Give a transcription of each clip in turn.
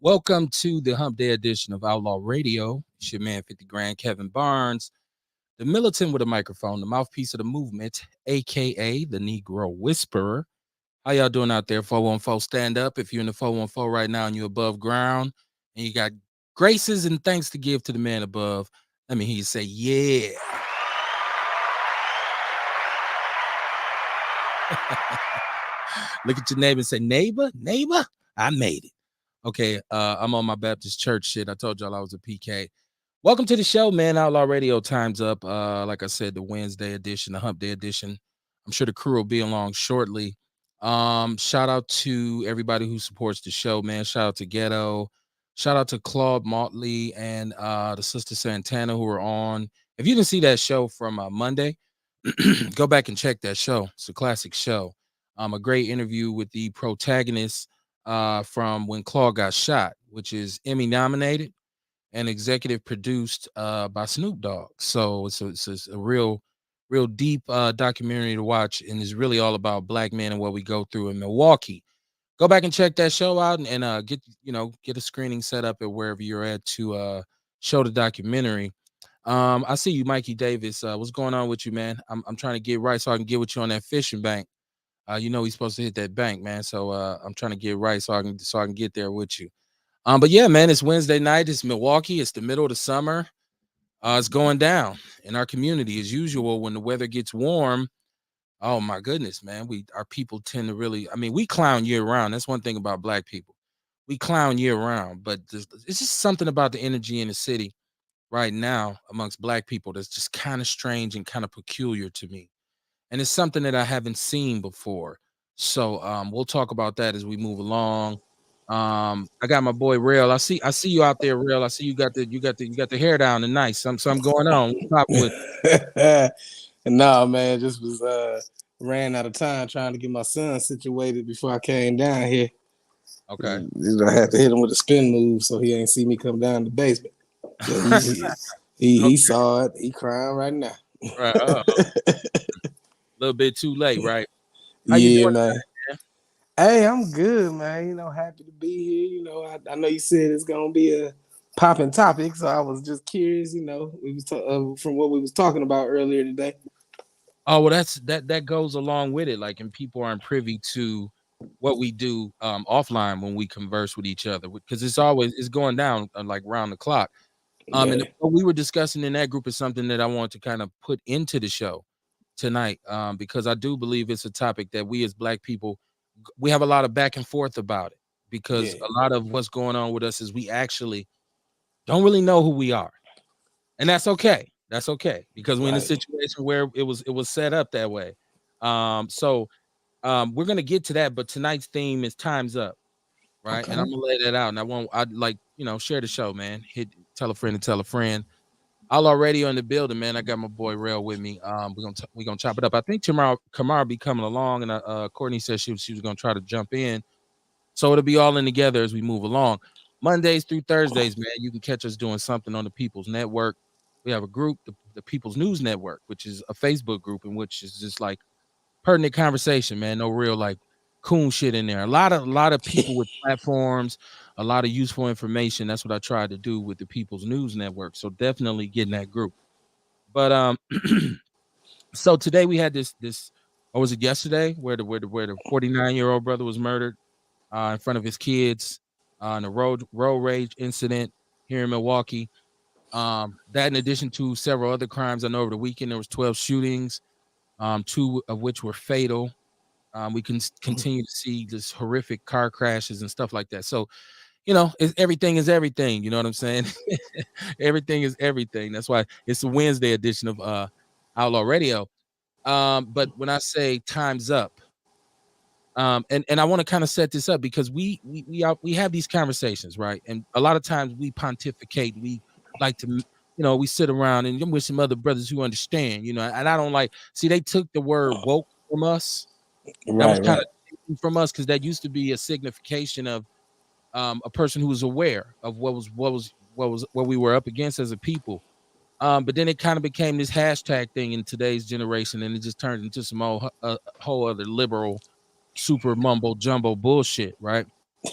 Welcome to the Hump Day edition of Outlaw Radio. It's your man, 50 Grand, Kevin Barnes, the militant with a microphone, the mouthpiece of the movement, aka the Negro Whisperer. How y'all doing out there? 414 stand up. If you're in the 414 right now and you're above ground and you got graces and thanks to give to the man above, let me hear you say, yeah. Look at your neighbor and say, neighbor, I made it. Okay, I'm on my Baptist church shit. I told y'all I was a PK. Welcome to the show, man. Outlaw Radio time's up. Like I said, the Wednesday edition, the Hump Day edition. I'm sure the crew will be along shortly. Shout out to everybody who supports the show, man. Shout out to Ghetto. Shout out to Claude Motley and the Sister Santana who are on. If you didn't see that show from Monday, go back and check that show. It's a classic show. A great interview with the protagonist from When Claude Got Shot, which is Emmy nominated and executive produced by Snoop Dogg. So it's a real deep documentary to watch, and it's really all about black men and what we go through in Milwaukee. Go back and check that show out and get a screening set up at wherever you're at to show the documentary. I see you, Mikey Davis. What's going on with you, man? I'm trying to get right so I can get with you on that fishing bank. He's supposed to hit that bank, man. So I'm trying to get right so I can get there with you. But yeah, man, it's Wednesday night. It's Milwaukee. It's the middle of the summer. It's going down in our community as usual. When the weather gets warm, oh my goodness, man, our people tend to really. I mean, we clown year round. That's one thing about black people. We clown year round, but it's just something about the energy in the city right now amongst black people that's just kind of strange and kind of peculiar to me, and it's something that I haven't seen before. So we'll talk about that as we move along. I got my boy Rail. I see you out there, Rail. I see you got the hair down and nice. Something going on. What's popping with No, man, just was ran out of time trying to get my son situated before I came down here. Okay. I had to hit him with a spin move so he ain't see me come down the basement. So he saw it. He crying right now. Right. A little bit too late, right? How you Yeah, doing man. tonight, man? Hey, I'm good, man. Happy to be here. I know you said it's gonna be a popping topic, so I was just curious. We was from what we was talking about earlier today. Oh, well, that goes along with it. Like, and people aren't privy to what we do offline when we converse with each other because it's going down like round the clock. And Yeah, what we were discussing in that group is something that I want to kind of put into the show tonight, because I do believe it's a topic that we as black people, we have a lot of back and forth about it because yeah, a lot of what's going on with us is we actually don't really know who we are, and that's okay. That's okay because we're in a right. situation where it was set up that way. So we're gonna get to that, but tonight's theme is time's up, right? And I'm Okay. gonna lay that out, and I'd like share the show, man. Tell a friend and tell a friend. All already on the building, man. I got my boy Rail with me. We're gonna chop it up. I think tomorrow Kamara be coming along, and Courtney said she was gonna try to jump in, so it'll be all in together as we move along. Mondays through Thursdays, man. You can catch us doing something on the People's Network. We have a group, the People's News Network, which is a Facebook group in which is just like pertinent conversation, man. No real like coon shit in there. A lot of people with platforms, a lot of useful information. That's what I tried to do with the People's News Network. So definitely get in that group. But so today we had this or was it yesterday where the 49-year-old brother was murdered in front of his kids in a road rage incident here in Milwaukee. That in addition to several other crimes, I know over the weekend there was 12 shootings, two of which were fatal. We can continue to see this horrific car crashes and stuff like that. So, everything is everything. You know what I'm saying? Everything is everything. That's why it's a Wednesday edition of Outlaw Radio. But when I say time's up, and I want to kind of set this up because we have these conversations, right? And a lot of times we pontificate. We like to, we sit around and I'm with some other brothers who understand, and I don't like. See, they took the word woke from us. That was Right, kind right, of taken from us because that used to be a signification of a person who was aware of what we were up against as a people. But then it kind of became this hashtag thing in today's generation, and it just turned into some whole other liberal, super mumbo jumbo bullshit, right?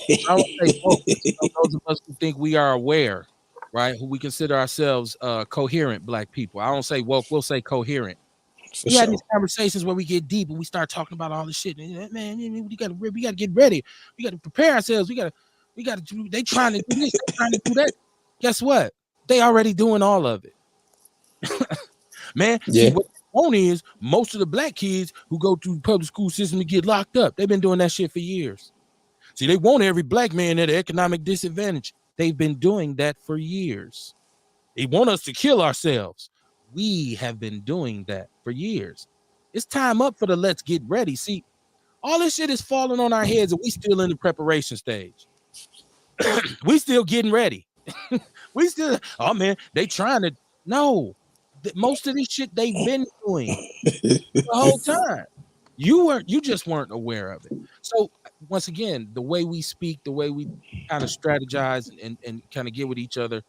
I don't say woke. Those of us who think we are aware, right? Who we consider ourselves coherent black people. I don't say woke. We'll say coherent. For We had these sure. conversations where we get deep and we start talking about all this shit. And, man, we gotta get ready. We gotta prepare ourselves. We gotta do. They trying to do this. They trying to do that. Guess what? They already doing all of it, man. See Yeah. what on is most of the black kids who go through the public school system to get locked up. They've been doing that shit for years. See, they want every black man at an economic disadvantage. They've been doing that for years. They want us to kill ourselves. We have been doing that for years. It's time up for the let's get ready. See, all this shit is falling on our heads and we still in the preparation stage. We still getting ready. We still, oh man, they trying to, no. Most of this shit they've been doing the whole time. You just weren't aware of it. So once again, the way we speak, the way we kind of strategize and kind of get with each other,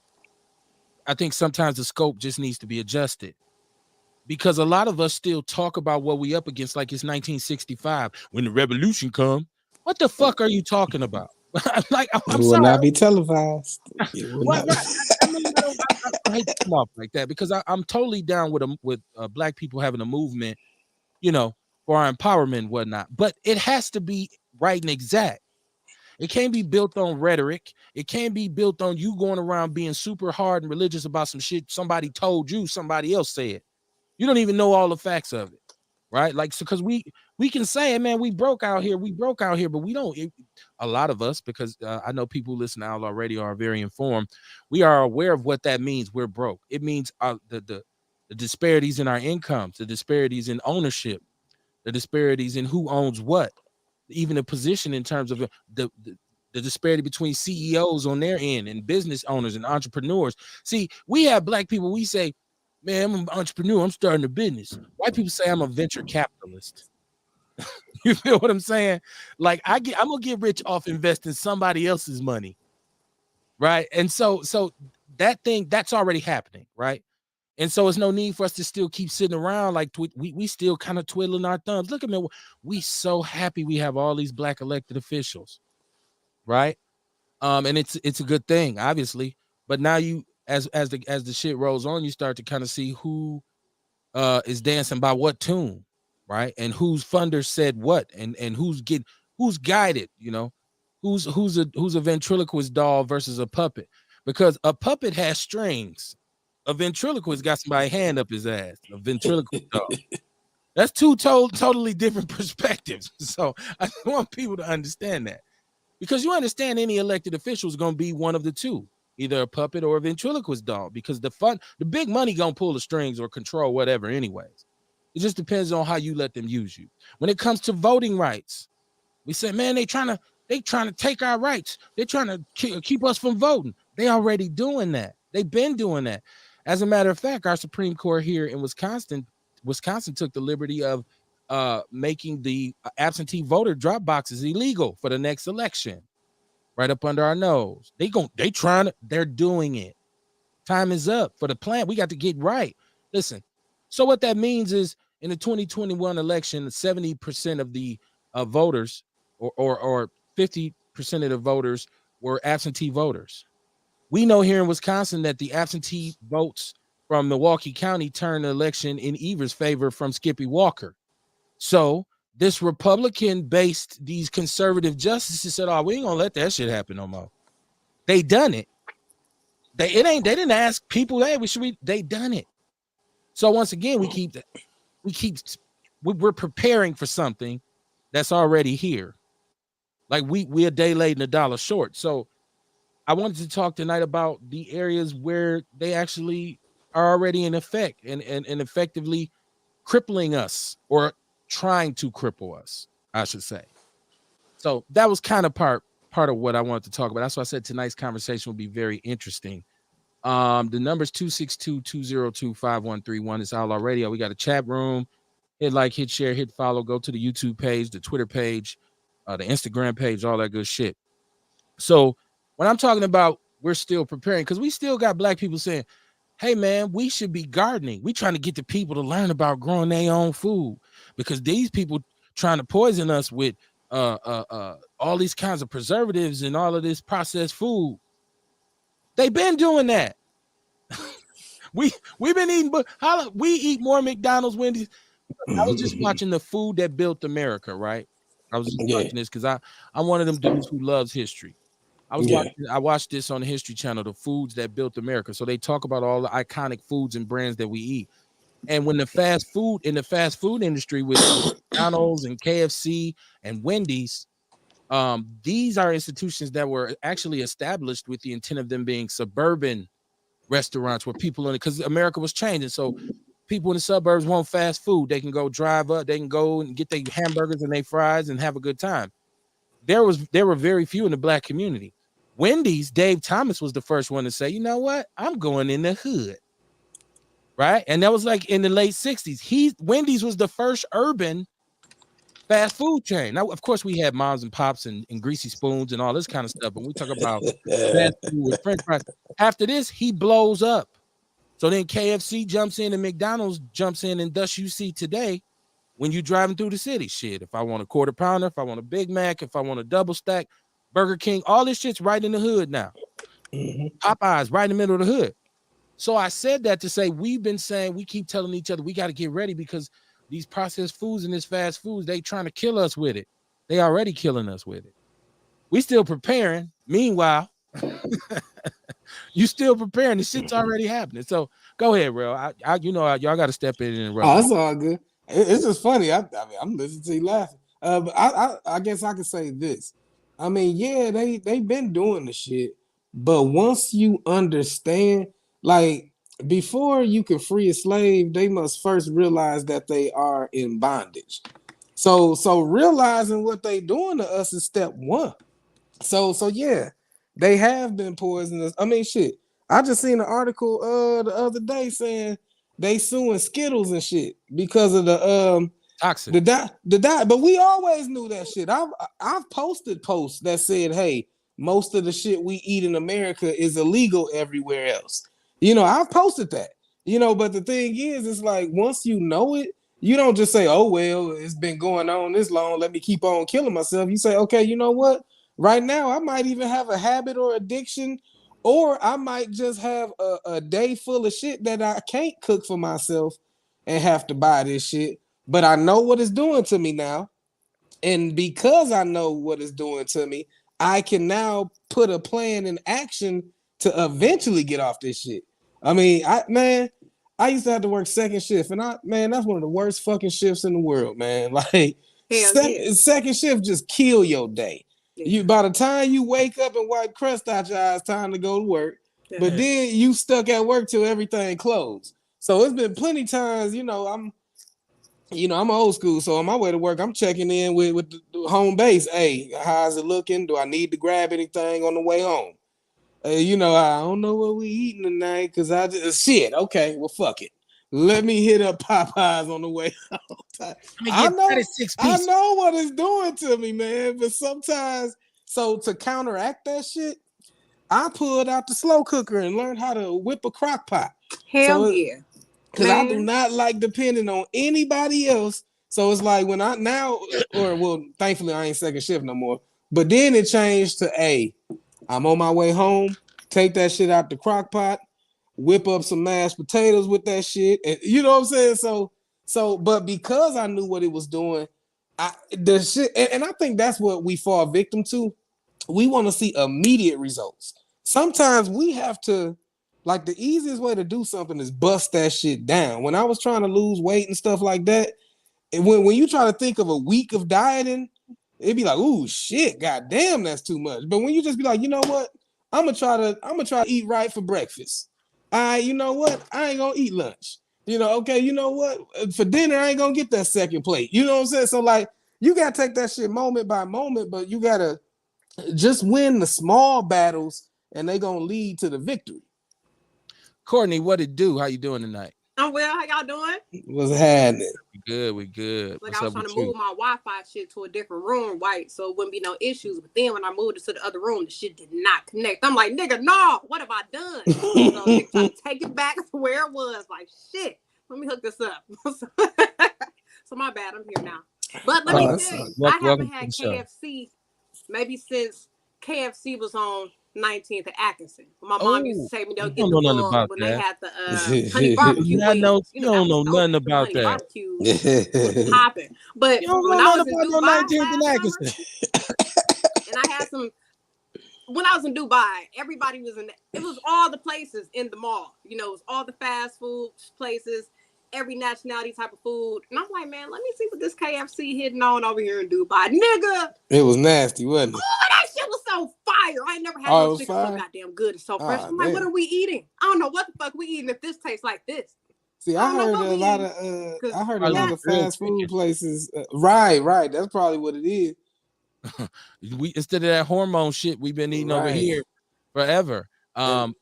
I think sometimes the scope just needs to be adjusted because a lot of us still talk about what we up against like it's 1965 when the revolution come. What the fuck are you talking about? Like It I'm will sorry. not be televised. It will Right, not. right. I mean, I hate to come off like that because I'm totally down with black people having a movement, you know, for our empowerment and whatnot. But it has to be right and exact. It can't be built on rhetoric. It can't be built on you going around being super hard and religious about some shit somebody told you, somebody else said. You don't even know all the facts of it, right? Like, so because we can say, hey, man, we broke out here, but we don't. A lot of us, because I know people who listen to Outlaw Radio are very informed. We are aware of what that means. We're broke. It means the disparities in our incomes, the disparities in ownership, the disparities in who owns what, even a position in terms of the disparity between CEOs on their end and business owners and entrepreneurs. See, we have black people, we say, man, I'm an entrepreneur, I'm starting a business. White people say I'm a venture capitalist. You feel what I'm saying? Like I'm gonna get rich off investing somebody else's money, right? And so that thing that's already happening, right? And so it's no need for us to still keep sitting around like we still kind of twiddling our thumbs. Look at me, we so happy we have all these black elected officials, right? And it's a good thing, obviously. But now you, as the shit rolls on, you start to kind of see who is dancing by what tune, right? And whose funders said what, and who's guided, you know, who's a ventriloquist doll versus a puppet, because a puppet has strings. A ventriloquist got somebody hand up his ass. A ventriloquist doll. That's two totally different perspectives. So I want people to understand that. Because you understand any elected official is going to be one of the two, either a puppet or a ventriloquist doll, because the big money going to pull the strings or control whatever anyways. It just depends on how you let them use you. When it comes to voting rights, we say, man, they trying to take our rights. They're trying to keep us from voting. They already doing that. They've been doing that. As a matter of fact, our Supreme Court here in Wisconsin took the liberty of making the absentee voter drop boxes illegal for the next election, right up under our nose. They're doing it. Time is up for the plan. We got to get right. Listen, so what that means is in the 2021 election, 70% of the voters or 50% of the voters were absentee voters. We know here in Wisconsin that the absentee votes from Milwaukee County turned the election in Evers' favor from Skippy Walker. So this Republican-based, these conservative justices said, "Oh, we ain't gonna let that shit happen no more." They done it. They didn't ask people, "Hey, they done it." So once again, we're preparing for something that's already here. Like we a day late and a dollar short. So I wanted to talk tonight about the areas where they actually are already in effect and effectively crippling us or trying to cripple us, I should say. So that was kind of part of what I wanted to talk about. That's why I said tonight's conversation will be very interesting. The number's 262-202-5131. It's Outlaw Radio. We got a chat room. Hit like, hit share, hit follow. Go to the YouTube page, the Twitter page, the Instagram page, all that good shit. So when I'm talking about we're still preparing, because we still got black people saying, hey man, we should be gardening. We trying to get the people to learn about growing their own food, because these people trying to poison us with all these kinds of preservatives and all of this processed food. They've been doing that. We've been eating, but how we eat more McDonald's, Wendy's. I was just watching the Food That Built America, right? I was just Yeah, watching this because I'm one of them dudes who loves history. yeah. I watched this on the History Channel, the foods that built America. So they talk about all the iconic foods and brands that we eat. And when the fast food industry with McDonald's and KFC and Wendy's, these are institutions that were actually established with the intent of them being suburban restaurants where people in it, because America was changing. So people in the suburbs want fast food. They can go drive up, they can go and get their hamburgers and their fries and have a good time. There were very few in the black community. Wendy's, Dave Thomas was the first one to say, you know what? I'm going in the hood. Right. And that was like in the late 60s. Wendy's was the first urban fast food chain. Now, of course, we had moms and pops and greasy spoons and all this kind of stuff. But we talk about fast food with French fries. After this, he blows up. So then KFC jumps in and McDonald's jumps in, and thus you see today when you're driving through the city. Shit, if I want a quarter pounder, if I want a Big Mac, if I want a double stack, Burger King, all this shit's right in the hood now. Popeyes right in the middle of the hood. So I said that to say we keep telling each other we got to get ready because these processed foods and this fast foods, they trying to kill us with it. They already killing us with it. We still preparing. Meanwhile, you still preparing. The shit's already happening. So go ahead, bro. Y'all got to step in and interrupt. Oh, that's all good. It's just funny. I mean, I'm listening to you laughing. But I guess I could say this. I mean, yeah, they've been doing the shit, but once you understand, like before you can free a slave, they must first realize that they are in bondage. So realizing what they doing to us is step one. So yeah, they have been poisonous. I mean, shit. I just seen an article the other day saying they suing Skittles and shit because of Toxic. but we always knew that shit. I've posted posts that said, hey, most of the shit we eat in America is illegal everywhere else. I've posted that. But the thing is, it's like once you know it, you don't just say, oh well, it's been going on this long, let me keep on killing myself. You say, okay, you know what? Right now, I might even have a habit or addiction, or I might just have a day full of shit that I can't cook for myself and have to buy this shit. But I know what it's doing to me now. And because I know what it's doing to me, I can now put a plan in action to eventually get off this shit. I mean, I used to have to work second shift, and that's one of the worst fucking shifts in the world, man. Like second shift just kill your day. Yeah. You by the time you wake up and wipe crust out your eyes, time to go to work. Yeah. But then you stuck at work till everything closed. So it's been plenty times, I'm old school, so on my way to work, I'm checking in with the home base. Hey, how's it looking? Do I need to grab anything on the way home? I don't know what we eating tonight because I just shit. Okay, well, fuck it. Let me hit up Popeyes on the way home. I know what it's doing to me, man. But sometimes, so to counteract that shit, I pulled out the slow cooker and learned how to whip a crock pot. Hell yeah. Because I do not like depending on anybody else. So it's like when thankfully I ain't second shift no more. But then it changed to I'm on my way home, take that shit out the crock pot, whip up some mashed potatoes with that shit. And you know what I'm saying? But because I knew what it was doing, the shit, and I think that's what we fall victim to. We want to see immediate results. Sometimes we have to, like the easiest way to do something is bust that shit down. When I was trying to lose weight and stuff like that, when you try to think of a week of dieting, it'd be like, ooh, shit, goddamn, that's too much. But when you just be like, you know what, I'm gonna try to eat right for breakfast. You know what, I ain't gonna eat lunch. Okay, you know what, for dinner I ain't gonna get that second plate. You know what I'm saying? So like, you gotta take that shit moment by moment, but you gotta just win the small battles, and they gonna lead to the victory. Courtney, what it do? How you doing tonight? I'm well. How y'all doing? What's happening? We good. Like I was trying to move my Wi-Fi shit to a different room, right? So it wouldn't be no issues. But then when I moved it to the other room, the shit did not connect. I'm like, nigga, no, what have I done? So nigga tried to take it back to where it was. Like, shit, let me hook this up. So my bad, I'm here now. But let me tell you, I haven't welcome to had the show. KFC maybe since KFC was on 19th and Atkinson. My mom used to take me to get the know nothing plug about when they that. had the honey barbecue wings. You That don't was know dope. nothing about Honey that. barbecue was popping. But You don't know when I nothing was in about no Dubai 19th and last Atkinson. summer, and I had some. When I was in Dubai, everybody was in. It was all the places in the mall. It was all the fast food places, every nationality type of food. And I'm like, man, let me see what this KFC hitting on over here in Dubai, nigga. It was nasty, wasn't it? Oh, that shit was so fire. I ain't never had no shit so goddamn good and so fresh. I'm like, what are we eating? I don't know what the fuck we eating if this tastes like this. See, I heard a lot of fast food places. Right. That's probably what it is. We instead of that hormone shit we've been eating over here forever. And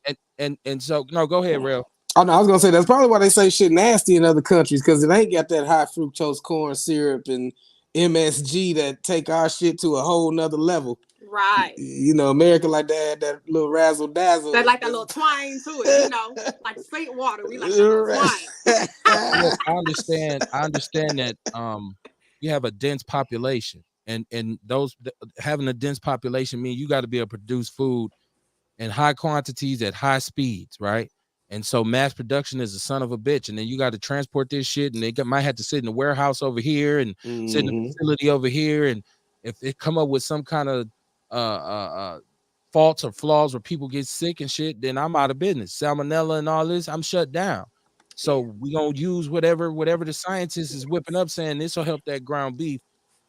so no, go ahead, Real. Oh no, I was gonna say that's probably why they say shit nasty in other countries, because it ain't got that high fructose corn syrup and MSG that take our shit to a whole nother level. Right. America like that little razzle dazzle. That like that little twang to it, like St. Water. We like that little twang. Look, I understand that you have a dense population. And those having a dense population means you got to be able to produce food in high quantities at high speeds, right? And so mass production is a son of a bitch, and then you got to transport this shit, and they might have to sit in the warehouse over here and sit in the facility over here, and if it come up with some kind of faults or flaws where people get sick and shit, then I'm out of business. Salmonella and all this, I'm shut down. So we gonna use whatever the scientist is whipping up, saying this will help that ground beef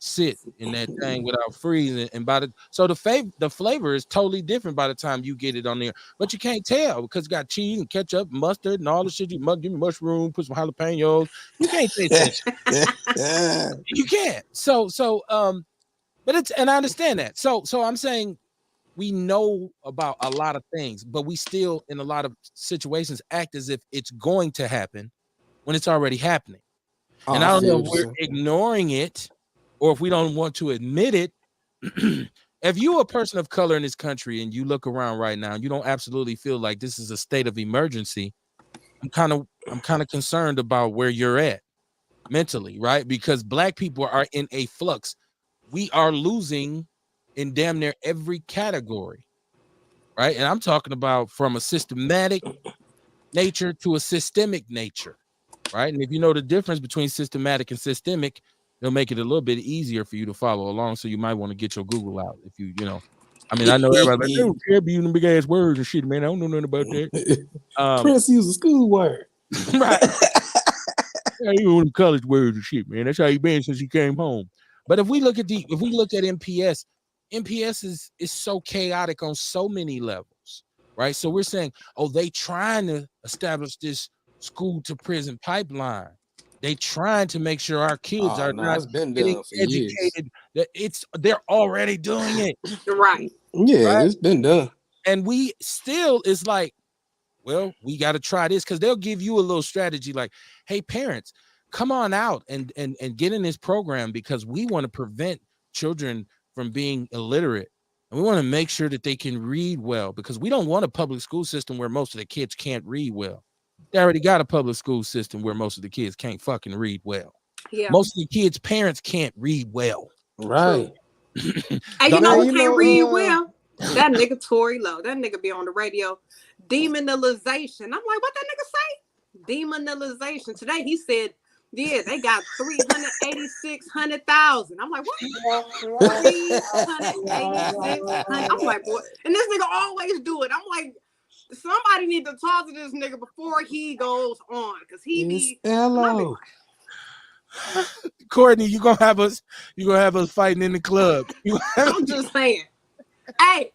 sit in that thing without freezing. And the flavor is totally different by the time you get it on there, but you can't tell because it's got cheese and ketchup, mustard, and all the shit. You give me mushroom, put some jalapenos. You can't taste that. You can't. But and I understand that. So I'm saying we know about a lot of things, but we still in a lot of situations act as if it's going to happen when it's already happening. And I don't know if we're ignoring it or if we don't want to admit it. If you're a person of color in this country and you look around right now and you don't absolutely feel like this is a state of emergency, I'm kind of concerned about where you're at mentally, right? Because Black people are in a flux. We are losing in damn near every category, right? And I'm talking about from a systematic nature to a systemic nature, right? And if you know the difference between systematic and systemic, it'll make it a little bit easier for you to follow along. So you might want to get your Google out if I mean, I know everybody like, they don't be using big ass words and shit, man. I don't know nothing about that. Prince used a school word. Right. You know college words and shit, man. That's how he been since he came home. But if we look at MPS, MPS is so chaotic on so many levels, right? So we're saying, they trying to establish this school to prison pipeline. They trying to make sure our kids are not getting educated. They're already doing it. Right. Yeah, right? It's been done. And we still is like, well, we got to try this because they'll give you a little strategy like, hey, parents, come on out and get in this program because we want to prevent children from being illiterate. And we want to make sure that they can read well because we don't want a public school system where most of the kids can't read well. They already got a public school system where most of the kids can't fucking read well. Yeah. Most of the kids' parents can't read well. Right. Hey, you know who can't read well? That nigga Tory Lowe. That nigga be on the radio. Demonization. I'm like, what that nigga say? Demonization. Today he said, yeah, they got 386,000. I'm like, what? 386,000. I'm like, boy. And this nigga always do it. I'm like, somebody need to talk to this nigga before he goes on. Because he be hello. Courtney, you gonna have us fighting in the club. I'm just saying. Hey,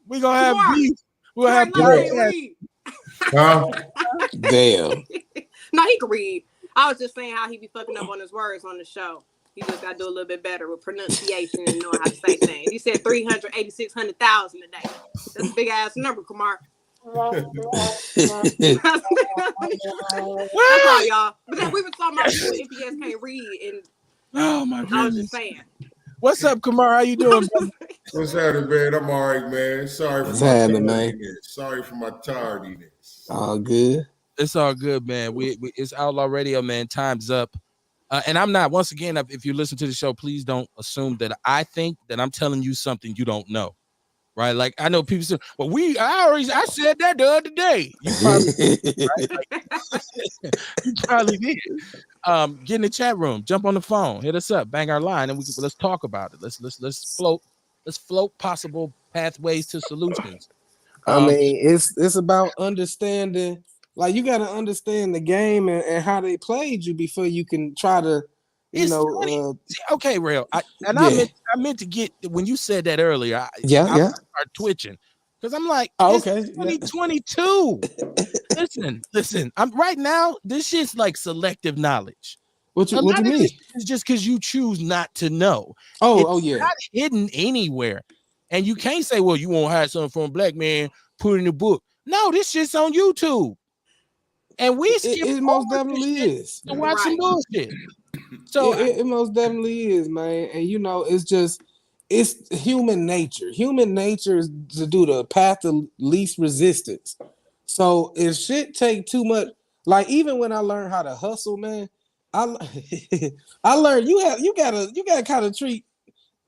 we gonna have beef. We'll have damn. No, he can read. I was just saying how he be fucking up on his words on the show. He just got to do a little bit better with pronunciation and knowing how to say things. He said 386,000 today. That's a big ass number, Kumar. That's all, y'all. But then we were talking about people MPS can't read, and oh my goodness. I was just saying. What's up, Kumar? How you doing? What's happening, man? I'm all right, man. Sorry for my tardiness. Sorry for my tardiness. All good. It's all good, man. We it's Outlaw Radio, man. Time's up. And I'm not. Once again, if you listen to the show, please don't assume that I think that I'm telling you something you don't know. Right? Like I know people say, "Well, I said that the other day." You probably did, right? Like, you probably did. Get in the chat room, jump on the phone, hit us up, bang our line, and let's talk about it. Let's float possible pathways to solutions. I mean, it's about understanding. Like you got to understand the game and how they played you before you can try to, okay, real. I meant to get when you said that earlier. I start twitching because I'm like, it's 2022. Listen. I'm right now. This shit's like selective knowledge. What you mean? It's just because you choose not to know. It's not hidden anywhere, and you can't say, "Well, you won't hide something from a black man put in the book." No, this shit's on YouTube, and we skip it most definitely is to watch some bullshit. So it most definitely is, man. And it's human nature. Human nature is to do the path of least resistance. So if shit take too much, like even when I learned how to hustle, man, I learned you gotta kind of treat.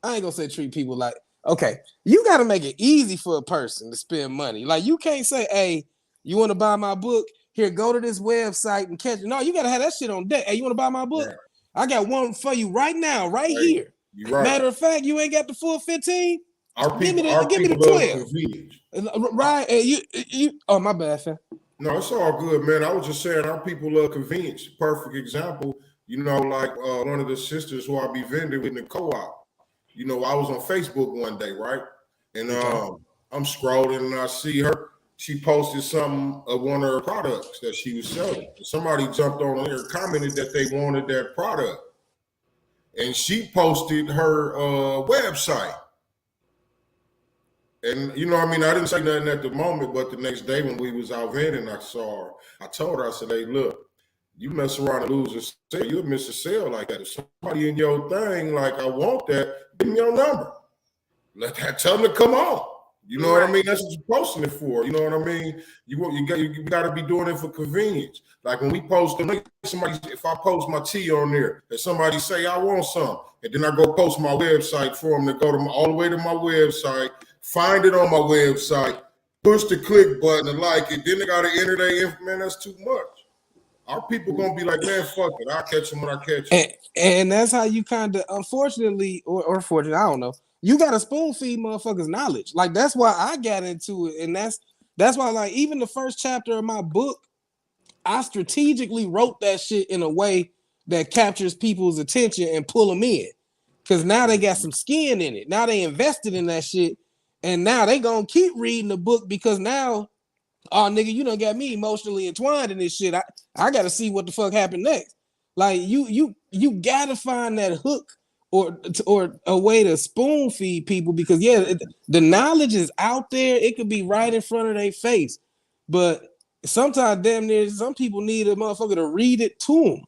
I ain't gonna say treat people like, okay, you gotta make it easy for a person to spend money. Like you can't say, hey, you want to buy my book? Here, go to this website and catch it. No, you gotta have that shit on deck. Hey, you want to buy my book? Right. I got one for you right now, right here. Right. Matter of fact, you ain't got the full 15. Give me the 12. Right. And you oh my bad, fam. No, it's all good, man. I was just saying our people love convenience. Perfect example, like one of the sisters who I be vending with in the co-op. I was on Facebook one day, right? And I'm scrolling and I see her. She posted something of one of her products that she was selling. Somebody jumped on there and commented that they wanted that product. And she posted her website. And, I didn't say nothing at the moment, but the next day when we was out vending, I saw her. I told her, I said, hey, look, you mess around and lose a sale, you'll miss a sale like that. If somebody in your thing, like, I want that, give me your number. Tell them to come on. You know what I mean? That's what you're posting it for. You know what I mean? You got to be doing it for convenience. Like when we post them, if I post my tea on there and somebody say I want some, and then I go post my website for them to go to all the way to my website, find it on my website, push the click button and like it, then they got to enter their info. Man, that's too much. Our people gonna be like, man, fuck it. I'll catch them when I catch them. And that's how you kind of, unfortunately, or fortunately, I don't know. You got to spoon feed motherfuckers knowledge. Like that's why I got into it, and that's why, like, even the first chapter of my book, I strategically wrote that shit in a way that captures people's attention and pull them in, because now they got some skin in it. Now they invested in that shit, and now they gonna keep reading the book because now, oh nigga, you done got me emotionally entwined in this shit. I got to see what the fuck happened next. Like you gotta find that hook or a way to spoon feed people, because the knowledge is out there. It could be right in front of their face, but sometimes damn near some people need a motherfucker to read it to them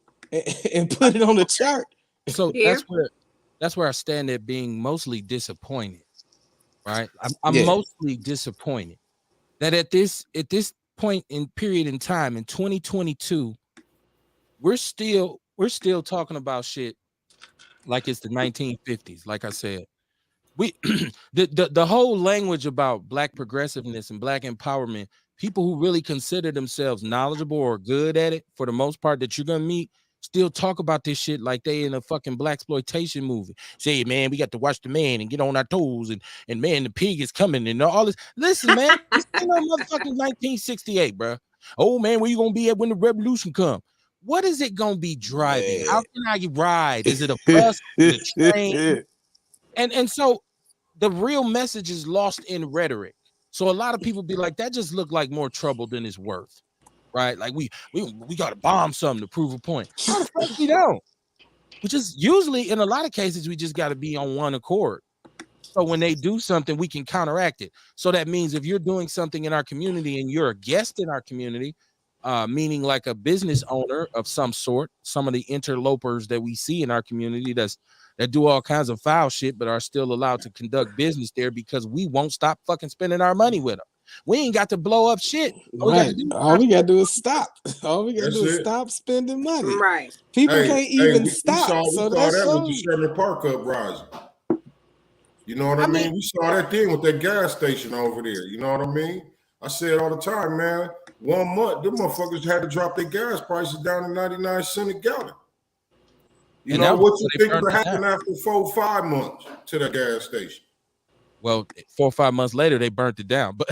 and put it on the chart. So that's where I stand at being mostly disappointed. Right, I'm mostly disappointed that at this point in period in time in 2022, we're still talking about shit like it's the 1950s. Like I said, we the whole language about black progressiveness and black empowerment, people who really consider themselves knowledgeable or good at it, for the most part, that you're gonna meet, still talk about this shit like they in a fucking blaxploitation movie. Say, man, we got to watch the man and get on our toes, and man, the pig is coming and all this. Listen, man, it's still motherfucking 1968, bro. Oh man, where you gonna be at when the revolution come? What is it gonna be driving? How can I ride? Is it a bus? Is it a train? And so the real message is lost in rhetoric. So a lot of people be like, that just looked like more trouble than it's worth. Right? Like we got to bomb something to prove a point. No, the fuck we don't. Which is usually, in a lot of cases, we just got to be on one accord. So when they do something, we can counteract it. So that means if you're doing something in our community and you're a guest in our community, meaning like a business owner of some sort, some of the interlopers that we see in our community that do all kinds of foul shit, but are still allowed to conduct business there because we won't stop fucking spending our money with them. We ain't got to blow up shit. Right. All we got to do is stop. All we got to do is stop spending money. Right. People can't even we stop. saw So that that's with the Sherman Park uprising. You know what I mean? We saw that thing with that gas station over there. You know what I mean? I say it all the time, man. 1 month, them motherfuckers had to drop their gas prices down to 99 cents a gallon. You know what you think would happen after 4 or 5 months to that gas station? Well, 4 or 5 months later, they burnt it down. But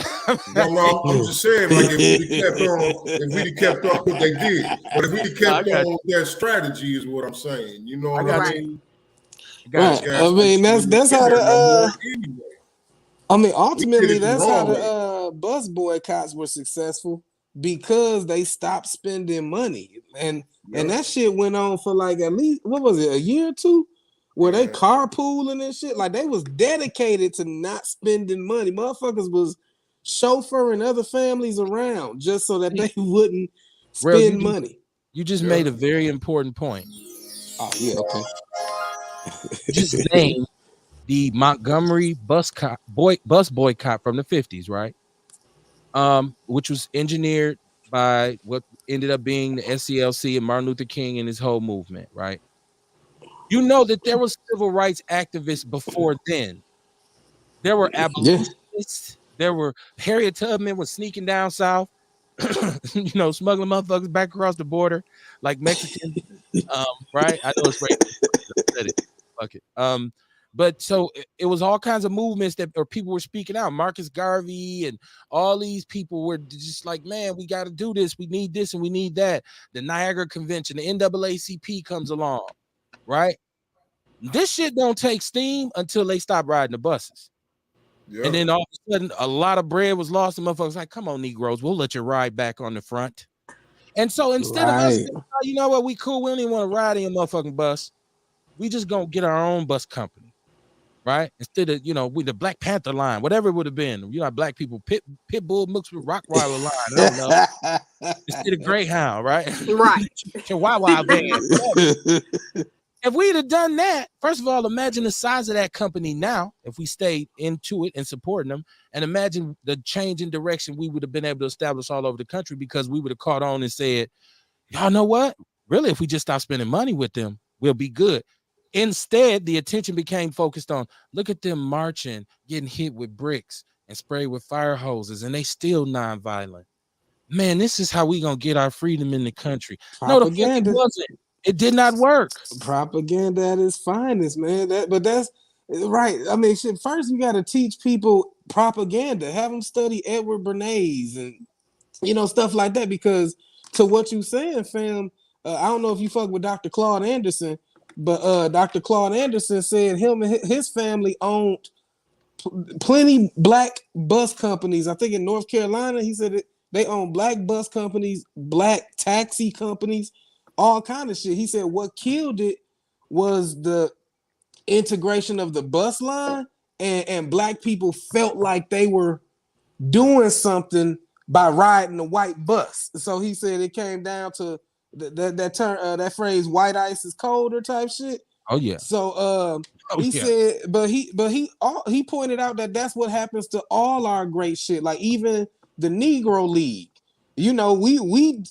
no, I'm just saying, like if we'd kept on what they did, but if we'd kept on with that strategy, is what I'm saying. You know what I mean? Right. I mean, that's how the I mean, ultimately, that's how the bus boycotts were successful because they stopped spending money, and that shit went on for like at least what was it, a year or two, where they carpooling and shit. Like they was dedicated to not spending money. Motherfuckers was chauffeuring other families around just so that they wouldn't spend money. You just made a very important point. Oh yeah, okay. Just named the Montgomery bus boycott from the 50s, right? Which was engineered by what ended up being the SCLC and Martin Luther King and his whole movement, right? You know that there was civil rights activists before then. There were abolitionists. There were Harriet Tubman was sneaking down south, you know, smuggling motherfuckers back across the border like Mexicans. Right? I know it's racist. Fuck it. But so it was all kinds of movements that or people were speaking out. Marcus Garvey and all these people were just like, man, we got to do this. We need this and we need that. The Niagara Convention, the NAACP comes along, right? This shit don't take steam until they stop riding the buses. Yep. And then all of a sudden, a lot of bread was lost. And motherfuckers like, come on, Negroes, we'll let you ride back on the front. And so instead of us, you know what, we cool. We don't even want to ride in a motherfucking bus. We just gonna get our own bus company, right? Instead of, you know, with the Black Panther line, whatever it would have been. You know, black people, pit bull mixed with Rottweiler line. I don't know. Instead of Greyhound, right? Right. Chihuahua band. If we'd have done that, first of all, imagine the size of that company now, if we stayed into it and supporting them, and imagine the change in direction we would have been able to establish all over the country because we would have caught on and said, y'all know what? Really, if we just stop spending money with them, we'll be good. Instead, the attention became focused on, look at them marching, getting hit with bricks and sprayed with fire hoses, and they still nonviolent. Man, this is how we gonna get our freedom in the country. Propaganda. No, the fuck it wasn't. It did not work. Propaganda at its finest, man. But that's right. I mean, shit, first you got to teach people propaganda. Have them study Edward Bernays and, you know, stuff like that. Because to what you saying, fam, I don't know if you fuck with Dr. Claude Anderson, but Dr. Claude Anderson said him and his family owned plenty black bus companies. I think in North Carolina, he said they own black bus companies, black taxi companies, all kind of shit. He said what killed it was the integration of the bus line, and black people felt like they were doing something by riding the white bus. So he said it came down to that phrase, white ice is colder type shit. Oh yeah. So he said, but he pointed out that that's what happens to all our great shit. Like even the Negro League, you know, we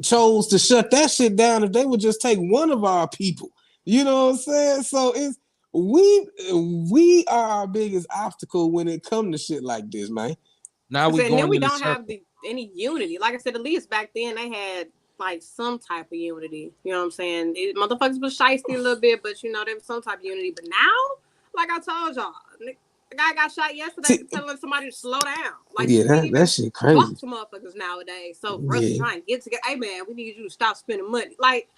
chose to shut that shit down if they would just take one of our people. You know what I'm saying? So it's we are our biggest obstacle when it comes to shit like this, man. Now we don't have any unity. Like I said, at least back then they had like some type of unity. You know what I'm saying? Motherfuckers was shiesty a little bit, but you know there was some type of unity. But now, like I told y'all, the guy got shot yesterday for telling somebody to slow down. Like that shit crazy. Talk to motherfuckers nowadays. So brothers trying to get together. Hey man, we need you to stop spending money. Like,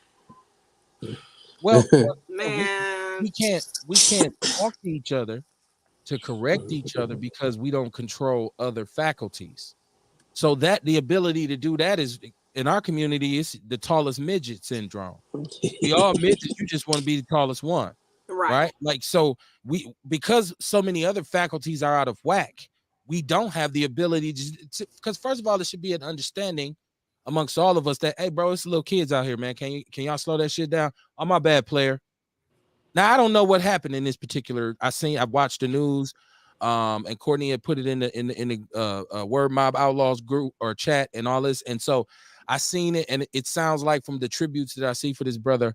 well, man, we can't talk to each other to correct each other because we don't control other faculties. So that the ability to do that is in our community is the tallest midget syndrome. We all midgets, you just want to be the tallest one. Right. Like, so because so many other faculties are out of whack, we don't have the ability to because first of all, there should be an understanding amongst all of us that, hey, bro, it's little kids out here, man. Can y'all slow that shit down? Oh, my bad, player. Now, I don't know what happened in this particular. I watched the news. And Courtney had put it in the Word Mob Outlaws group or chat and all this. And so I seen it, and it sounds like from the tributes that I see for this brother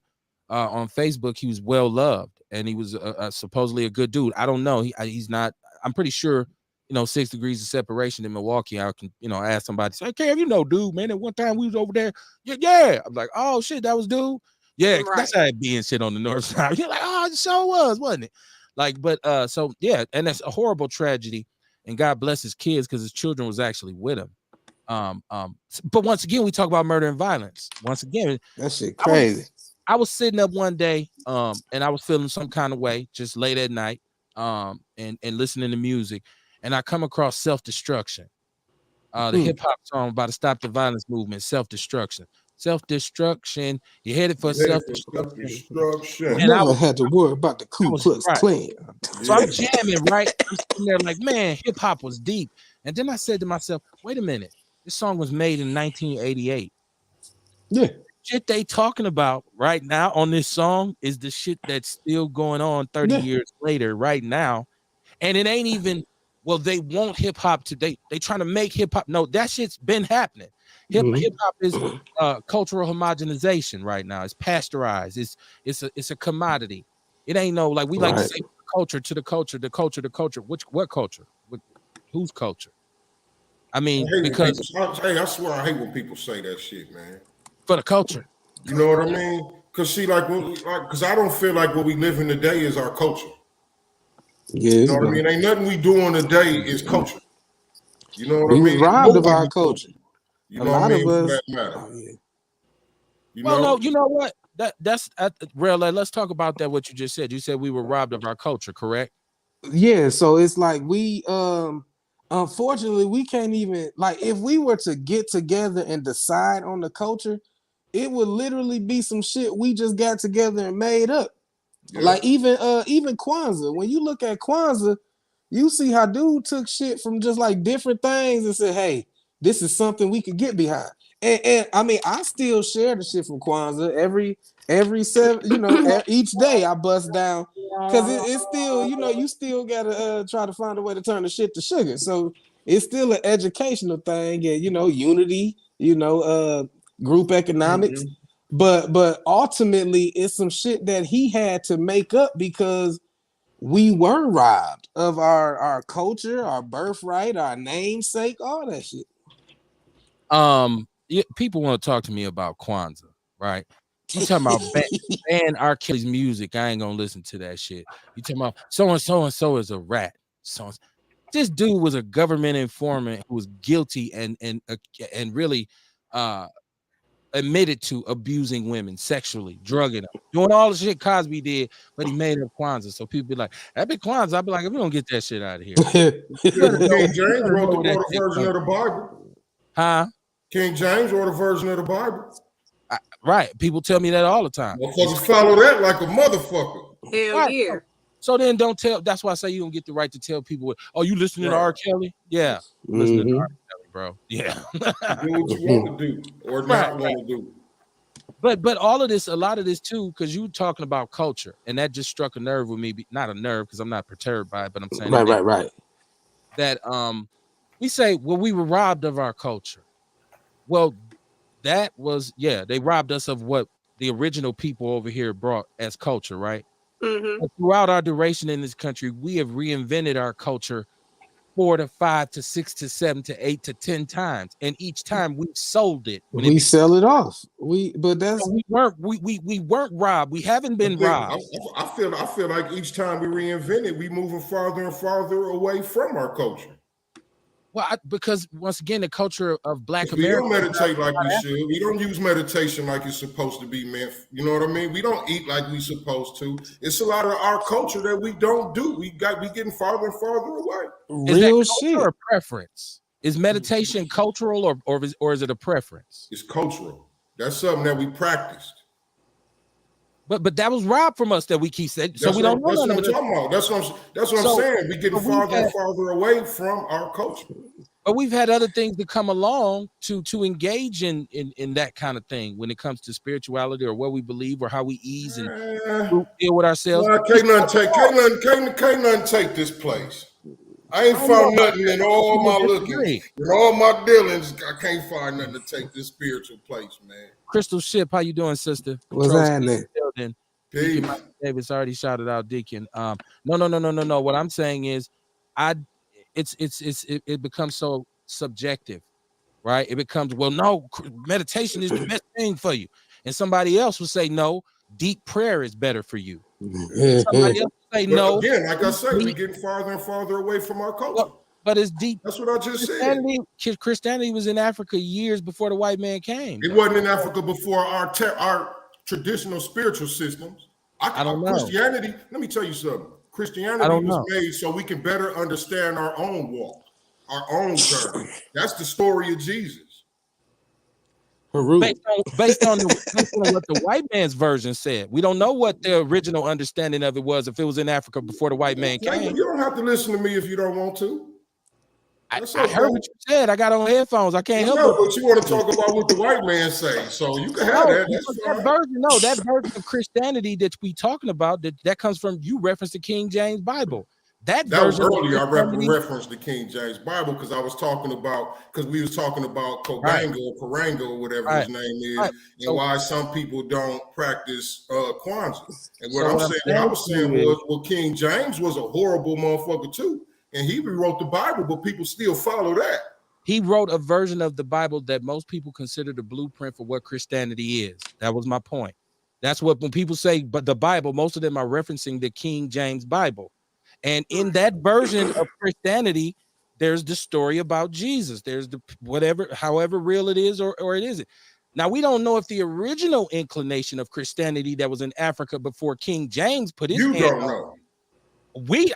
on Facebook, he was well loved, and he was supposedly a good dude. I don't know. He's not. I'm pretty sure. 6 degrees of separation in Milwaukee. I can, ask somebody, say, okay, dude, man, at one time we was over there. Yeah. I'm like, oh shit, that was dude. Yeah, Right. that's how it be and shit on the north side. You're like, oh, it sure was, wasn't it? Like, but so yeah, and that's a horrible tragedy. And God bless his kids, because his children was actually with him. But once again, we talk about murder and violence. Once again, that shit crazy. I was sitting up one day, and I was feeling some kind of way, just late at night, and listening to music. And I come across Self-Destruction, the hip hop song about to stop the violence movement. Self-destruction. You're headed for self-destruction. I never had to worry about the Ku Klux Klan. So I'm jamming, right? I'm sitting there like, man, hip hop was deep. And then I said to myself, wait a minute, this song was made in 1988. Yeah. Shit they talking about right now on this song is the shit that's still going on 30 years later, right now. And it ain't even. Well, they want hip hop today. They trying to make hip hop. No, that shit's been happening. Hip hop is cultural homogenization right now. It's pasteurized. It's a commodity. It ain't no, like we like to say culture to the culture, the culture, the culture. What culture? Whose culture? I mean, because I swear I hate when people say that shit, man. For the culture. You know what I mean? Because see, because I don't feel like what we live in today is our culture. Yeah, you know what I mean? Ain't nothing we doing today is culture. You know what I mean? We robbed of our culture. You know what I mean? For that matter. No, you know what? That's real. Let's talk about that. What you just said. You said we were robbed of our culture, correct? Yeah. So it's like we, unfortunately, we can't even, like, if we were to get together and decide on the culture, it would literally be some shit we just got together and made up. Yeah. Like even Kwanzaa. When you look at Kwanzaa, you see how dude took shit from just like different things and said, "Hey, this is something we could get behind." And I mean, I still share the shit from Kwanzaa every seven, each day I bust down because it's still, you still gotta try to find a way to turn the shit to sugar. So it's still an educational thing, and unity, group economics. Mm-hmm. But ultimately, it's some shit that he had to make up because we were robbed of our culture, our birthright, our namesake, all that shit. People want to talk to me about Kwanzaa, right? You talking about ban R. Kelly's music? I ain't gonna listen to that shit. You talking about so and so is a rat? This dude was a government informant who was guilty and really admitted to abusing women sexually, drugging them, doing all the shit Cosby did, but he made up Kwanzaa. So people be like, that be Kwanzaa. I'd be like, if we don't get that shit out of here. King James wrote a version of the Bible. Huh? King James wrote a version of the Bible. Right. People tell me that all the time. Motherfuckers follow that like a motherfucker. Hell yeah. So then don't tell. That's why I say you don't get the right to tell people, oh, you listening to R. Kelly? Yeah. Listening to R. Kelly, bro. Yeah. Do what you want to do or not want to do. But a lot of this too, because you talking about culture, and that just struck a nerve with me. Not a nerve, because I'm not perturbed by it, but I'm saying right. That we say, well, we were robbed of our culture. Well, that was, they robbed us of what the original people over here brought as culture, right? Mm-hmm. Throughout our duration in this country, we have reinvented our culture 4 to 5 to 6 to 7 to 8 to 10 times, and each time we sold it. We sell it off. We weren't robbed. We haven't been robbed. I feel like each time we reinvent it, we moving farther and farther away from our culture. Well, because once again, the culture of Black we America. We don't meditate like we should. We don't use meditation like it's supposed to be meant. You know what I mean? We don't eat like we supposed to. It's a lot of our culture that we don't do. We getting farther and farther away. Real shit. Or preference? Is meditation cultural or is it a preference? It's cultural. That's something that we practiced. But that was robbed from us that we keep saying. So we don't know. That's what I'm talking about. That's what I'm saying. We're getting farther and farther away from our culture. But we've had other things that come along to engage in that kind of thing when it comes to spirituality or what we believe or how we ease and deal with ourselves. Can't nothing take this place. I ain't found nothing in all my lookings, disagree. in all my dealings. I can't find nothing to take this spiritual place, man. Crystal Ship, how you doing, sister? What's Control happening? building. Peace. Deacon Michael Davis already shouted out Deacon. No. What I'm saying is, it becomes so subjective, right? It becomes, well, no, meditation is the best thing for you, and somebody else will say no, deep prayer is better for you. Somebody else will say But no. again, like I say, we're getting farther and farther away from our culture. But it's deep. That's what I just said. Christianity was in Africa years before the white man came. It wasn't in Africa before our traditional spiritual systems. I don't know. Christianity, let me tell you something. Christianity was made so we can better understand our own walk, our own journey. That's the story of Jesus. Based on what the white man's version said. We don't know what the original understanding of it was if it was in Africa before the white man came. You don't have to listen to me if you don't want to. I heard what you said. I got on headphones. I can't help it. But you want to talk about what the white man say, so you can have that. That's fine. That version of Christianity that we talking about, that comes from, you referenced the King James Bible. That was earlier. I referenced the King James Bible because I was talking about, we was talking about Koganga or Karanga or whatever his name is, and why some people don't practice Kwanzaa. And what I was saying was, well, King James was a horrible motherfucker too. And he rewrote the Bible, but people still follow that. He wrote a version of the Bible that most people consider the blueprint for what Christianity is. That was my point. That's what, when people say, but the Bible, most of them are referencing the King James Bible. And in that version of Christianity, there's the story about Jesus. There's the however real it is or it isn't. Now, we don't know if the original inclination of Christianity that was in Africa before King James put his hand on. You don't know.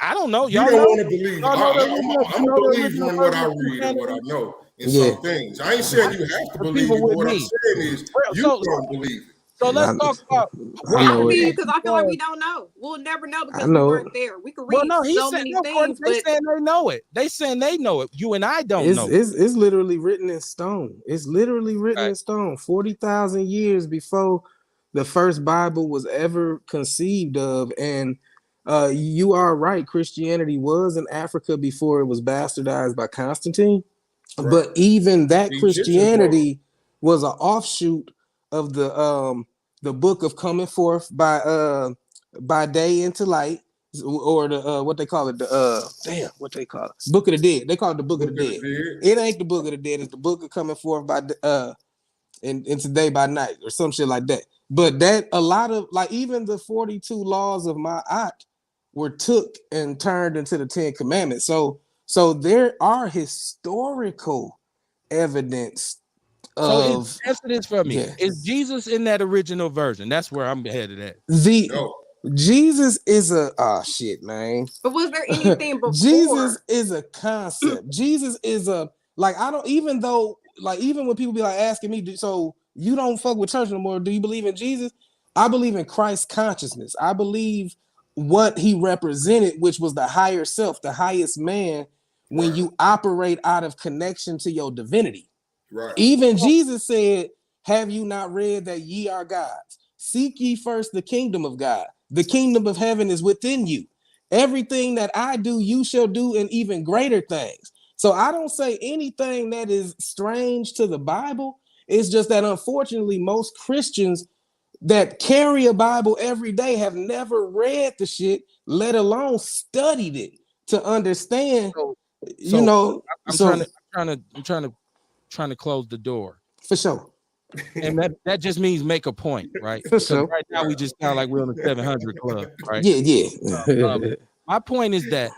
I don't know. Y'all don't want to believe. I'm believing in what I read and what I know in some things. I ain't saying you have to believe it, but what I'm saying is you don't believe it. So let's talk about. Because I feel like we don't know. We'll never know because we weren't there. We can read many things. They saying they know it. They saying they know it. You and I don't know. It's literally written in stone. It's literally written in stone. 40,000 years before the first Bible was ever conceived of, and you are right. Christianity was in Africa before it was bastardized by Constantine. Right. But even that Christianity was an offshoot of the book of coming forth by day into light, or the what they call it, what they call it, Book of the Dead. They call it the Book of the Dead. It ain't the Book of the Dead. It's the book of coming forth by into day by night or some shit like that. But that a lot of, like, even the 42 laws of Ma'at were took and turned into the 10 commandments. So there are historical evidence of. Answer this for me. Yeah. Is Jesus in that original version? That's where I'm headed at. Jesus is shit, man. But was there anything before? Jesus is a concept. Jesus is even when people be like asking me, so you don't fuck with church no more, do you believe in Jesus? I believe in Christ consciousness. I believe what he represented, which was the higher self, the highest man, when you operate out of connection to your divinity. Right. Even Jesus said, have you not read that ye are gods? Seek ye first the kingdom of God. The kingdom of heaven is within you. Everything that I do, you shall do, and even greater things. So I don't say anything that is strange to the Bible. It's just that, unfortunately, most Christians that carry a Bible every day have never read the shit, let alone studied it to understand. I'm trying to close the door for sure. And that just means make a point, right? For sure. Right now we just sound like we're in the 700 club, right? Yeah. My point is that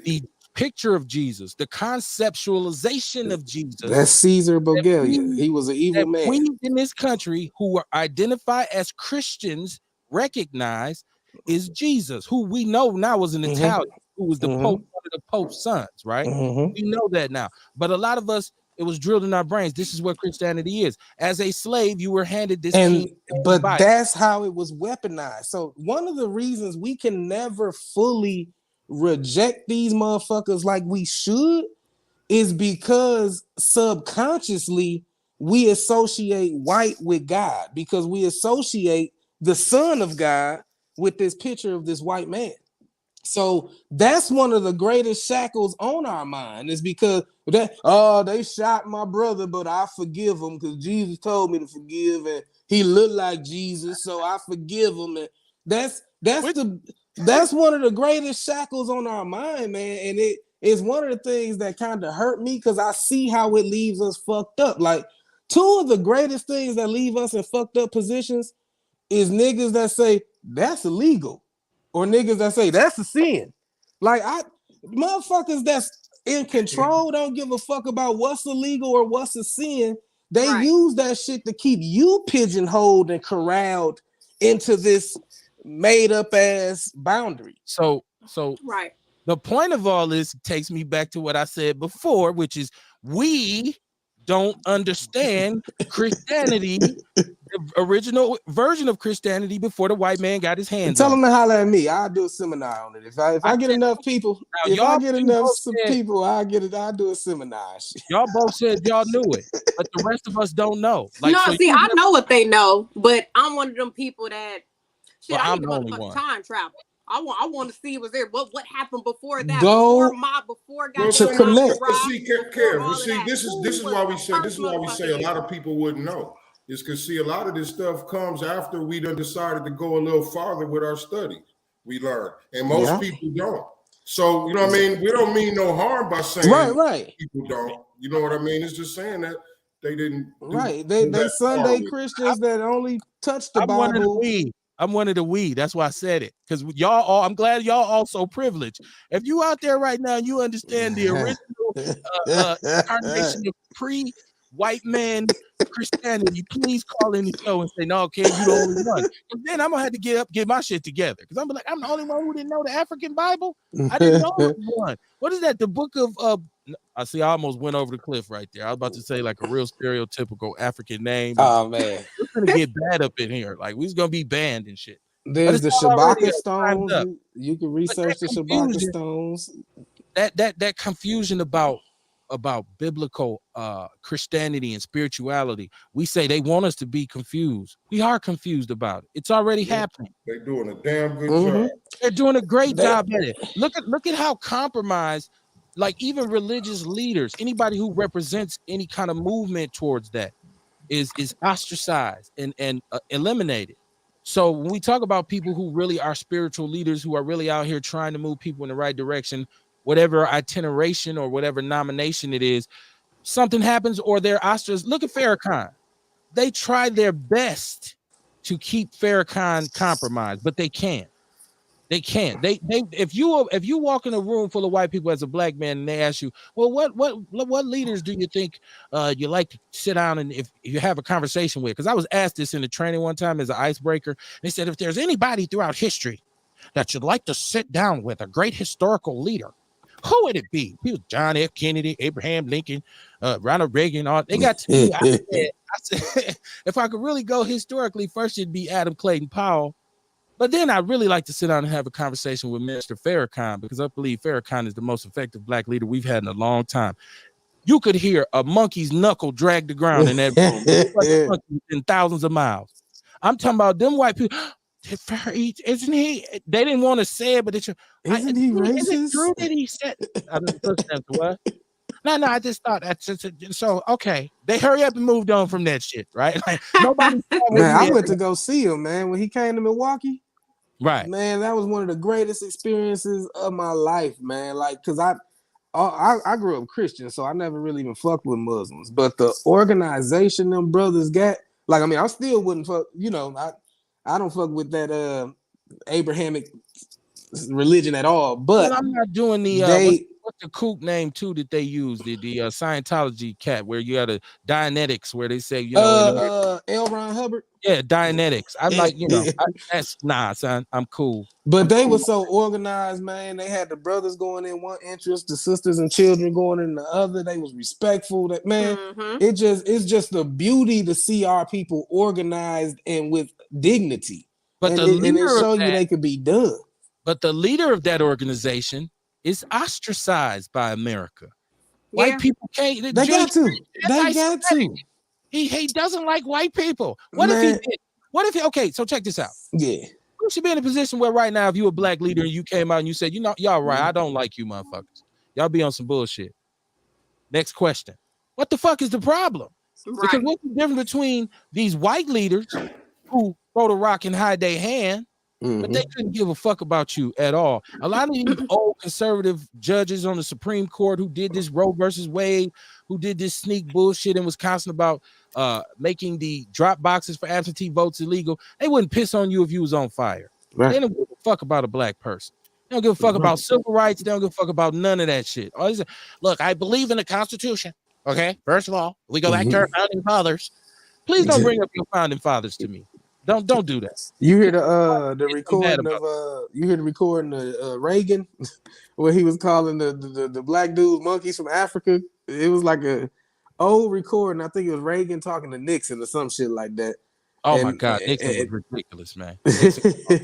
the picture of Jesus, the conceptualization of Jesus, that's Caesar Borgia. He was an evil man. We in this country who identify as Christians recognize is Jesus, who we know now was an Italian, who was the Pope, one of the Pope's sons, right? We know that now. But a lot of us, it was drilled in our brains. This is what Christianity is. As a slave, you were handed this. But that's how it was weaponized. So one of the reasons we can never fully reject these motherfuckers like we should is because subconsciously we associate white with God, because we associate the Son of God with this picture of this white man. So that's one of the greatest shackles on our mind is because they shot my brother, but I forgive him because Jesus told me to forgive, and he looked like Jesus, so I forgive him. And that's one of the greatest shackles on our mind, man. And it is one of the things that kind of hurt me because I see how it leaves us fucked up. Like two of the greatest things that leave us in fucked up positions is niggas that say that's illegal or niggas that say that's a sin. Like motherfuckers that's in control don't give a fuck about what's illegal or what's a sin. They use that shit to keep you pigeonholed and corralled into this made up ass boundary. So right. The point of all this takes me back to what I said before, which is we don't understand Christianity, the original version of Christianity before the white man got his hands Tell on them to holler at me. I'll do a seminar on it. If I get enough people, I'll do a seminar. Y'all both said y'all knew it, but the rest of us don't know. Like, no, see, I know what they know, but I'm one of them people that shit. I need to motherfucking time travel. I want to see was there what happened before that. Before connect. See, this is why we say a lot of people wouldn't know. Is because see, a lot of this stuff comes after we done decided to go a little farther with our study. We learn, and most people don't. So you know what I mean. We don't mean no harm by saying people don't. You know what I mean? It's just saying that they didn't. They Sunday Christians that only touch the Bible. I'm one of the we. That's why I said it. Because y'all all, I'm glad y'all also privileged. If you out there right now, you understand the original incarnation of pre-white man Christianity, please call in the show and say, no, okay, you the only one. And then I'm gonna have to get my shit together. Because I'm like, I'm the only one who didn't know the African Bible. I didn't know one. What is that? The book of I see I almost went over the cliff right there. I was about to say like a real stereotypical African name. Oh man. We're gonna get bad up in here. Like we's gonna be banned and shit. There's the Shabaka stones. You can research the Shabaka stones. That confusion about biblical Christianity and spirituality. We say they want us to be confused. We are confused about it. It's already happening. They're doing a damn good job. They're doing a great job at it. Look at how compromised, like even religious leaders, anybody who represents any kind of movement towards that is ostracized and eliminated. So when we talk about people who really are spiritual leaders, who are really out here trying to move people in the right direction, whatever itineration or whatever nomination it is, something happens or they're ostracized. Look at Farrakhan. They try their best to keep Farrakhan compromised, but they can't. They can't. They if you walk in a room full of white people as a black man and they ask you, well, what leaders do you think you like to sit down and if you have a conversation with? Because I was asked this in the training one time as an icebreaker. They said, if there's anybody throughout history that you'd like to sit down with, a great historical leader, who would it be? He was John F. Kennedy, Abraham Lincoln, Ronald Reagan. All they got to be. I said, if I could really go historically, first it'd be Adam Clayton Powell. But then I'd really like to sit down and have a conversation with Mr. Farrakhan, because I believe Farrakhan is the most effective black leader we've had in a long time. You could hear a monkey's knuckle drag the ground in that room. Like a monkey in thousands of miles. I'm talking about them white people. Isn't he? They didn't want to say it, but isn't he racist? Is it true that he said? I mean, what? No, I just thought that's just so okay. They hurry up and moved on from that shit, right? Like nobody. Man, I went to go see him, man, when he came to Milwaukee. Right, man, that was one of the greatest experiences of my life, man. Like, cause I grew up Christian, so I never really even fucked with Muslims. But the organization them brothers got, like, I mean, I still wouldn't fuck. You know, I don't fuck with that Abrahamic religion at all. But I'm not doing the what's the kook name too that they use, the Scientology cat where you got a Dianetics where they say, you know, L. Ron Hubbard. Yeah, Dianetics. I'm like, you know, that's nah, son. I'm cool. But they were so organized, man. They had the brothers going in one interest, the sisters and children going in the other. They was respectful. That man, it's just the beauty to see our people organized and with dignity. But and it show you they could be done. But the leader of that organization is ostracized by America. Yeah. White people can't. They got to. They got to. He doesn't like white people. What if he did? What if he? Okay, so check this out. Yeah. you should be in a position where right now, if you a black leader and you came out and you said, you know, y'all right, I don't like you motherfuckers. Y'all be on some bullshit. Next question. What the fuck is the problem? Because Right. what's the difference between these white leaders who throw the rock and hide their hand, but they couldn't give a fuck about you at all? A lot of these old conservative judges on the Supreme Court who did this Roe versus Wade, who did this sneak bullshit in Wisconsin about making the drop boxes for absentee votes illegal, they wouldn't piss on you if you was on fire. Right. They don't give a fuck about a black person. They don't give a fuck about civil rights. They don't give a fuck about none of that shit. Look, I believe in the Constitution. Okay, first of all, we go back to our founding fathers. Please don't bring up your founding fathers to me. Don't do that. You hear the recording of Reagan where he was calling the black dudes monkeys from Africa. It was like a old recording. I think it was Reagan talking to Nixon or some shit like that. Oh my God, Nixon was ridiculous, man. If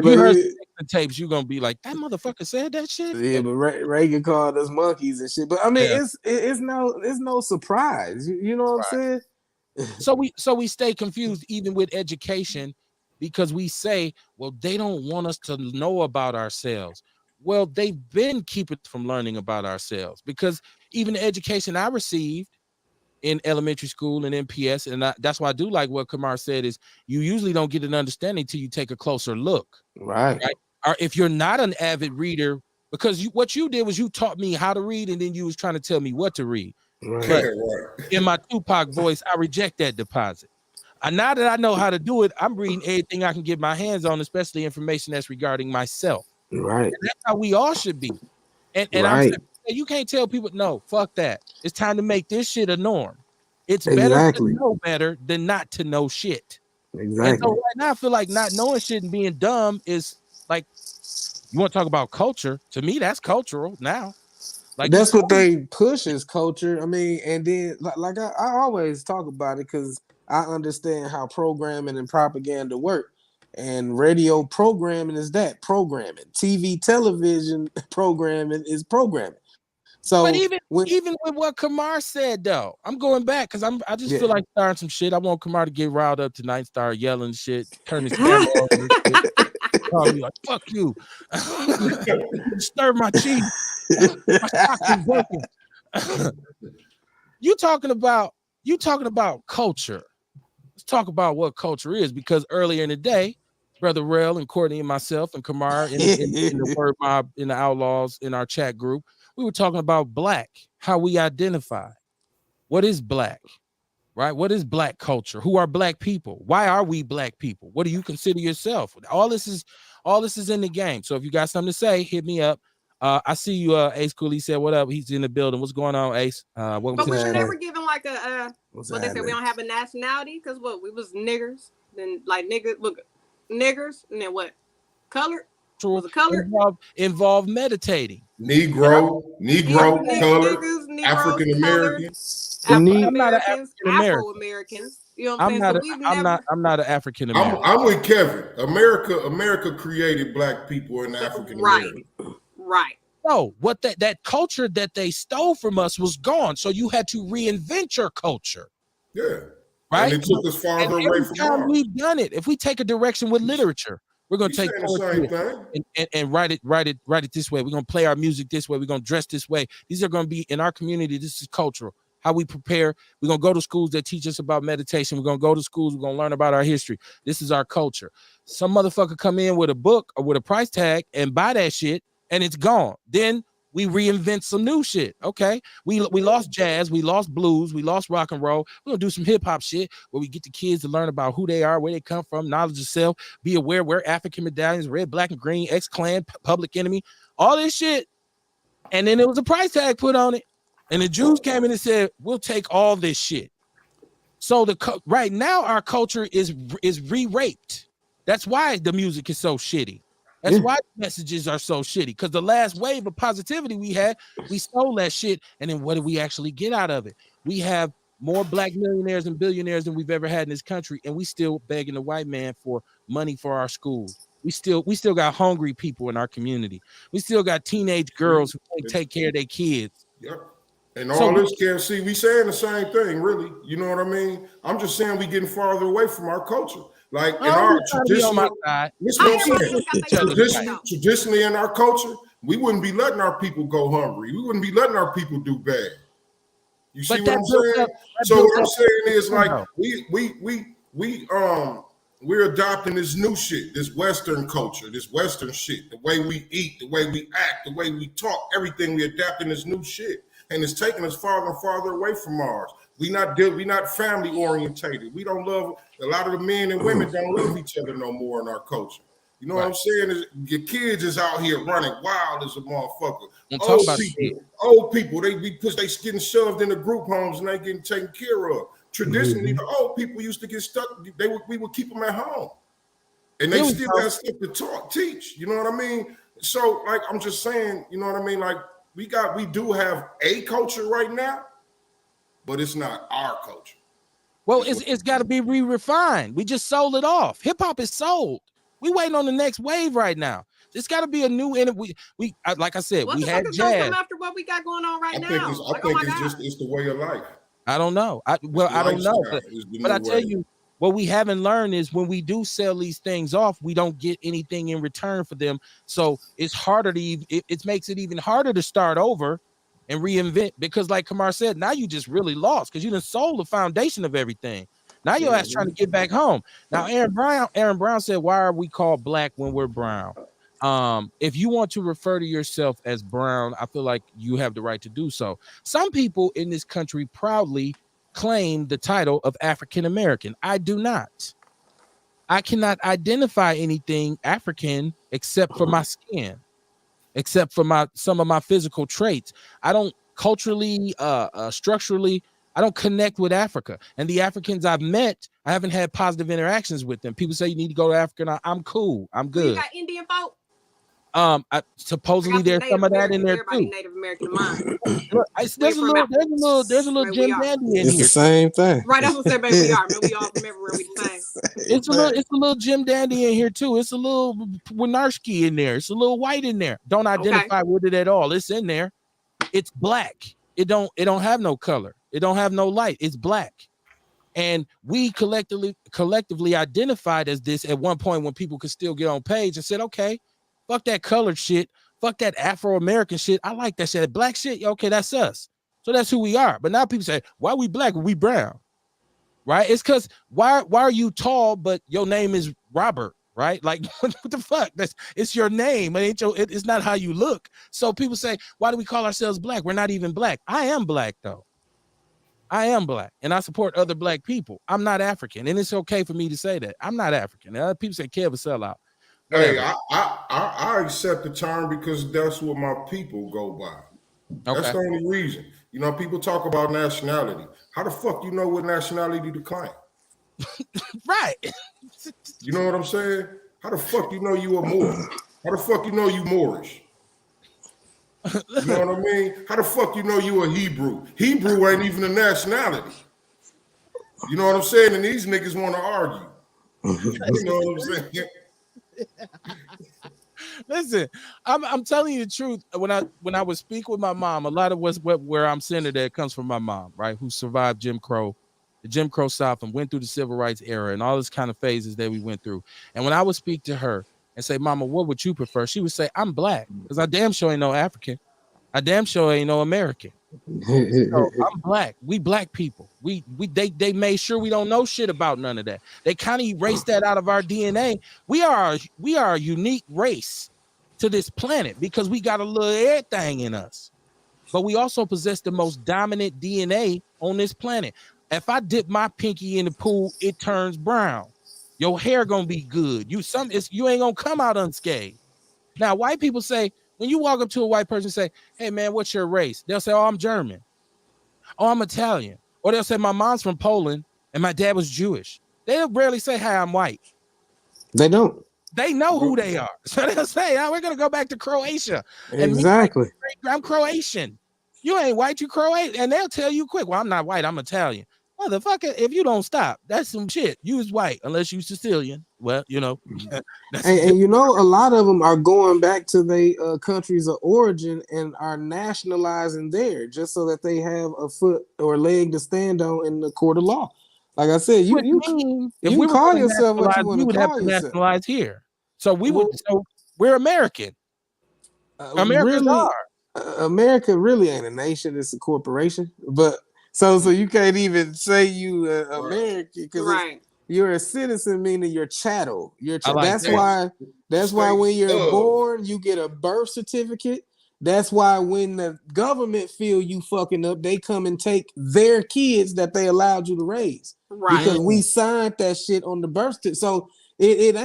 you heard the Nixon tapes, you're gonna be like, that motherfucker said that shit. Yeah, but Reagan called us monkeys and shit. But I mean, it's no surprise. You know what I'm saying? So we stay confused even with education because we say, well, they don't want us to know about ourselves. Well, they've been keeping us from learning about ourselves because even the education I received in elementary school and MPS, and that's why I do like what Kamar said is you usually don't get an understanding till you take a closer look. Right? Or if you're not an avid reader, because what you did was you taught me how to read and then you was trying to tell me what to read. Right. But in my Tupac voice, I reject that deposit. Now that I know how to do it, I'm reading everything I can get my hands on, especially information that's regarding myself. Right. And that's how we all should be. And I'm saying, you can't tell people, no, fuck that. It's time to make this shit a norm. It's better to know better than not to know shit. Exactly. And so right now, I feel like not knowing shit and being dumb is like, you want to talk about culture? To me, that's cultural now. Like that's what they push is culture. I mean, and then like I always talk about it because I understand how programming and propaganda work. And radio programming is that programming. TV, television programming is programming. So, but even with what Kamar said, though, I'm going back because I just feel like starting some shit. I want Kamar to get riled up tonight, start yelling shit, turn his camera on, call me like "fuck you," stir my cheek. My cock is working. You talking about culture? Let's talk about what culture is because earlier in the day, Brother Rel and Courtney and myself and Kamar in the Word Mob in the Outlaws in our chat group. We were talking about black, how we identify. What is black, right? What is black culture? Who are black people? Why are we black people? What do you consider yourself? All this is in the game. So if you got something to say, hit me up. I see you, Ace Cooley said, what up? He's in the building. What's going on, Ace? But we were never given like a, what they say, we don't have a nationality because what? We was niggers. Then like niggers, and then what? Colored? Was it colored? Involved meditating. Negro, colored, African Americans, Afro-Americans. You know what I'm saying? I'm not an African American. I'm with Kevin. America created black people and African American. Right. No, what that culture that they stole from us was gone. So you had to reinvent your culture. Yeah. Right. And it took us farther away from ours. We've done it. If we take a direction with literature, we're gonna take the same thing and write it this way. We're gonna play our music this way. We're gonna dress this way. These are gonna be in our community. This is cultural. How we prepare. We're gonna go to schools that teach us about meditation. We're gonna go to schools. We're gonna learn about our history. This is our culture. Some motherfucker come in with a book or with a price tag and buy that shit, and it's gone. Then we reinvent some new shit. Okay, we lost jazz, we lost blues, we lost rock and roll. We're gonna do some hip hop shit where we get the kids to learn about who they are, where they come from, knowledge of self, be aware, wear African medallions, red, black, and green, X-Clan, Public Enemy, all this shit. And then there was a price tag put on it, and the Jews came in and said, "We'll take all this shit." So right now our culture is re-raped. That's why the music is so shitty. That's why the messages are so shitty. Because the last wave of positivity we had, we stole that shit. And then what did we actually get out of it? We have more black millionaires and billionaires than we've ever had in this country. And we still begging the white man for money for our schools. We still got hungry people in our community. We still got teenage girls who can't take care of their kids. Yep. And all this can't see, we saying the same thing, really. You know what I mean? I'm just saying we getting farther away from our culture. Like in I'm our just trying to be on my traditional, side. listen How what I'm everybody saying. else got Each their other own side. shit though? Traditionally in our culture, we wouldn't be letting our people go hungry. We wouldn't be letting our people do bad. You see But what that I'm built saying? up. That So built what I'm up. saying is like No. we're adopting this new shit, this Western culture, this Western shit, the way we eat, the way we act, the way we talk, everything we adapting this new shit. And it's taking us farther and farther away from ours. We not family orientated. We don't love a lot of the men and women don't love each other no more in our culture. You know what I'm saying? Is your kids is out here running wild as a motherfucker. Don't talk about Old people, they getting shoved into group homes and they getting taken care of. Traditionally, the old people used to get stuck. We would keep them at home, and they still have stuff to teach. You know what I mean? So, like, I'm just saying, you know what I mean? Like, we do have a culture right now, but it's not our culture. Well, it's got to be re-refined. We just sold it off. Hip hop is sold. We waiting on the next wave right now. It's got to be a new. And we like I said, What we the had fuck is gonna jazz. come after what we got going on right I now? think God. it's the way of life. I don't know. I don't know. But I tell you, what we haven't learned is when we do sell these things off, we don't get anything in return for them. So it's harder to it makes it even harder to start over and reinvent, because like Kamar said, now you just really lost because you done sold the foundation of everything. Now your ass trying to get back home. Now Aaron Brown said, why are we called black when we're brown? If you want to refer to yourself as brown, I feel like you have the right to do so. Some people in this country proudly claim the title of African American. I do not. I cannot identify anything African except for my skin, except for some of my physical traits. I don't culturally, structurally, I don't connect with Africa. And the Africans I've met, I haven't had positive interactions with them. People say you need to go to Africa. I'm cool. I'm good. So you got Indian folk? Supposedly there's some of that in there everybody too. Native American to mine. There's a little Jim Dandy in it's here. It's the same thing. Right, that's what I said, baby. We are, man. We all from everywhere. We the same. It's a little Jim Dandy in here too. It's a little Winarski in there. It's a little white in there. Don't identify with it at all. It's in there. It's black. It don't have no color. It don't have no light. It's black. And we collectively identified as this at one point when people could still get on page and said, okay, fuck that colored shit. Fuck that Afro-American shit. I like that shit. Black shit. Okay, that's us. So that's who we are. But now people say, why are we black? We brown. Right? It's because why are you tall, but your name is Robert? Right? Like, what the fuck? It's your name. It's not how you look. So people say, why do we call ourselves black? We're not even black. I am black, though. I am black, and I support other black people. I'm not African, and it's okay for me to say that. I'm not African. People say Kev a sellout. Whatever. Hey, I accept the term because that's what my people go by. That's the only reason. You know, people talk about nationality. How the fuck you know what nationality to claim? Right. You know what I'm saying? How the fuck you know you a Moor? How the fuck you know you Moorish? You know what I mean? How the fuck you know you a Hebrew? Hebrew ain't even a nationality. You know what I'm saying? And these niggas want to argue. You know what I'm saying? Listen, I'm telling you the truth. When I would speak with my mom, a lot of where I'm centered at comes from my mom, right? Who survived Jim Crow, the Jim Crow South, and went through the civil rights era and all this kind of phases that we went through. And when I would speak to her and say, Mama, what would you prefer? She would say, I'm black, because I damn sure ain't no African. I damn sure ain't no American. So I'm black. We black people. They made sure we don't know shit about none of that. They kind of erased that out of our DNA. We are a unique race to this planet because we got a little everything in us. But we also possess the most dominant DNA on this planet. If I dip my pinky in the pool, it turns brown. Your hair gonna be good. You ain't gonna come out unscathed. Now, white people say, when you walk up to a white person and say, hey, man, what's your race? They'll say, oh, I'm German. Oh, I'm Italian. Or they'll say, my mom's from Poland and my dad was Jewish. They'll rarely say, hey, I'm white. They don't. They know who they are. So they'll say, oh, we're going to go back to Croatia. Exactly. And I'm Croatian. You ain't white, you Croatian. And they'll tell you quick, well, I'm not white, I'm Italian. Motherfucker, if you don't stop, that's some shit. You is white unless you Sicilian. Well, you know. and you know, a lot of them are going back to their countries of origin and are nationalizing there just so that they have a foot or leg to stand on in the court of law. Like I said, Would mean if you we were call going to yourself what you nationalize, want we to would have call to yourself. nationalize here. So Well, so we're American. America's really, ours. America really ain't a nation; it's a corporation. But so you can't even say you American because Right. you're a citizen, meaning you're chattel. I like That's that. why. That's why when you're State of. born, you get a birth certificate. That's why when the government feel you fucking up, they come and take their kids that they allowed you to raise Right. because we signed that shit on the birth certificate. So it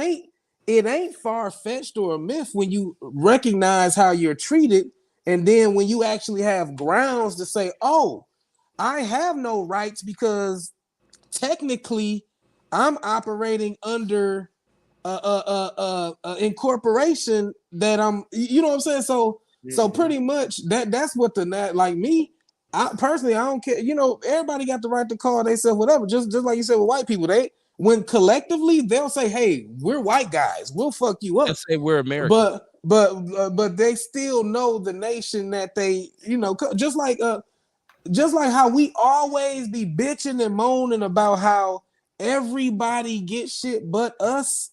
ain't far fetched or a myth when you recognize how you're treated, and then when you actually have grounds to say, "Oh, I have no rights because technically I'm operating under incorporation that I'm, you know what I'm saying?" So pretty much that's what like me. I personally, I don't care. You know, everybody got the right to call themselves whatever. Just like you said with white people, when collectively they'll say, "Hey, we're white guys. We'll fuck you up." Let's say we're American. But they still know the nation that they, just like how we always be bitching and moaning about how everybody gets shit but us.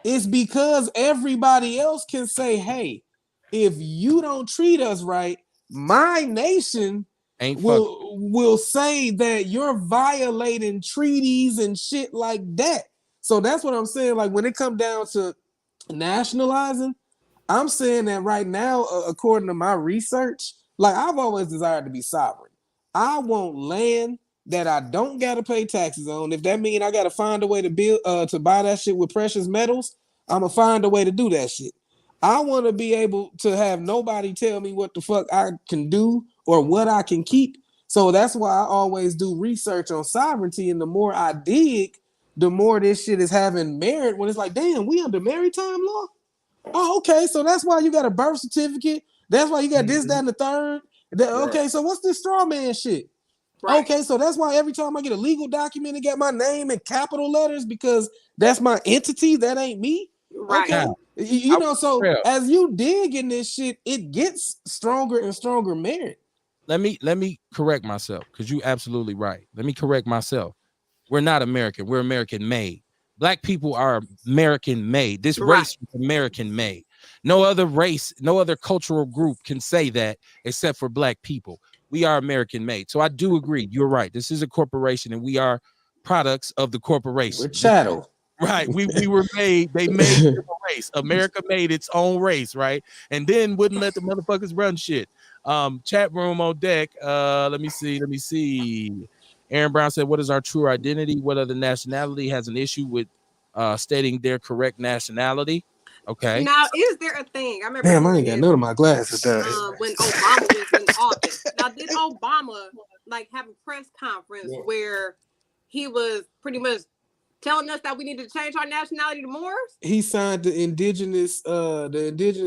It's because everybody else can say, "Hey, if you don't treat us right, my nation will say that you're violating treaties and shit like that." So that's what I'm saying. Like when it comes down to nationalizing, I'm saying that right now, according to my research, like I've always desired to be sovereign. I want land that I don't gotta pay taxes on. If that means I gotta find a way to build to buy that shit with precious metals, I'm gonna find a way to do that shit. I want to be able to have nobody tell me what the fuck I can do or what I can keep. So that's why I always do research on sovereignty. And the more I dig, the more this shit is having merit. When it's like, damn, we under maritime law. Oh, okay. So that's why you got a birth certificate. That's why you got this, that, and the third. Okay, so what's this straw man shit? Right. Okay, so that's why every time I get a legal document, it got my name in capital letters because that's my entity. That ain't me. Right. Okay. You know, so as you dig in this shit, it gets stronger and stronger merit. Let me correct myself because you're absolutely right. Let me correct myself. We're not American. We're American made. Black people are American made. This race is American made. No other race, no other cultural group can say that except for black people. We are American made. So I do agree. You're right. This is a corporation and we are products of the corporation. We're chattel. Right. We were made, they made a race. America made its own race, right? And then wouldn't let the motherfuckers run shit. Chat room on deck. Let me see. Aaron Brown said, "What is our true identity? What other nationality has an issue with stating their correct nationality?" Okay. Now, is there a thing? I remember. Damn, I ain't got none of my glasses done. When Obama was in office. Now, did Obama like have a press conference where he was pretty much telling us that we need to change our nationality to Moors? He signed the Indigenous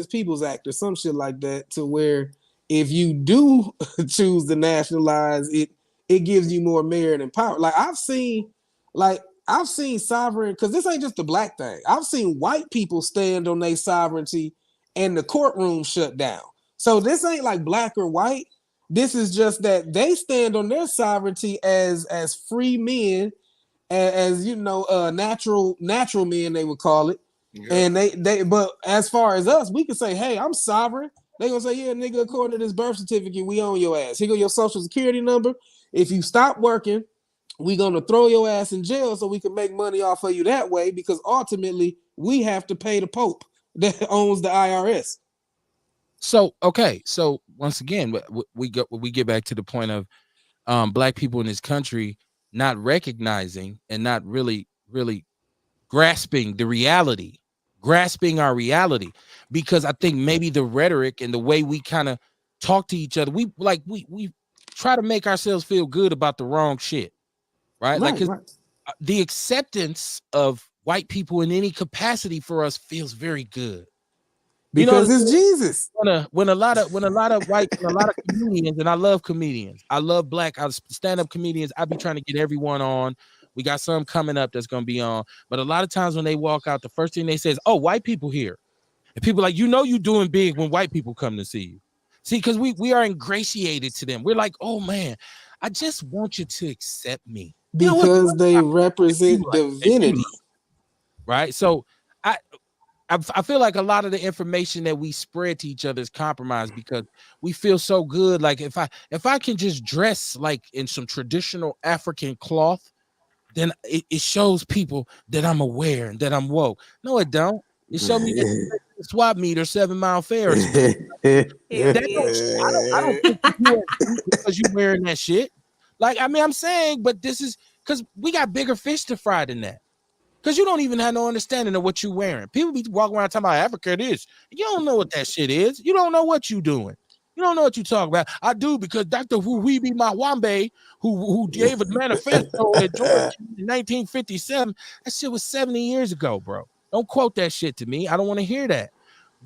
Peoples Act or some shit like that, to where if you do choose to nationalize it, it gives you more merit and power. Like I've seen sovereign, because this ain't just a black thing. I've seen white people stand on their sovereignty and the courtroom shut down. So this ain't like black or white. This is just that they stand on their sovereignty as free men, as you know, natural men they would call it. Yeah. And they but as far as us, we can say, "Hey, I'm sovereign." They gonna say, "Yeah, nigga, according to this birth certificate, we own your ass. Here go your social security number. If you stop working, we gonna throw your ass in jail so we can make money off of you that way, because ultimately we have to pay the Pope that owns the IRS." So okay, so once again, we get back to the point of black people in this country not recognizing and not really grasping the reality, grasping our reality, because I think maybe the rhetoric and the way we kind of talk to each other, we try to make ourselves feel good about the wrong shit, right? Like the acceptance of white people in any capacity for us feels very good. Because it's Jesus. When a lot of comedians, and I love comedians, I love black stand-up comedians, I be trying to get everyone on. We got some coming up that's gonna be on, but a lot of times when they walk out, the first thing they say is, "Oh, white people here," and people like, you doing big when white people come to see you. See, because we are ingratiated to them. We're like, "Oh man, I just want you to accept me." Because they represent like divinity. right? So I feel like a lot of the information that we spread to each other is compromised because we feel so good. Like if I can just dress like in some traditional African cloth, then it shows people that I'm aware and that I'm woke. No, it don't. It showed me that the swap meet or 7 Mile Fair. Or something. Hell That yeah. I don't think you are because you wearing that shit. Like I mean, I'm saying, but this is because we got bigger fish to fry than that. Because you don't even have no understanding of what you're wearing. People be walking around talking about Africa this. You don't know what that shit is. You don't know what you're doing. You don't know what you talk about. I do because Dr. Huibi Mawambe, who gave a manifesto at Georgia in 1957, that shit was 70 years ago, bro. Don't quote that shit to me. I don't want to hear that.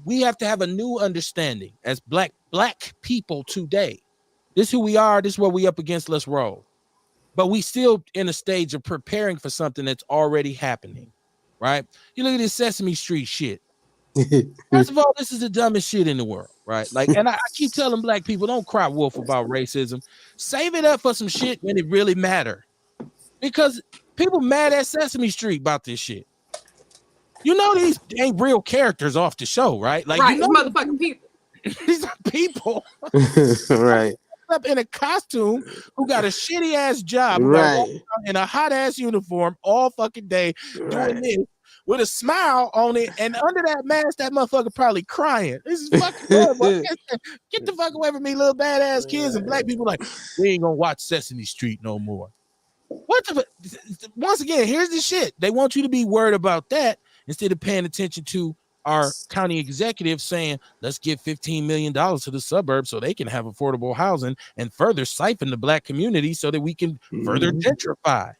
We have to have a new understanding as black people today. This is who we are. This is what we up against. Let's roll. But we still in a stage of preparing for something that's already happening, right? You look at this Sesame Street shit. First of all, this is the dumbest shit in the world, right? Like, and I keep telling black people, don't cry wolf about racism. Save it up for some shit when it really matter. Because people mad at Sesame Street about this shit. You know these ain't real characters off the show, right? Like, right, you know, it's motherfucking people. These are people. Right. Up in a costume who got a shitty ass job, who got to walk around in a hot ass uniform all fucking day doing this with a smile on it, and under that mask, that motherfucker probably crying. This is fucking horrible. Get the fuck away from me, little badass kids. And black people like, we ain't gonna watch Sesame Street no more. What the? Once again, here's the shit. They want you to be worried about that instead of paying attention to our county executive saying, let's give $15 million to the suburbs so they can have affordable housing and further siphon the black community so that we can further gentrify.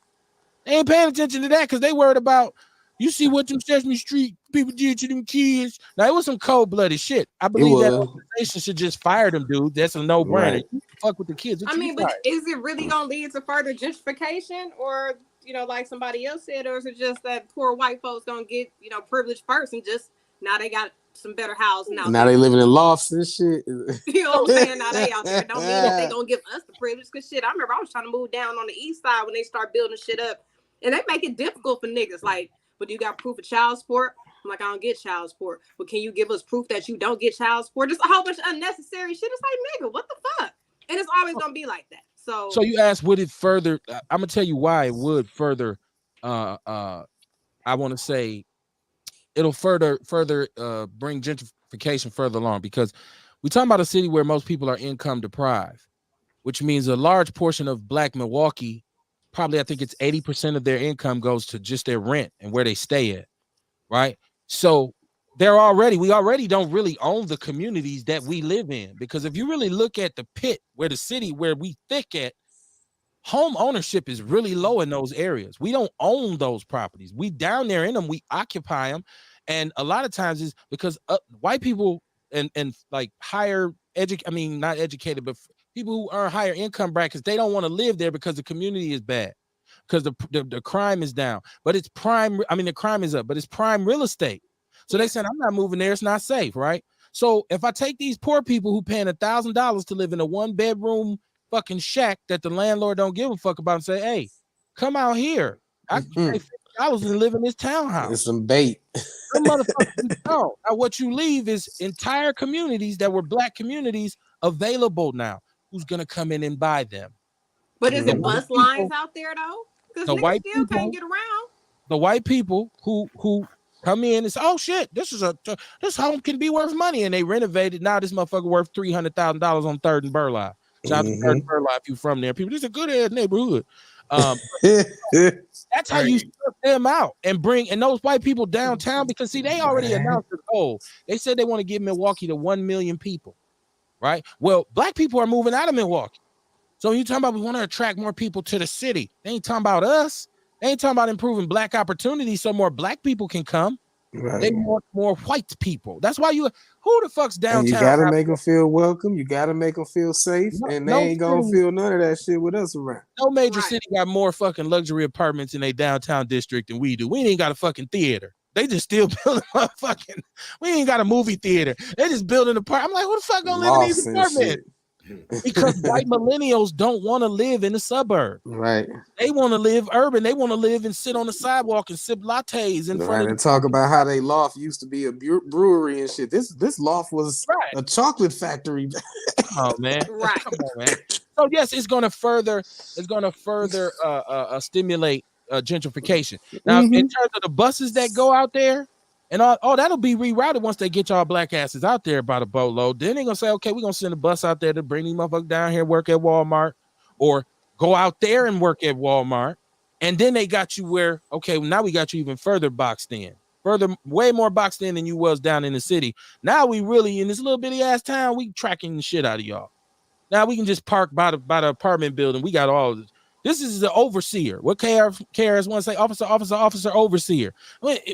They ain't paying attention to that because they worried about, you see what them Sesame Street people did to them kids. Now, it was some cold-blooded shit. I believe that organization should just fire them, dude. That's a no-brainer. You fuck with the kids. I mean, but is it really going to lead to further gentrification? Or, you know, like somebody else said, or is it just that poor white folks going to get, you know, privileged first and just now they got some better housing out now there. They living in lofts and shit. You know what I'm saying? Now they out there. Don't mean that they gonna give us the privilege. Cause shit, I remember I was trying to move down on the east side when they start building shit up, and they make it difficult for niggas. Like, but you got proof of child support? I'm like, I don't get child support. But can you give us proof that you don't get child support? Just a whole bunch of unnecessary shit. It's like, nigga, what the fuck? And it's always gonna be like that. So you asked, would it further? I'm gonna tell you why it would further. I want to say it'll further bring gentrification further along, because we're talking about a city where most people are income deprived, which means a large portion of black Milwaukee, probably I think it's 80% of their income goes to just their rent and where they stay at, right? So we already don't really own the communities that we live in, because if you really look at the pit where the city where we thick at, home ownership is really low in those areas. We don't own those properties. We down there in them, we occupy them. And a lot of times is because white people and like not educated, but people who earn higher income brackets, they don't want to live there because the community is bad, because the crime is down. But it's prime, the crime is up, but it's prime real estate. So they said, I'm not moving there. It's not safe, right? So if I take these poor people who paying $1,000 to live in a 1-bedroom fucking shack that the landlord don't give a fuck about and say, hey, come out here. I can pay $50 and live in this townhouse. It's some bait. Some motherfuckers don't. Now what you leave is entire communities that were black communities available now. Who's gonna come in and buy them? But is it bus lines out there though? Because niggas still can't get around. The white people who come in and say, oh shit, this home can be worth money, and they renovated. Now this motherfucker worth $300,000 on 3rd and Burleigh. Shout out to 3rd and Burleigh if you from there. People, this is a good ass neighborhood. That's how you strip them out and bring those white people downtown, because see, they already announced the goal. They said they want to get Milwaukee to 1 million people, right? Well, black people are moving out of Milwaukee. So you talking about we want to attract more people to the city. They ain't talking about us. They ain't talking about improving black opportunities so more black people can come. Right. They want more white people. That's why who the fuck's downtown? And you gotta make them feel welcome. You gotta make them feel safe, and they ain't gonna feel none of that shit with us around. No major city got more fucking luxury apartments in a downtown district than we do. We ain't got a fucking theater. They just still building we ain't got a movie theater. They just building apartments. I'm like, who the fuck gonna live in these apartments? because white millennials don't want to live in the suburb. Right. They want to live urban. They want to live and sit on the sidewalk and sip lattes in front of And talk about how they loft used to be a brewery and shit. This loft was a chocolate factory. Oh man, Right. come on, man. So yes, it's going to further stimulate gentrification. Now, in terms of the buses that go out there, and all that'll be rerouted once they get y'all black asses out there by the boatload. Then they're gonna say, okay, we're gonna send a bus out there to bring these motherfuckers down here, work at Walmart, or go out there and work at Walmart. And then they got you where, okay, now we got you even further boxed in. Way more boxed in than you was down in the city. Now we really in this little bitty ass town, we tracking the shit out of y'all. Now we can just park by the apartment building. We got all this. This is the overseer. What KRS want to say? Officer, overseer.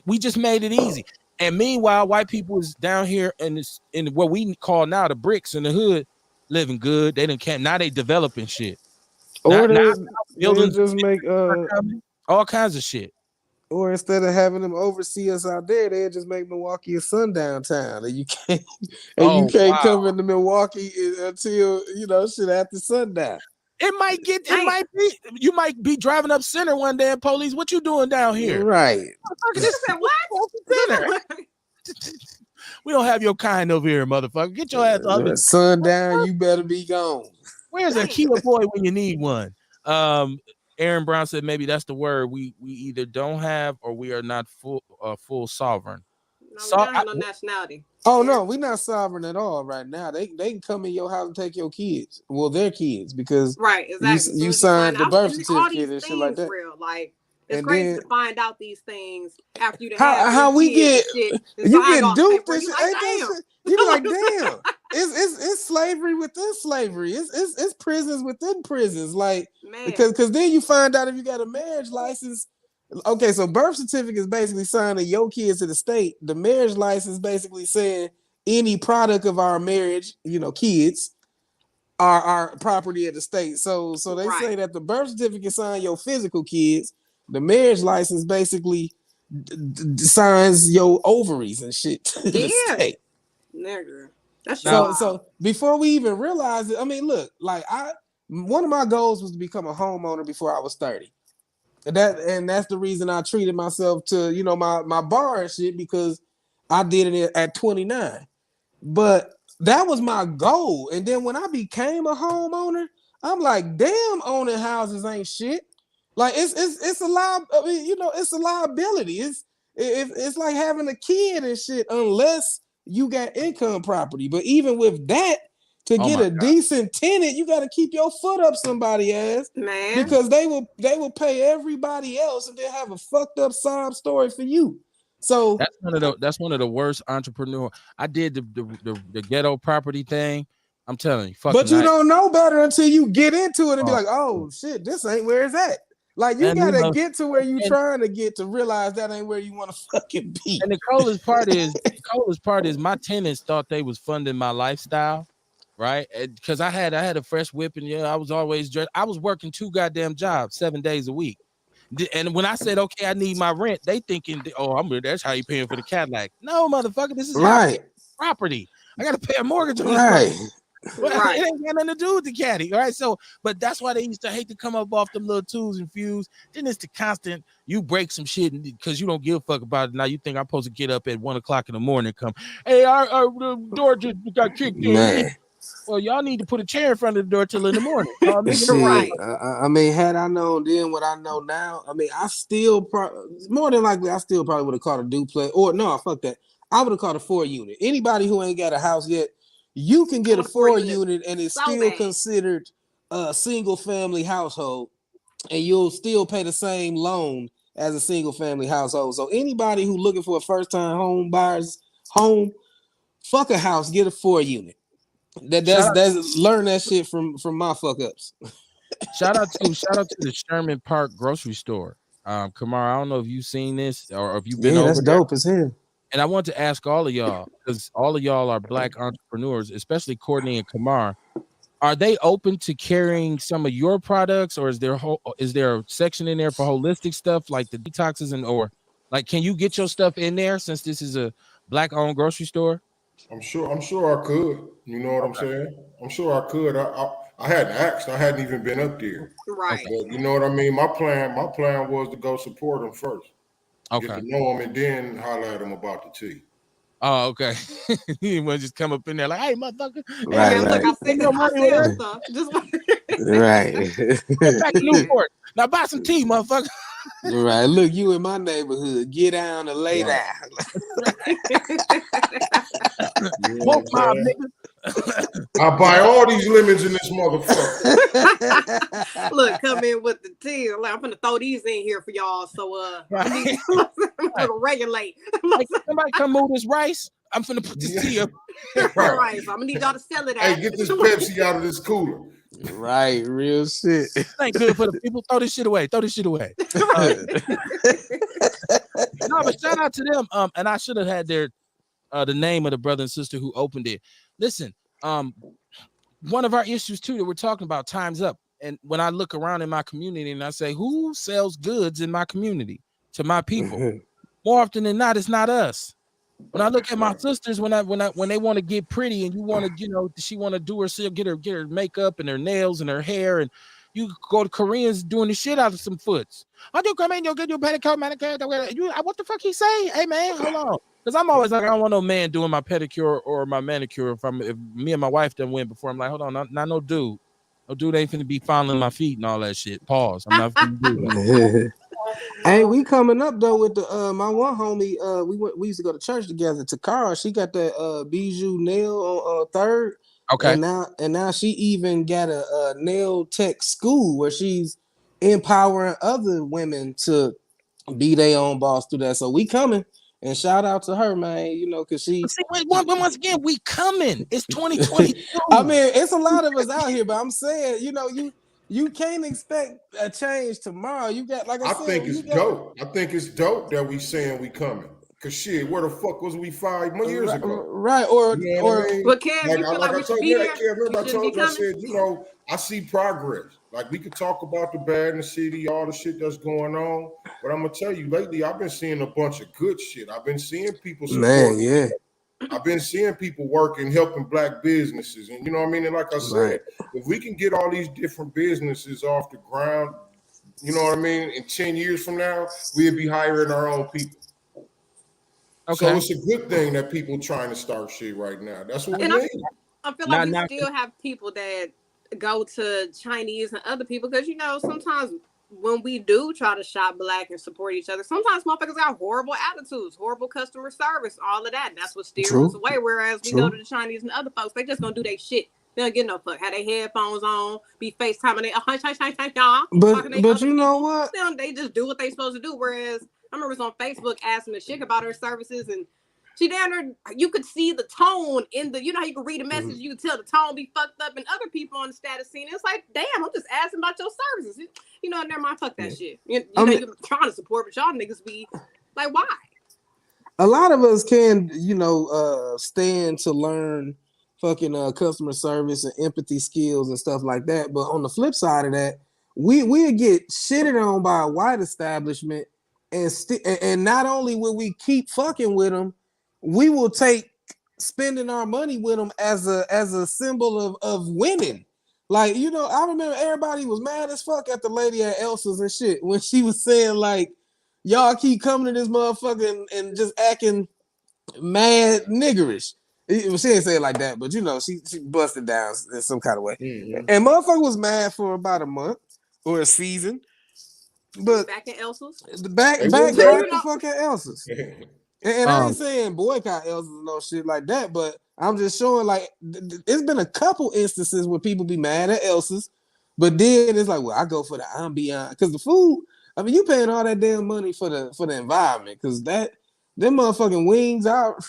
We just made it easy. And meanwhile, white people is down here in what we call now the bricks in the hood, living good. They can't now they developing shit. Or now building just make all kinds of shit. Or instead of having them oversee us out there, they just make Milwaukee a sundown town, and you can't come into Milwaukee until shit after sundown. It might be. You might be driving up center one day and police. What you doing down here? Right. What? We don't have your kind over here, motherfucker. Get your ass up. Sundown, you better be gone. Where's a Kia boy when you need one? Aaron Brown said maybe that's the word. We either don't have or we are not full sovereign. No nationality. Oh no, we're not sovereign at all right now. They can come in your house and take your kids. Well, their kids, because exactly. You signed the birth certificate and shit like that. Real. Like it's crazy to find out these things after you. How we get you get duped and shit. You be like, damn. It's slavery within slavery. It's prisons within prisons. Like because then you find out if you got a marriage license. Okay, so birth certificate is basically signing your kids to the state. The marriage license basically saying any product of our marriage, kids, are our property of the state. So they say that the birth certificate sign your physical kids. The marriage license basically signs your ovaries and shit to the state. Nigga. That's so before we even realized it, I mean, look, like one of my goals was to become a homeowner before I was 30. And that's the reason I treated myself to, my bar and shit, because I did it at 29. But that was my goal. And then when I became a homeowner, I'm like, damn, owning houses ain't shit. Like it's a it's a liability. It's like having a kid and shit, unless you got income property. But even with that, to get a decent tenant, you got to keep your foot up somebody's ass, man, because they will pay everybody else and they'll have a fucked up sob story for you. So that's one of the worst entrepreneur. I did the ghetto property thing. I'm telling you, but you don't know better until you get into it and be like, oh shit, this ain't where it's at. Like you gotta get to where you trying to get to realize that ain't where you want to fucking be. And the coolest part is my tenants thought they was funding my lifestyle. Right, because I had a fresh whip, and I was always dressed. I was working 2 goddamn jobs 7 days a week, and when I said okay, I need my rent, they thinking, that's how you paying for the Cadillac. No, motherfucker, this is property. I got to pay a mortgage on this. Well, it ain't got nothing to do with the caddy, all right? So, but that's why they used to hate to come up off them little twos and fews. Then it's the constant, you break some shit because you don't give a fuck about it. Now you think I'm supposed to get up at 1 o'clock in the morning and come, hey, our door just got kicked in. Well, y'all need to put a chair in front of the door till in the morning. I mean, had I known then what I know now, I mean, I still more than likely I still probably would have caught a duplex, or no, fuck that. I would have caught a 4-unit. Anybody who ain't got a house yet, you can get a 4-unit and it's still considered a single family household, and you'll still pay the same loan as a single family household. So anybody who looking for a first time home buyer's home, fuck a house, get a 4-unit. That's learn that shit from my fuck ups. Shout out to the Sherman Park grocery store. Kamar, I don't know if you've seen this or if you've been over that's there. Dope as hell. And I want to ask all of y'all, because all of y'all are Black entrepreneurs, especially Courtney and Kamar. Are they open to carrying some of your products, or is there a section in there for holistic stuff like the detoxes or like can you get your stuff in there since this is a Black-owned grocery store? I'm sure I could. You know what I'm saying? I'm sure I could. I hadn't asked. I hadn't even been up there. Right. Okay. But you know what I mean? My plan was to go support them first. Get Okay. to know them and then holler at them about the tea. Oh, okay. You didn't want to just come up in there like, hey, motherfucker. Hey, Hey man, man, look, Right. spend your I money with sell us. stuff. Just Right. Get back to yeah. Newport. Now buy some tea, motherfucker. Right. Look, you in my neighborhood. Get down and lay Right. You know what Smoke I'm mob, saying? nigga. I buy all these lemons in this motherfucker. Look, come in with the tea. Like, I'm gonna throw these in here for y'all. So I'm Right. gonna regulate. Like, somebody come move this rice. I'm finna put this tea up. Right. Right. So I'm gonna need y'all to sell it Hey, at. get this Pepsi out of this cooler. Right. Real shit. Ain't good for the people. Throw this shit away. Throw this shit away. No, but shout out to them. And I should have had their the name of the brother and sister who opened it. Listen, one of our issues too that we're talking about, time's up. And when I look around in my community and I say, who sells goods in my community to my people? More often than not, it's not us. When I look at my sisters, when they want to get pretty and you want to, she want to do herself, get her makeup and her nails and her hair, and you go to Koreans doing the shit out of some foots. I do come in, you'll get your pedicure, manicure. What the fuck he say? Hey man, hold on. Because I'm always like, I don't want no man doing my pedicure or my manicure. If me and my wife done went before, I'm like, hold on, not no dude. No dude ain't finna be fondling my feet and all that shit. Pause. I'm not finna do that. Hey, we coming up though with the my one homie. We used to go to church together. Takara, she got that bijou nail on third. Okay. And now she even got a nail tech school where she's empowering other women to be their own boss through that. So we coming, and shout out to her, man. You know, cause she. See, once again, we coming. It's 2022. I mean, it's a lot of us out here, but I'm saying, you can't expect a change tomorrow. You got, like I said, think it's dope. I think it's dope that we saying we coming. Cause shit, where the fuck was we 5 years ago? Right, or You know what I mean? Well, Kev, you feel like I we should told be you, there? Kev, remember I We shouldn't be told you, I coming? said, I see progress. Like we could talk about the bad in the city, all the shit that's going on. But I'm gonna tell you, lately I've been seeing a bunch of good shit. I've been seeing people support. man, yeah. I've been seeing people working, helping black businesses. And you know what I mean? And like I said, Right. if we can get all these different businesses off the ground, you know what I mean? In 10 years from now, we'll be hiring our own people. Okay. So it's a good thing that people trying to start shit right now. That's what we And need. I feel like we still have people that go to Chinese and other people because, sometimes when we do try to shop black and support each other, sometimes motherfuckers got horrible attitudes, horrible customer service, all of that. And that's what steers us away. Whereas we go to the Chinese and other folks, they just gonna do their shit. They don't get no fuck. Have their headphones on, be FaceTiming, But you know what? They just do what they supposed to do. Whereas I remember it was on Facebook asking the chick about her services, and she down there, you could see the tone in the, how you can read a message, you can tell the tone be fucked up, and other people on the status scene. It's like, damn, I'm just asking about your services. Never mind, fuck that shit. You're trying to support, but y'all niggas be like, why? A lot of us can, stand to learn fucking customer service and empathy skills and stuff like that. But on the flip side of that, we'll get shitted on by a white establishment, and not only will we keep fucking with them, we will take spending our money with them as a symbol of winning. Like, I remember everybody was mad as fuck at the lady at Elsa's and shit when she was saying like, y'all keep coming to this motherfucker and just acting mad niggerish. She didn't say it like that, but she busted down in some kind of way. Mm-hmm. And motherfucker was mad for about a month or a season. But back at Elsa's, back the fuck at Elsa's. And I ain't saying boycott Elsa's no shit like that, but I'm just showing like it's been a couple instances where people be mad at Elsa's, but then it's like, well, I go for the ambiance because the food. I mean, you paying all that damn money for the environment because them motherfucking wings out.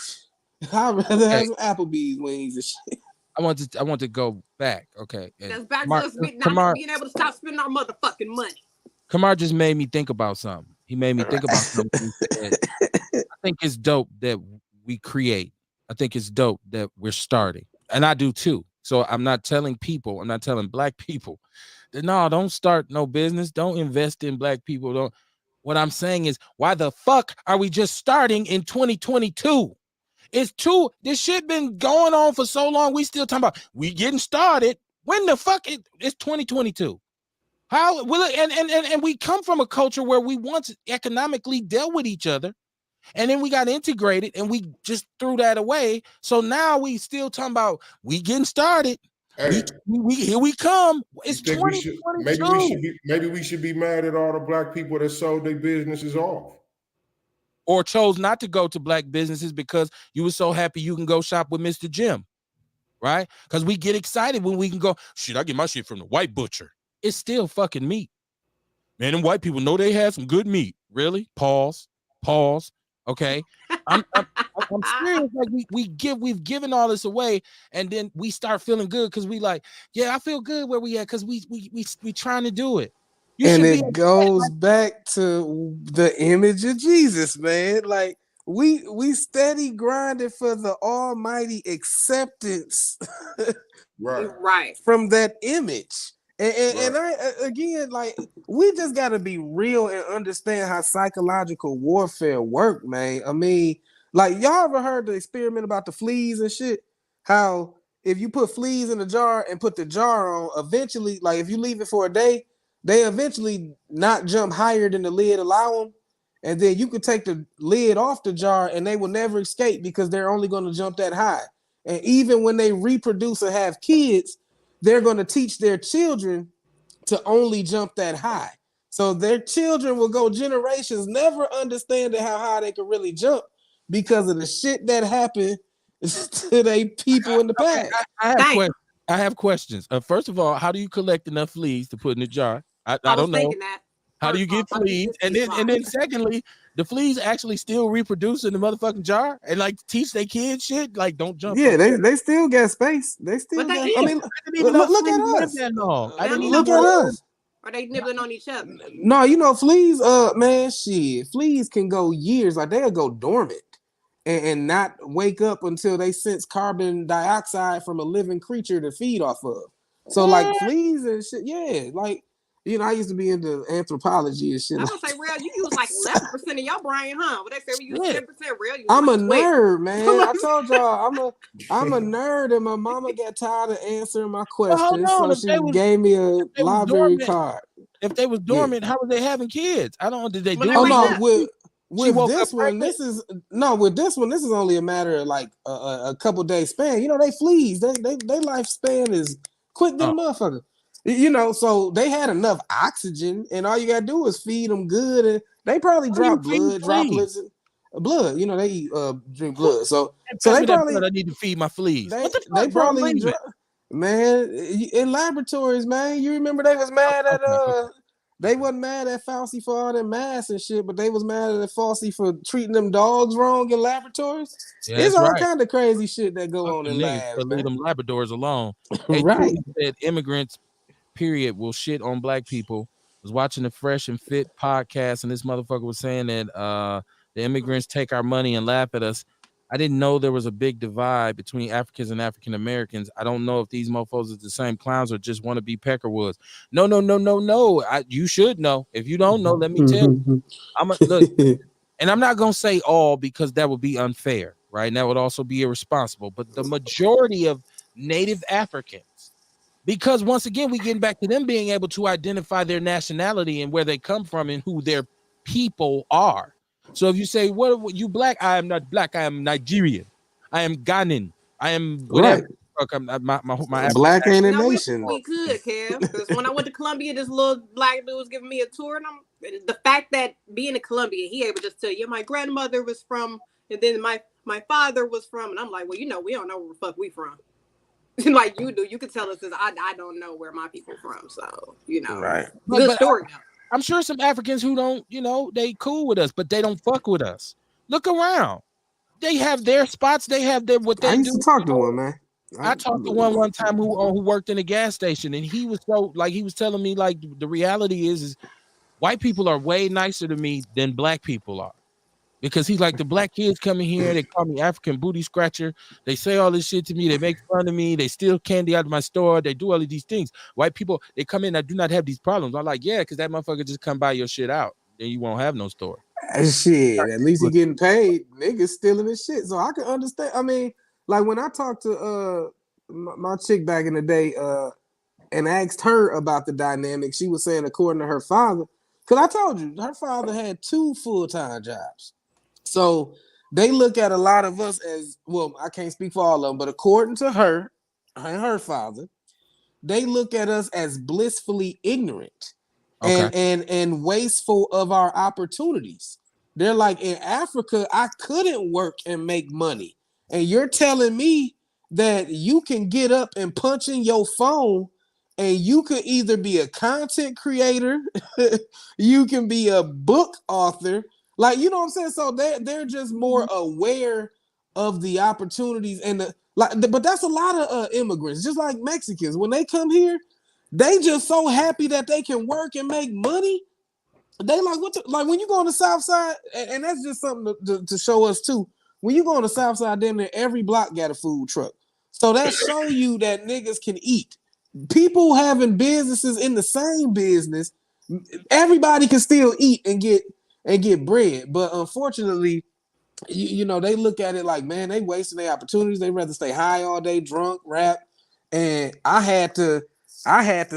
I'd rather have some Applebee's wings and shit. I want to go back. Okay. That's back to us not being able to stop spending our motherfucking money. Kamar just made me think about something. He made me think about something. I think it's dope that we create. I think it's dope that we're starting. And I do too. So I'm not telling black people that no, don't start no business. Don't invest in black people. What I'm saying is, why the fuck are we just starting in 2022? It's too. This shit been going on for so long. We still talking about we getting started. When the fuck it's 2022? How will it? And we come from a culture where we once economically dealt with each other, and then we got integrated, and we just threw that away. So now we still talking about we getting started. Hey, We here we come. It's you think we should 2022. maybe we should be mad at all the black people that sold their businesses off. Or chose not to go to black businesses because you were so happy you can go shop with Mr. Jim, right? Because we get excited when we can go, shit, I get my shit from the white butcher. It's still fucking meat. Man, and white people know they had some good meat. Really? Pause. Okay. I'm serious. Like we've given all this away, and then we start feeling good because we like, yeah, I feel good where we at because we trying to do it. And it goes back to the image of Jesus, man. Like we steady grinding for the almighty acceptance right from that image. And I again, like, we just got to be real and understand how psychological warfare work, man. I mean, like, y'all ever heard the experiment about the fleas and shit? How if you put fleas in a jar and put the jar on, eventually, like, if you leave it for a day, they eventually not jump higher than the lid allow them. And then you could take the lid off the jar and they will never escape because they're only going to jump that high. And even when they reproduce or have kids, they're going to teach their children to only jump that high. So their children will go generations never understanding how high they can really jump because of the shit that happened to they people in the past. I have questions. First of all, how do you collect enough fleas to put in a jar? I don't know. That. How do you get fleas? And then secondly, the fleas actually still reproduce in the motherfucking jar and like teach their kids shit. Like, don't jump. Yeah, they still got space. They still got. I mean, look at us. Look at us. Are they nibbling on each other? No, you know, fleas. Man, shit. Fleas can go years. Like, they'll go dormant and not wake up until they sense carbon dioxide from a living creature to feed off of. So, like, fleas and shit. Yeah, like. You know, I used to be into anthropology and shit. I was like, real, you use like 11% of your brain, huh? What they say we use 10%, real. I'm a nerd, man. I told y'all I'm a nerd, and my mama got tired of answering my questions, so she gave me a library card. If they was dormant, how were they having kids? I don't know. Did they do it? Oh no, with this one, this is only a matter of like a couple days span. You know, they fleas. They lifespan is quick than a motherfucker. You know, so they had enough oxygen, and all you gotta do is feed them good, and they probably drop droplets, blood. You know, they drink blood, so they probably. I need to feed my fleas. They probably, man, in laboratories, man. You remember they was mad at they wasn't mad at Fauci for all them masks and shit, but they was mad at Fauci for treating them dogs wrong in laboratories. Yeah, it's all kind of crazy shit that go on in labs. Leave them Labradors alone. Right? Said immigrants. Period will shit on black people. I was watching the Fresh and Fit podcast, and this motherfucker was saying that the immigrants take our money and laugh at us. I didn't know there was a big divide between Africans and African Americans. I don't know if these mofos are the same clowns or just want to be Peckerwoods. No. You should know. If you don't know, let me tell you. Look, and I'm not gonna say all because that would be unfair, right? And that would also be irresponsible. But the majority of Native Africans. Because once again, we getting back to them being able to identify their nationality and where they come from and who their people are. So if you say, "What you black?" I am not black. I am Nigerian. I am Ghanaian. I am whatever. Right. My black ain't a nation. We could, Kev. Because when I went to Columbia, this little black dude was giving me a tour, and the fact that being in Columbia, he able to just tell you, my grandmother was from, and then my father was from, and I'm like, well, you know, we don't know where the fuck we from. Like you do, you could tell us this. I don't know where my people from, so you know, right? Good story. I'm sure some Africans who don't, you know, they cool with us, but they don't fuck with us. Look around; they have their spots. They have their what they do. I used to talk to one, man. I talked to one time who worked in a gas station, and he was he was telling me like the reality is white people are way nicer to me than black people are. Because he's like, the black kids coming here, they call me African booty scratcher. They say all this shit to me. They make fun of me. They steal candy out of my store. They do all of these things. White people, they come in, I do not have these problems. I'm like, yeah, because that motherfucker just come buy your shit out. Then you won't have no store. Shit, at least he getting paid. Niggas stealing his shit. So I can understand. I mean, like when I talked to my chick back in the day, and asked her about the dynamic, she was saying according to her father, because I told you her father had 2 full-time jobs. So they look at a lot of us as, well, I can't speak for all of them, but according to her and her father, they look at us as blissfully ignorant and wasteful of our opportunities. They're like, in Africa, I couldn't work and make money. And you're telling me that you can get up and punch in your phone and you could either be a content creator, you can be a book author. Like, you know what I'm saying? So they're just more aware of the opportunities and the, like, but that's a lot of immigrants, just like Mexicans. When they come here, they just so happy that they can work and make money. They like like when you go on the South Side, and that's just something to show us too. When you go on the South Side, damn near every block got a food truck. So that show you that niggas can eat. People having businesses in the same business, everybody can still eat and get bread. But unfortunately, you know, they look at it like, man, they wasting their opportunities. They rather stay high all day, drunk, rap. And I had to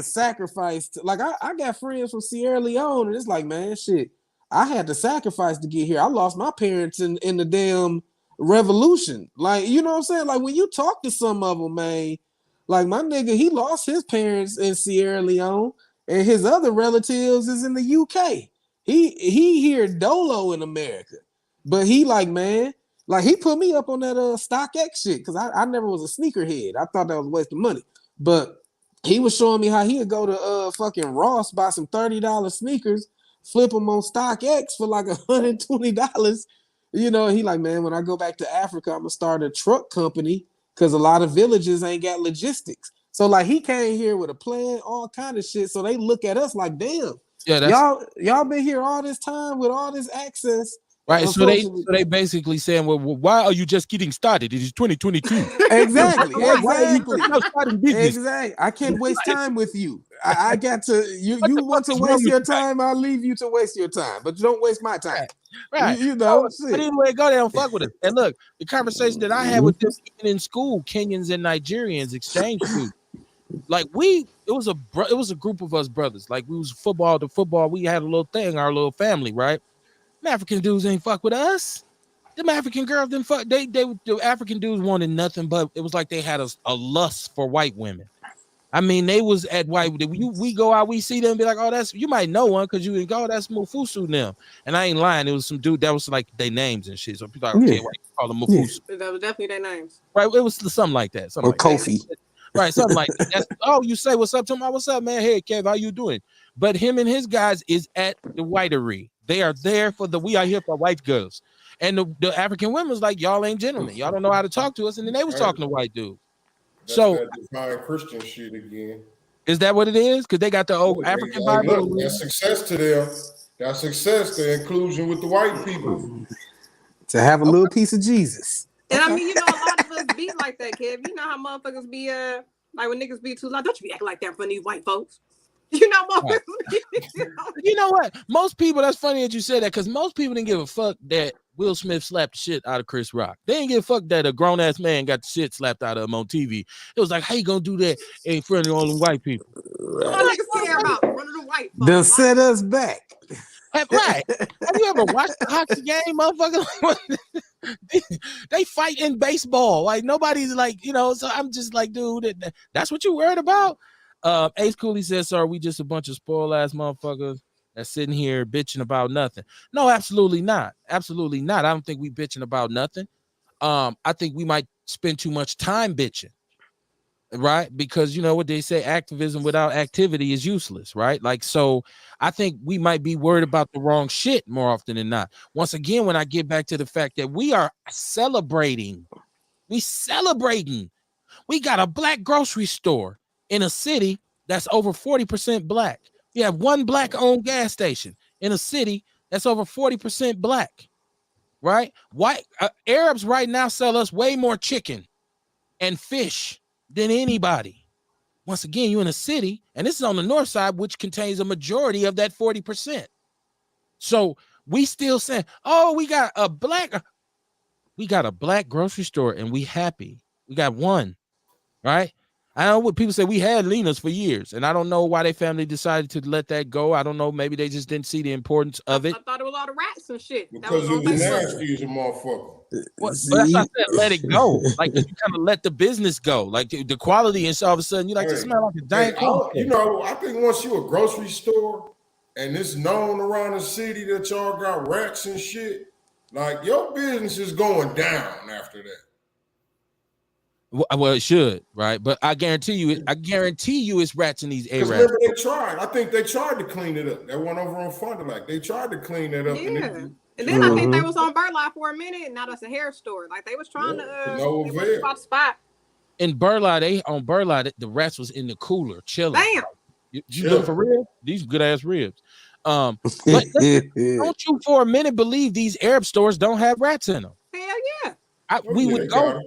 sacrifice. Like I got friends from Sierra Leone, and it's like, man, shit, I had to sacrifice to get here. I lost my parents in the damn revolution. Like, you know what I'm saying? Like when you talk to some of them, man, like my nigga, he lost his parents in Sierra Leone, and his other relatives is in the UK. He here dolo in America. But he like, man, like he put me up on that StockX shit because I never was a sneakerhead. I thought that was a waste of money. But he was showing me how he would go to fucking Ross, buy some $30 sneakers, flip them on StockX for like $120. You know, he like, man, when I go back to Africa, I'm gonna start a truck company because a lot of villages ain't got logistics. So like he came here with a plan, all kind of shit. So they look at us like, damn, Yeah, that's y'all been here all this time with all this access. right. So they basically saying, well, why are you just getting started? It is 2022. Exactly. Why are you just now starting business? Exactly. I can't waste time with you. I got to. You want to waste your time? I'll leave you to waste your time, but you don't waste my time. Right. You know. But anyway, go there and fuck with it. And look, the conversation that I had with them even in school, Kenyans and Nigerians exchange students. Like it was a group of us brothers. Like we was football to football. We had a little thing, our little family, right? Them African dudes ain't fuck with us. Them African girls didn't fuck. The African dudes wanted nothing, but it was like they had a lust for white women. I mean, they was at white. We go out, we see them, and be like, oh, that's, you might know one because you can go, that's Mufusu now. And I ain't lying. It was some dude that was like their names and shit. So people like, okay, why you call them Mufusu? That was definitely their names. Right. It was something like that. Something or like Kofi. That. Right, something like that. That's, oh, you say what's up to him? What's up, man? Hey, Kev, how you doing? But him and his guys is at the whitery. They are there for we are here for white girls. And the African women was like, y'all ain't gentlemen. Y'all don't know how to talk to us. And then they was talking to white dudes. That's so that divine Christian shit again. Is that what it is? Because they got the old African Bible. Look, that's success to them. That's success, the inclusion with the white people. To have a little piece of Jesus. And I mean, you know, a lot of us be like that, Kev. You know how motherfuckers be like when niggas be too loud. Don't you be acting like that for these white folks. You know, motherfuckers. You know what? Most people, that's funny that you said that, because most people didn't give a fuck that Will Smith slapped the shit out of Chris Rock. They didn't give a fuck that a grown ass man got the shit slapped out of him on TV. It was like, how you gonna do that in front of all the white people? All niggas care about in front of the white folks. They'll set us back. Right. Have you ever watched the hockey game, motherfucker? They fight in baseball. Like nobody's like, you know, so I'm just like, dude, that's what you worried about? Ace Cooley says, sir, we just a bunch of spoiled ass motherfuckers that's sitting here bitching about nothing. No, absolutely not. Absolutely not. I don't think we bitching about nothing. I think we might spend too much time bitching. Right, because you know what they say, activism without activity is useless, right? Like, so I think we might be worried about the wrong shit more often than not. Once again, when I get back to the fact that we are celebrating, we got a black grocery store in a city that's over 40% black. We have one black owned gas station in a city that's over 40% black, right? White Arabs right now sell us way more chicken and fish than anybody. Once again, you're in a city, and this is on the north side, which contains a majority of that 40%. So We still saying, oh, we got a black grocery store and we happy. We got one, right? I know what people say. We had Lena's for years, and I don't know why their family decided to let that go. I don't know. Maybe they just didn't see the importance of it. I thought it was all the rats and shit. Because it was nasty as a motherfucker. But that's why I said let it go. Like you kind of let the business go. Like the quality, and so all of a sudden you like to smell like a giant. I think once you a grocery store and it's known around the city that y'all got rats and shit, like your business is going down after that. Well, it should, right? But I guarantee you, it's rats in these Arabs. Remember, they tried. I think they tried to clean it up. That one over on Fond du Lac. They tried to clean that up. Yeah. And then I think they was on Burleigh for a minute, and now that's a hair store. Like they was trying to spot. In Burleigh, the rats was in the cooler chilling. Damn. You look for ribs? These good ass ribs. But don't you for a minute believe these Arab stores don't have rats in them? Hell yeah. We would go.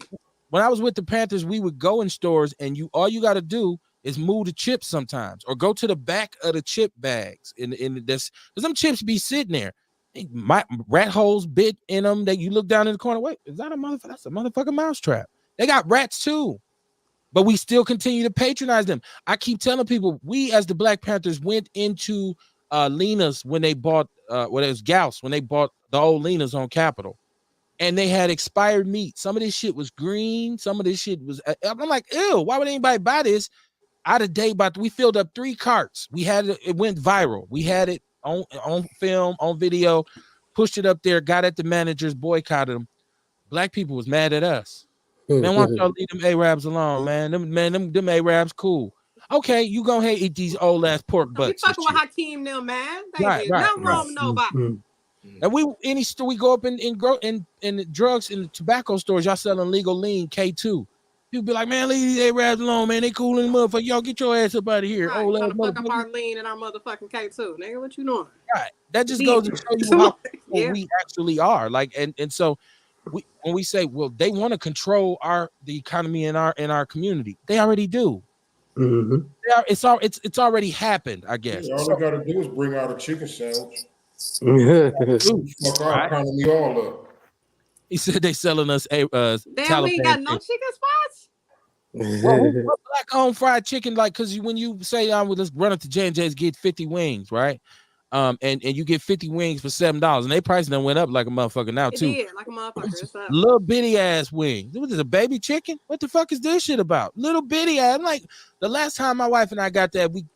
When I was with the Panthers, we would go in stores, and all you got to do is move the chips sometimes, or go to the back of the chip bags. In this, because them chips be sitting there, my rat holes bit in them. That you look down in the corner. Wait, is that a motherfucker? That's a motherfucking mousetrap. They got rats too, but we still continue to patronize them. I keep telling people, we as the Black Panthers went into Lena's when they bought it was Gauss when they bought the old Lena's on Capitol. And they had expired meat. Some of this shit was green. Some of this shit was. I'm like, ew. Why would anybody buy this? Out of date. But we filled up 3 carts. We had it. It went viral. We had it on film, on video. Pushed it up there. Got at the managers. Boycotted them. Black people was mad at us. Man, why don't y'all leave them Arabs alone, man? Them Arabs cool. Okay, you go ahead and eat these old ass pork butts. We fucking with Hakeem now, man. Nothing wrong with nobody. And any store we go up in the drugs in the tobacco stores, y'all selling legal lean K2. People be like, man, leave these Arabs alone, man. They cool in the motherfucker. Y'all get your ass up out of here. Right, oh, trying to fuck up our lean and our motherfucking K2. Nigga, what you doing? Right. That just goes to show you how we actually are. Like, and so when we say, well, they want to control the economy in our community, they already do. Mm-hmm. It's already happened, I guess. Yeah, all they gotta do is bring out a chicken sandwich. Fuck our economy all up. He said they selling us damn, we ain't got no chicken spots. Well, black owned fried chicken, like, because when you say let's run up to J&J's, get 50 wings, right? And you get 50 wings for $7, and they price done went up like a motherfucker now too. Yeah, like a motherfucker. Little bitty ass wings. What is a baby chicken? What the fuck is this shit about? Little bitty ass. I'm like, the last time my wife and I got that, we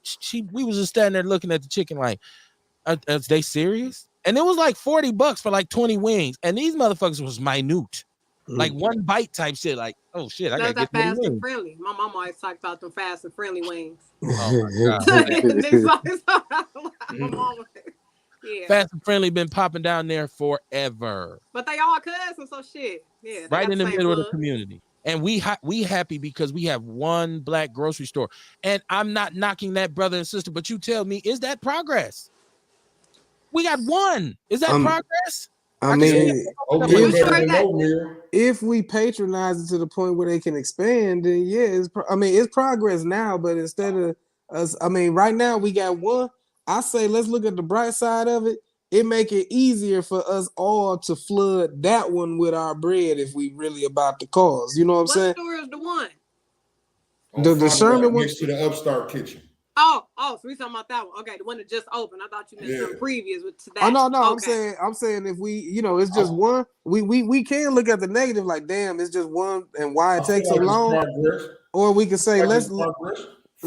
was just standing there looking at the chicken like, are they serious? And it was like $40 for like 20 wings, and these motherfuckers was minute, like one bite type shit. Like, oh shit, I gotta get fast and friendly. My mom always talked about them fast and friendly wings. Oh my god. Yeah. Fast and friendly been popping down there forever. But they all cousins, so shit. Yeah, right in the middle of the community. And we happy because we have one black grocery store. And I'm not knocking that brother and sister, but you tell me, is that progress? We got one. Is that progress? I mean, if we patronize it to the point where they can expand, then yeah, it's progress now. But instead of us, right now we got one. I say let's look at the bright side of it. It make it easier for us all to flood that one with our bread if we really about the cause. You know what I'm saying? What store is the one? The Sherman one next to the Upstart Kitchen. Oh, so we talking about that one. Okay, the one that just opened. I thought you meant some previous with that. Oh no, okay. I'm saying if we, it's just one, we can look at the negative like, damn, it's just one, and why it takes so long. Or we can say let's for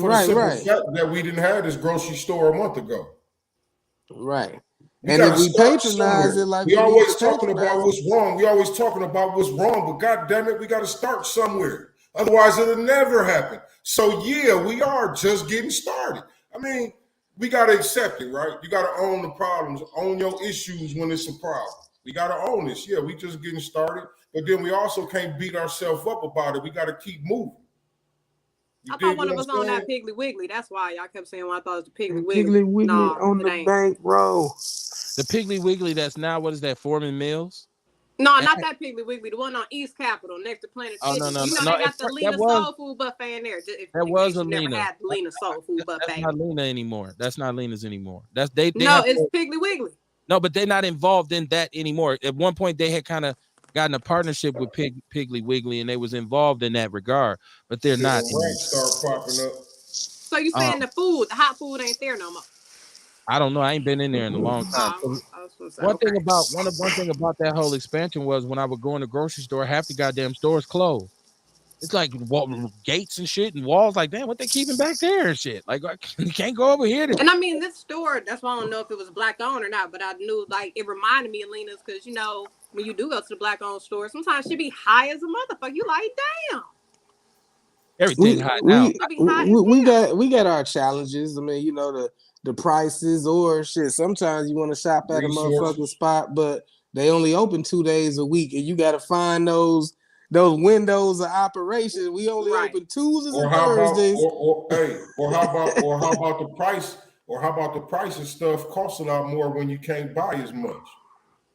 the simple fact that we didn't have this grocery store a month ago. Right. And if we patronize it like we always talking about what's wrong. We always talking about what's wrong, but god damn it, we got to start somewhere. Otherwise, it'll never happen. So, yeah, we are just getting started. I mean, we got to accept it, right? You got to own the problems, own your issues when it's a problem. We got to own this. Yeah, we just getting started. But then we also can't beat ourselves up about it. We got to keep moving. I thought one of us on that Piggly Wiggly. That's why y'all kept saying I thought it was the Piggly Wiggly. Piggly Wiggly on the bank row. The Piggly Wiggly that's now, what is that, Foreman Mills? No, not that Piggly Wiggly. The one on East Capitol next to Planet City. No. They got the Lena Soul Food Buffet in there. That was a Lena. Never had the Lena Soul Food Buffet. That's not Lena anymore. That's not Lena's anymore. It's Piggly Wiggly. No, but they're not involved in that anymore. At one point, they had kind of gotten a partnership with Piggly Wiggly, and they was involved in that regard, but they're Shit, not when anymore. rats start popping up. So you Um, saying the hot food ain't there no more? I don't know. I ain't been in there in a long time. So I was gonna say one okay. thing about one thing about that whole expansion was when I would go in the grocery store, half the goddamn stores closed. It's like gates and shit and walls. Like, damn, what they keeping back there and shit? Like, you can't go over here. And I mean, this store, that's why I don't know if it was black owned or not, but I knew like it reminded me of Lena's because you know when you do go to the black owned store, sometimes she be high as a motherfucker. You like, damn, Everything we high now. we she be high as we hell. got our challenges. I mean, you know, the prices or shit. Sometimes you want to shop at a motherfucking Resources. spot, but they only open 2 days a week, and you got to find those windows of operation. We only Right. open Tuesdays Or and how about Thursdays. or how about the price or how about the price of stuff costs a lot more when you can't buy as much.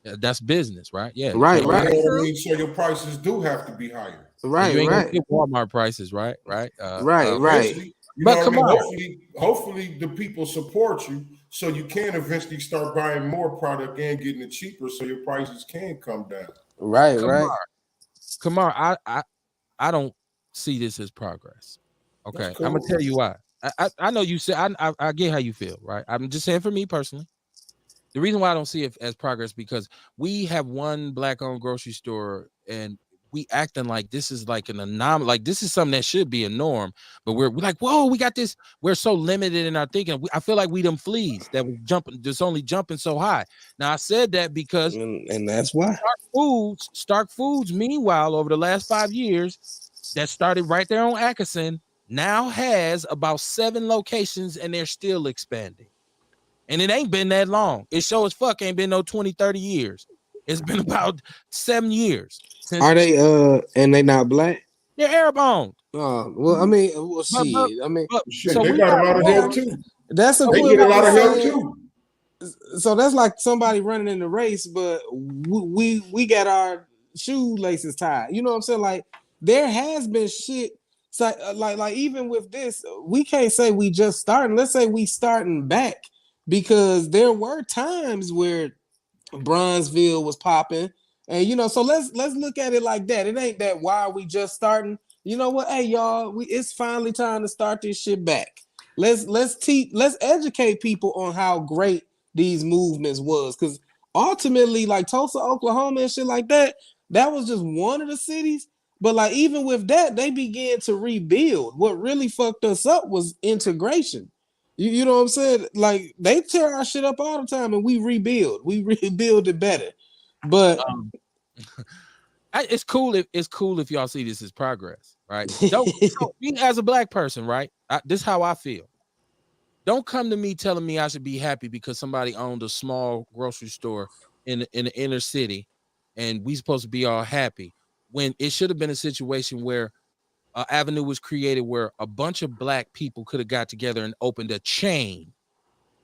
Yeah, that's business, right? Yeah, you Right, can't So you buy. know Very right, what I true. mean? So your prices do have to be higher. And you right, ain't gonna right, get Walmart prices, right? Right. right, right. Eventually, you But know what I come mean? on, Hopefully the people support you so you can eventually start buying more product and getting it cheaper so your prices can come down. Right, come right. on, come on. I don't see this as progress. That's Okay, I'm gonna cool. tell you why. I know you said I get how you feel, right? I'm just saying for me personally. The reason why I don't see it as progress because we have one black-owned grocery store and we acting like this is like an anomaly, like this is something that should be a norm, but we're like, whoa, we got this. We're so limited in our thinking. I feel like we them fleas that was jumping, just only jumping so high. Now I said that because And that's why. Stark Foods, meanwhile, over the last 5 years, that started right there on Atkinson, now has about 7 locations and they're still expanding. And it ain't been that long. It sure as fuck ain't been no 20, 30 years. It's been about 7 years since Are they and they not black? they're Arab owned. Well, I mean, well, But but shit. I mean, but Shit, so they we got a got lot of yeah, help too. that's They get a equivalent lot to of help saying. too. So that's like somebody running in the race, but we got our shoelaces tied. You know what I'm saying? Like there has been shit. So, like even with this, we can't say we just starting. Let's say we starting back because there were times where Bronzeville was popping. And you know, so let's look at it like that. It ain't that why are we just starting. You know what? Hey y'all, it's finally time to start this shit back. Let's educate people on how great these movements was. Cause ultimately, like Tulsa, Oklahoma, and shit like that, that was just one of the cities. But like even with that, they began to rebuild. What really fucked us up was integration. You know what I'm saying? Like they tear our shit up all the time, and we rebuild. We rebuild it better. But um, it's cool if y'all see this as progress, right? Don't so me as a black person, right? This is how I feel. Don't come to me telling me I should be happy because somebody owned a small grocery store in the inner city, and we supposed to be all happy when it should have been a situation where avenue was created where a bunch of black people could have got together and opened a chain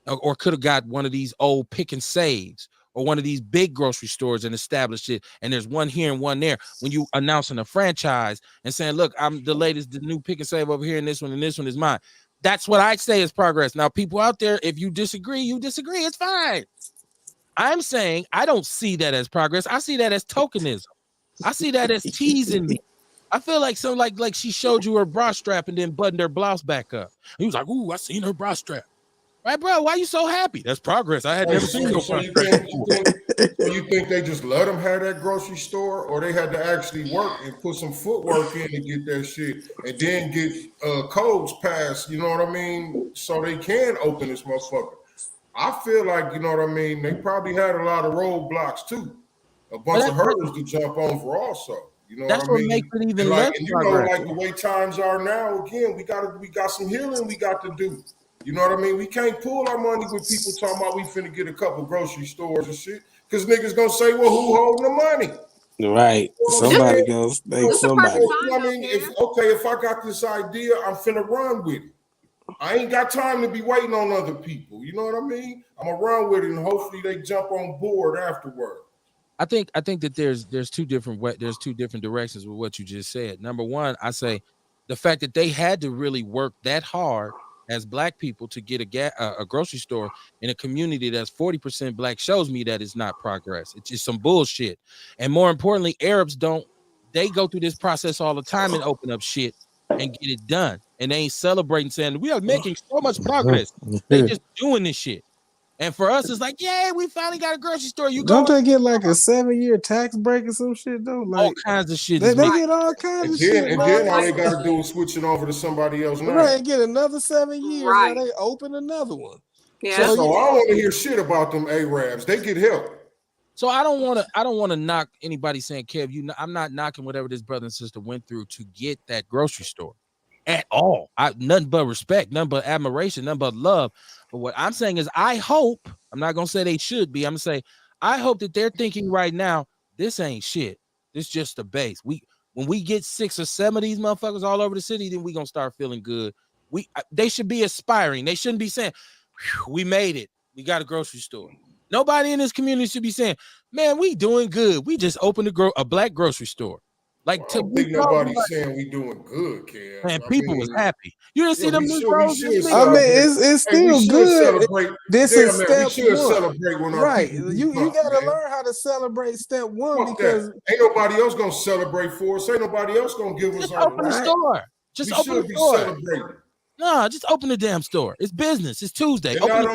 or could have got one of these old pick and saves or one of these big grocery stores and established it. And there's one here and one there. When you announcing a franchise and saying, look, I'm the latest, the new pick and save over here, and this one is mine. That's what I say is progress. Now, people out there, if you disagree, you disagree. It's fine. I'm saying I don't see that as progress. I see that as tokenism. I see that as teasing me. I feel like some like she showed you her bra strap and then buttoned her blouse back up. He was like, "Ooh, I seen her bra strap." Right, bro? Why you so happy? That's progress. I had Hey, never seen no so bra you strap think before. you think they just let them have that grocery store, or they had to actually work and put some footwork in to get that shit, and then get codes passed? You know what I mean? So they can open this motherfucker. I feel like you know what I mean. They probably had a lot of roadblocks too, a But bunch of hurdles to jump over also. You know what that's I what makes mean? it And even like, less and you know, progress. like the way times are now. Again, we got some healing we got to do. You know what I mean? We can't pull our money with people talking about we finna get a couple grocery stores and shit, because niggas gonna say, well, who holding the money? right, You know what I'm This somebody saying? goes So, thank this the so perfect somebody. you time know what I though, mean? Kev. If I got this idea, I'm finna run with it. I ain't got time to be waiting on other people. You know what I mean? I'm gonna run with it, and hopefully they jump on board afterward. I think that there's two different directions with what you just said. Number one, I say the fact that they had to really work that hard as black people to get a grocery store in a community that's 40% black shows me that it's not progress. It's just some bullshit. And more importantly, Arabs don't, they go through this process all the time and open up shit and get it done. And they ain't celebrating saying we are making so much progress. They just doing this shit. And for us, it's like, yeah, we finally got a grocery store. You Don't go they get like a 7-year tax break or some shit though? all Like kinds of shit. they Is made. get all kinds And of shit, then all man. they got to do is switch it over to somebody else now. Right, and get another 7 years while Right. they open another one. Yeah. So So I don't want to hear shit about them Arabs. They get help. So I don't want to knock anybody saying, Kev, I'm not knocking whatever this brother and sister went through to get that grocery store at all. Nothing but respect, nothing but admiration, nothing but love. But what I'm saying is, I hope, I'm not gonna say they should be. I'm gonna say, I hope that they're thinking right now, this ain't shit. This just the base. When we get 6 or 7 of these motherfuckers all over the city, then we gonna start feeling good. They should be aspiring. They shouldn't be saying, we made it. We got a grocery store. Nobody in this community should be saying, man, we doing good. We just opened a black grocery store. Like, I don't think nobody's saying we doing good, Kev. man, people was happy. You didn't see them we Negroes. should I mean, celebrate. it's Hey, we still should good. celebrate. This Damn, is man, step we should one. celebrate when our Right. people do You something, gotta man. learn how to celebrate step one Fuck because that. Ain't nobody else gonna celebrate for us. Ain't nobody else gonna give us Just our open the right. store. Just We open should the be store. celebrating. No, just open the damn store. It's business. It's Tuesday. And Open not the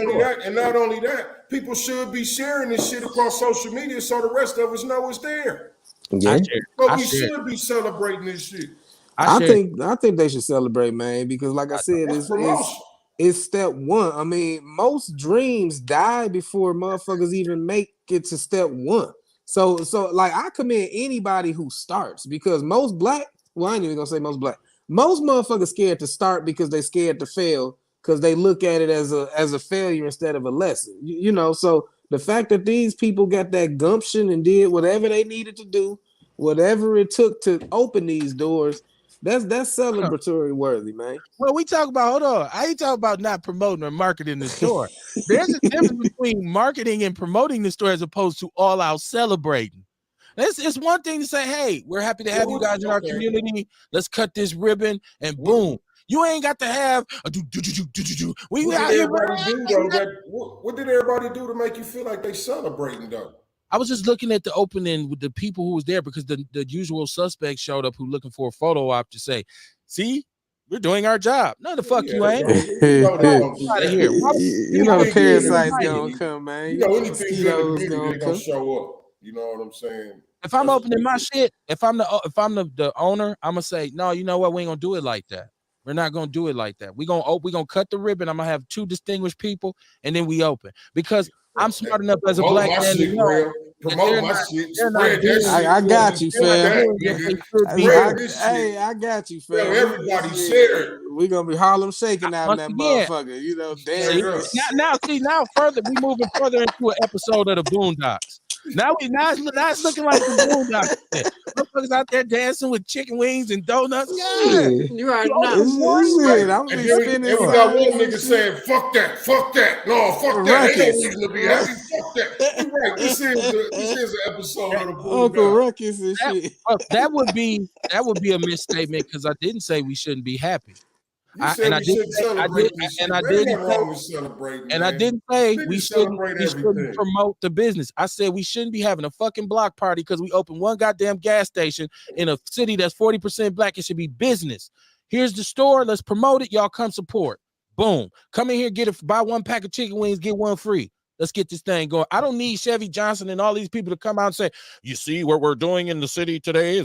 only store. that, people should be sharing this shit across social media so the rest of us know it's there. yeah. But we should be celebrating this shit. I think they should celebrate, man, because like I said, That's promotion. it's step one. I mean, most dreams die before motherfuckers even make it to step one. So like I commend anybody who starts because most black, well, I ain't even gonna say most black, most motherfuckers scared to start because they scared to fail because they look at it as a failure instead of a lesson. You know, so the fact that these people got that gumption and did whatever they needed to do, whatever it took to open these doors. That's celebratory worthy, man. Well, we talk about, hold on. I ain't talking about not promoting or marketing the store. There's a difference between marketing and promoting the store as opposed to all out celebrating. It's one thing to say, hey, we're happy to have you guys in our community. Let's cut this ribbon and boom. You ain't got to have a What did everybody do to make you feel like they celebrating though? I was just looking at the opening with the people who was there because the usual suspects showed up who looking for a photo op to say, see, we're doing our job. No, the fuck you ain't. Out of here. You know the parasites gonna come, man. You know anything good in the community, they gonna show up. You know what I'm saying? If I'm opening my shit, if I'm the owner, I'm gonna say, no, you know what? We ain't gonna do it like that. We're not gonna do it like that. We're gonna cut the ribbon. I'm gonna have 2 distinguished people, and then we open because I'm smart enough as a black man to know. Promote my shit. Spread that shit. I got you, fam. Hey, I got you, fam. Everybody share it. We're gonna be Harlem shaking out in that motherfucker. You know, damn. Now further, we moving further into an episode of the Boondocks. Now it's looking like the Boondocks. Motherfuckers out there dancing with chicken wings and donuts. Yeah, you are not. Shit, I'm and we got one nigga saying, fuck that. No, fuck that. Ain't no reason to be happy. Fuck that. You're right. This is an episode of the Boondocks. Uncle Ruckus and shit. That would be a misstatement because I didn't say we shouldn't be happy. I didn't say we shouldn't promote the business. I said we shouldn't be having a fucking block party because we opened one goddamn gas station in a city that's 40% black. It should be business. Here's the store. Let's promote it. Y'all come support. Boom. Come in here, buy 1 pack of chicken wings, get 1 free. Let's get this thing going. I don't need Chevy Johnson and all these people to come out and say, you see what we're doing in the city today?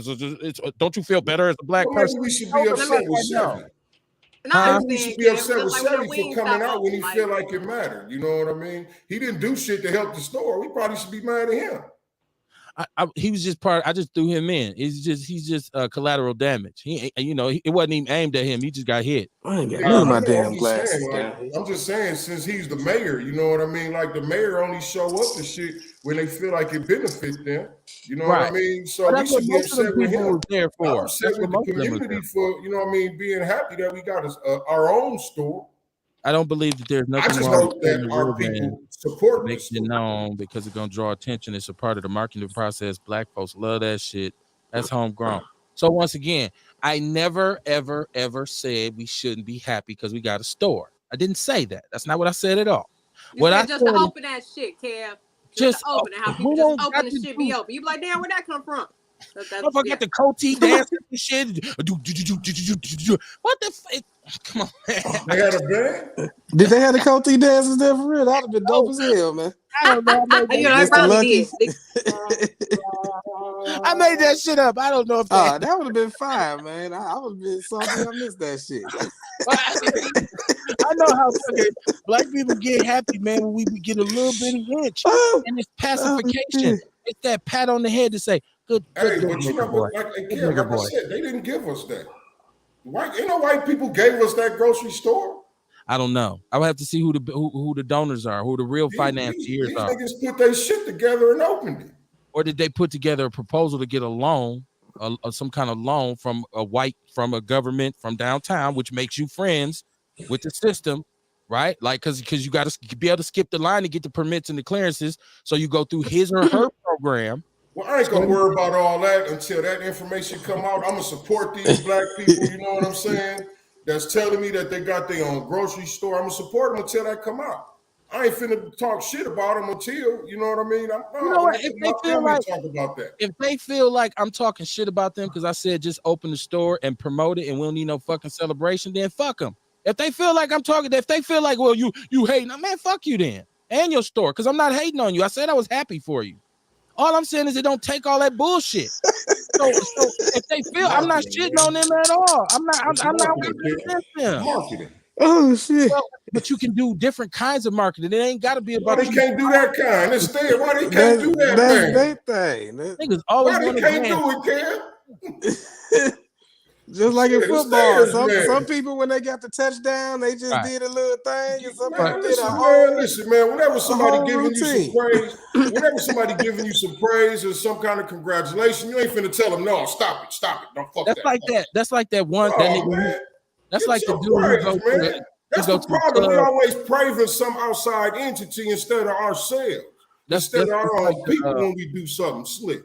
Don't you feel better as a black person? We should be upset with Chevy. We should be upset with Chevy for coming out when he feel like it mattered. You know what I mean? He didn't do shit to help the store. We probably should be mad at him. He was just part. I just threw him in. He's just collateral damage. It wasn't even aimed at him. He just got hit. I ain't got none of my damn glasses. I'm just saying, since he's the mayor, you know what I mean? Like the mayor only show up to shit when they feel like it benefits them. You know what I mean? So we should be upset with him. I'm upset with the community for, you know what I mean, being happy that we got our own store. I don't believe that there's nothing. I just hope that our people support this. Make it known because it's gonna draw attention. It's a part of the marketing process. Black folks love that shit. That's homegrown. So once again, I never, ever, ever said we shouldn't be happy because we got a store. I didn't say that. That's not what I said at all. You What I said just to said is open that shit, Kev. Just just to open it. How people who just don't open got the to shit be do. open. You be like, damn, where'd that come from? If I got the Coty dancing and shit, what the come on, man. They had a band. Did they have the Coty dances there for real? That'd have been dope as hell, man. I don't know. You know, I Mr. probably Lucky. did. I made that shit up. I don't know if they. That would have been fire, man. I would have been salty. I missed that shit. I know how fucking black people get happy, man, when we get a little bitty inch, and it's pacification. It's that pat on the head to say, "Good, Hey, good but you know, boy, like, good Kev, nigga like I boy." said, they didn't give us that. White, white people gave us that grocery store. I don't know. I would have to see who the donors are, who the real financiers These are, niggas put their shit together and opened it. or did they put together a proposal to get a loan, some kind of loan from a government from downtown, which makes you friends with the system, right? Like, because you got to be able to skip the line to get the permits and the clearances, so you go through his or her program. Well, I ain't gonna worry about all that until that information come out. I'm gonna support these black people. You know what I'm saying? That's telling me that they got their own grocery store. I'm gonna support them until that come out. I ain't finna talk shit about them until, you know what I mean? You know what? If they feel like talk about that. If they feel like I'm talking shit about them because I said just open the store and promote it and we don't need no fucking celebration, then fuck them. If they feel like I'm talking, if they feel like, well, you hating, man, fuck you then and your store, because I'm not hating on you. I said I was happy for you. All I'm saying is it don't take all that bullshit. So if they feel I'm not shitting on them at all. I'm not against them. Marketing. Oh shit! Well, but you can do different kinds of marketing. It ain't got to be about. Why they can't do that kind? Instead, why they can't do that That's thing? their thing. Niggas always Why they can't do it, Cam? Just like in football, man. some people when they got the touchdown, they just did a little thing, and some people did a man, whole. Listen, man. Whenever somebody giving routine. you some praise, whenever somebody giving you some praise or some kind of congratulation, you ain't finna tell them, no, stop it, don't fuck That's that. like that. That's like that one. That nigga. That's like the dude praise, who goes man. That's the problem. We always praising some outside entity instead of ourselves. Instead of our own people when we do something slick.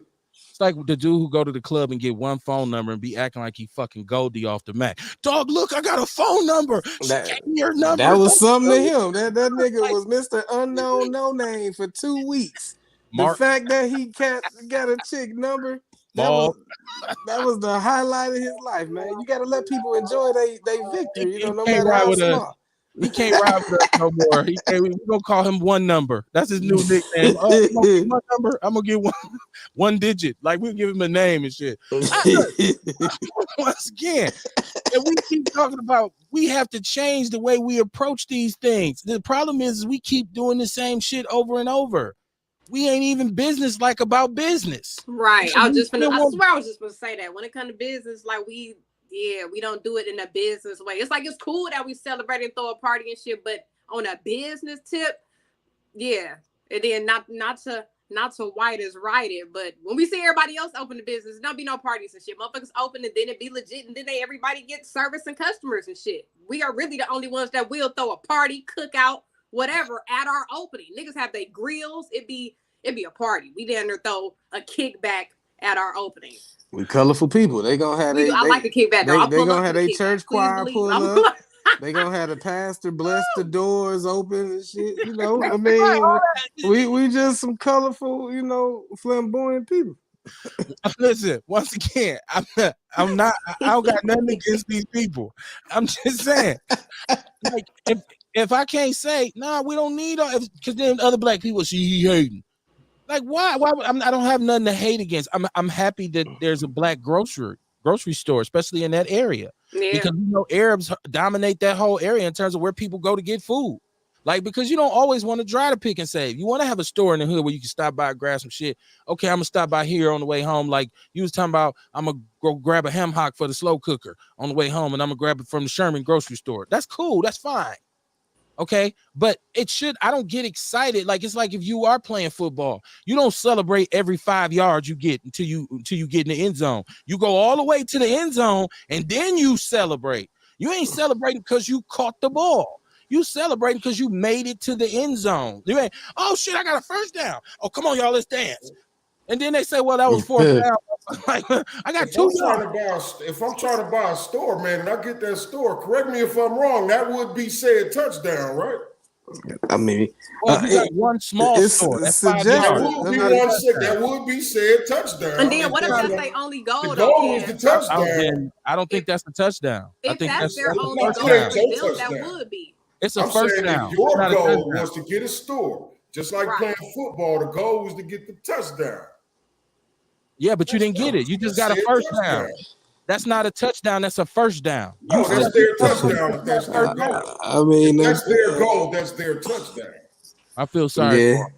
It's like the dude who go to the club and get one phone number and be acting like he fucking Goldie off the mat. Dog, look, I got a phone number. Your number. That was something to him. That nigga was Mr. Unknown No Name for 2 weeks. Mark, the fact that he got a chick number, that was the highlight of his life, man. You got to let people enjoy their victory, no matter how small. He can't ride with us no more. We're gonna call him One Number. That's his new nickname. One number. I'm gonna get one digit. Like we'll give him a name and shit. Once again, and we keep talking about we have to change the way we approach these things. The problem is we keep doing the same shit over and over. We ain't even business like about business. Right. I swear I was just gonna say that when it comes to business, like we don't do it in a business way. It's like it's cool that we celebrate and throw a party and shit, but on a business tip, yeah. And then not to white is right it, but when we see everybody else open the business, don't be no parties and shit. Motherfuckers open and then it be legit, and then everybody get service and customers and shit. We are really the only ones that will throw a party, cookout, whatever at our opening. Niggas have their grills. It be a party. We down there throw a kickback at our opening. We colorful people. They gonna have I like to kick back. They gonna have their church choir pull up. They gonna have the pastor bless the doors open and shit. I mean, we just some colorful, flamboyant people. Listen, once again, I'm not. I don't got nothing against these people. I'm just saying, like, if I can't say, nah, we don't need because then other black people see hating. Like why? I don't have nothing to hate against. I'm happy that there's a black grocery store, especially in that area, because Arabs dominate that whole area in terms of where people go to get food. Like because you don't always want to try to pick and save. You want to have a store in the hood where you can stop by and grab some shit. Okay, I'm gonna stop by here on the way home. Like you was talking about, I'm gonna go grab a ham hock for the slow cooker on the way home, and I'm gonna grab it from the Sherman grocery store. That's cool. That's fine. Okay, but I don't get excited. Like it's like if you are playing football, you don't celebrate every 5 yards you get until you get in the end zone. You go all the way to the end zone and then you celebrate. You ain't celebrating because you caught the ball. You celebrating because you made it to the end zone. You ain't, oh shit, I got a first down. Oh, come on, y'all, let's dance. And then they say, well, that was $4. Like, I got If two. if I'm trying to buy a store, man, and I get that store, correct me if I'm wrong, that would be said touchdown, right? I mean, Well, if you got one small store, that's 5 That yards. would be one said. That would be said touchdown. And then what if that's their only goal? The goal is the touchdown. I don't think that's a touchdown. I If think that's their a only first goal down. for them, that would be. It's a I'm first saying down. if your It's not a goal touchdown. was to get a store, just like playing football, the goal was to get the touchdown. Yeah, but you didn't get it. You just got a first down. That's not a touchdown. That's a first down. No, that's their touchdown. That's their goal. I mean, that's their goal. That's their touchdown. I feel sorry for them.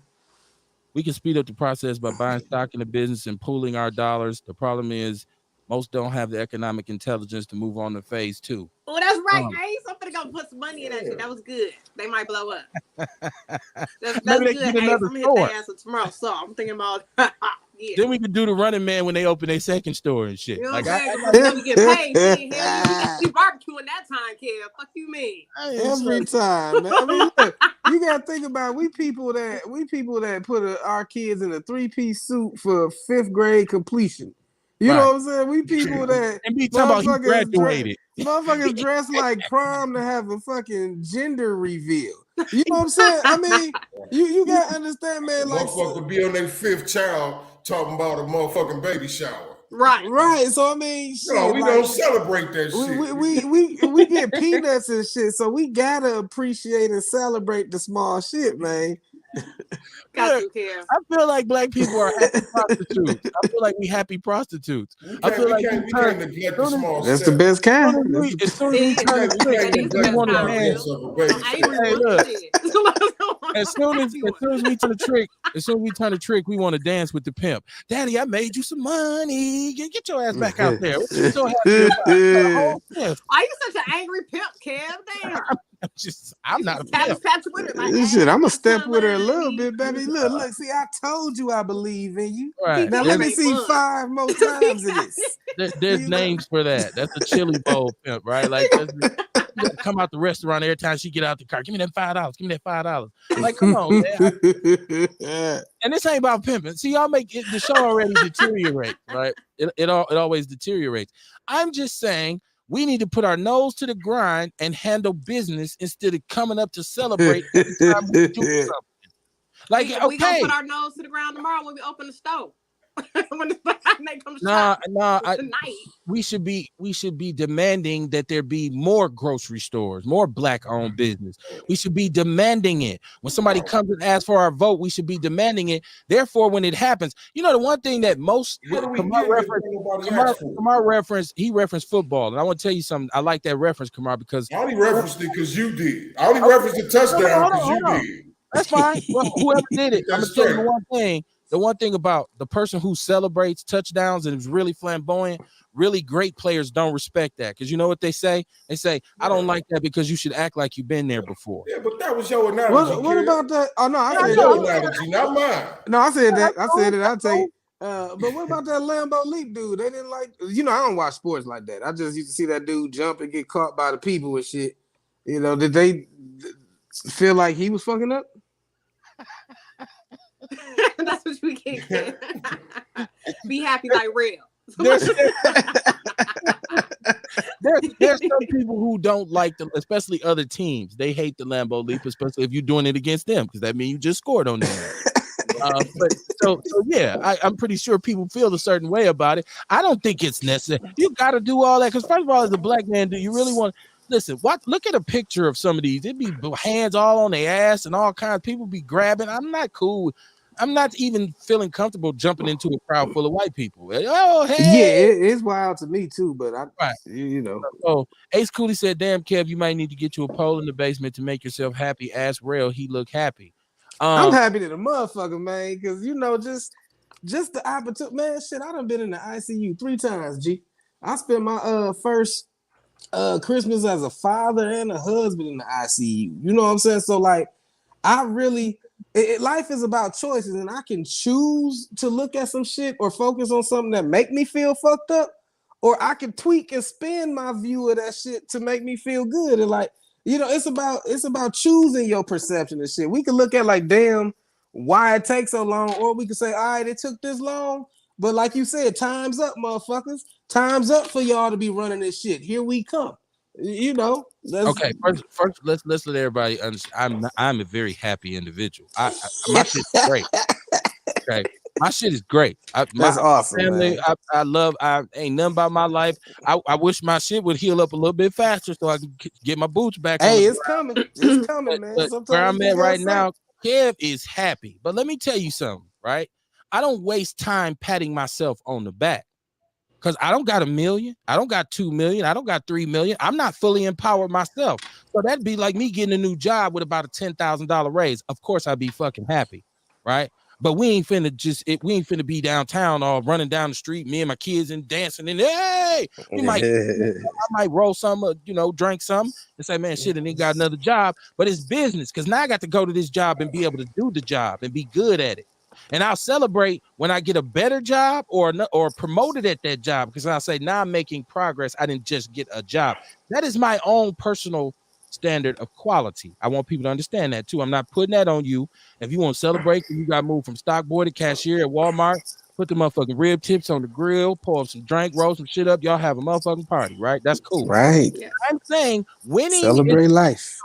We can speed up the process by buying stock in the business and pooling our dollars. The problem is most don't have the economic intelligence to move on to phase 2. Oh, that's right. Hey, somebody gonna put some money in that shit. That was good. They might blow up. That's Maybe good. Hey, I'm gonna hit their ass tomorrow. So I'm thinking about yeah. Then we can do the Running Man when they open their second store and shit. You know like we get paid. We barbecuing that time, Kev. Fuck you, mean? Every time, man. I mean, look, you gotta think about we people that put our kids in a 3-piece suit for 5th grade completion. You know what I'm saying? We people that and be talking about he graduated. Motherfuckers dress like prom to have a fucking gender reveal. You know what I'm saying? I mean, you gotta understand, man. Like, motherfucker be on their 5th child talking about a motherfucking baby shower. Right. So I mean, shit, no, we don't celebrate that shit. We get peanuts and shit. So we gotta appreciate and celebrate the small shit, man. Got you, Kev. I feel like black people are happy prostitutes. I feel like we happy prostitutes. I feel like we can't neglect the small That's the best kind. As soon as we turn the trick, we want to dance. Hey, look. As soon as we turn the trick, we want to dance with the pimp. Daddy, I made you some money. Get your ass back out there. What you so happy about? Why you such an angry pimp, Kev? Damn. I'm not a pimp. Shit, I'm gonna step with her a little bit, baby. Look. See, I told you I believe in you. Right. Now let me see 5 more times of this. There's names for that. That's a chili bowl pimp, right? Like, come out the restaurant every time she get out the car. Give me that $5. Give me that $5. Like, come on, man. And this ain't about pimping. See, y'all make it, the show already deteriorate, right? It always deteriorates. I'm just saying. We need to put our nose to the grind and handle business instead of coming up to celebrate every time we do something. Like, we gonna put our nose to the ground tomorrow when we open the store. When they come tonight. We should be demanding that there be more grocery stores, more black-owned business. We should be demanding it. When somebody comes and asks for our vote, we should be demanding it. Therefore, when it happens, you know, the one thing that most Kamar reference, he referenced football. And I want to tell you something. I like that reference, Kamar, because I only referenced it because you did. I only referenced the touchdown because you did. That's fine. Well, whoever did it, I'm gonna tell you one thing. The one thing about the person who celebrates touchdowns and is really flamboyant, really great players don't respect that. Because you know what they say? They say, I don't like that because you should act like you've been there before. Yeah, but that was your analogy. What about that? Oh, no, I said your analogy, not mine. No, I said that. I'll take it. But what about that Lambeau Leap dude? They didn't like, I don't watch sports like that. I just used to see that dude jump and get caught by the people and shit. You know, did they feel like he was fucking up? That's what we get. Be happy like real. There's some people who don't like them, especially other teams. They hate the Lambeau Leap, especially if you're doing it against them, because that means you just scored on them. But so yeah, I'm pretty sure people feel a certain way about it. I don't think it's necessary. You got to do all that because first of all, as a black man, do you really want? Listen, look at a picture of some of these. It'd be hands all on their ass and all kinds. People be grabbing. I'm not cool. I'm not even feeling comfortable jumping into a crowd full of white people. Oh, hey. Yeah, it's wild to me too, but you know. So Ace Cooley said, damn, Kev, you might need to get you a pole in the basement to make yourself happy. Ask Rail, he look happy. I'm happy to the motherfucker, man, because just the opportunity, man, shit, I done been in the ICU 3 times, G. I spent my first Christmas as a father and a husband in the ICU. You know what I'm saying? So like, I really life is about choices, and I can choose to look at some shit or focus on something that make me feel fucked up, or I can tweak and spin my view of that shit to make me feel good. And like, it's about choosing your perception and shit. We can look at like, damn, why it takes so long, or we could say, all right, it took this long, but like you said, time's up, motherfuckers. Time's up for y'all to be running this shit. Here we come. You know. Okay, first, let's let everybody understand. I'm a very happy individual. My shit's great. Okay, my shit is great. That's awesome, family. man. I love. I ain't nothing about my life. I wish my shit would heal up a little bit faster so I can get my boots back. Hey, on it's coming. It's coming, man. but Sometimes where I'm at right say. now, Kev is happy. But let me tell you something, right? I don't waste time patting myself on the back. Because I don't got $1 million, I don't got 2 million, I don't got 3 million. I'm not fully empowered myself. So that'd be like me getting a new job with about a $10,000 raise. Of course, I'd be fucking happy, right? But we ain't finna be downtown all running down the street, me and my kids and dancing and hey, I might roll some, drink some and say, man, shit, and ain't got another job. But it's business because now I got to go to this job and be able to do the job and be good at it. And I'll celebrate when I get a better job or promoted at that job because I'll say, now I'm making progress. I didn't just get a job. That is my own personal standard of quality. I want people to understand that too. I'm not putting that on you. If you want to celebrate, you got moved from stock boy to cashier at Walmart, put the motherfucking rib tips on the grill, pour up some drink, roll some shit up. Y'all have a motherfucking party, right? That's cool. Right. Yeah. I'm saying Celebrate life.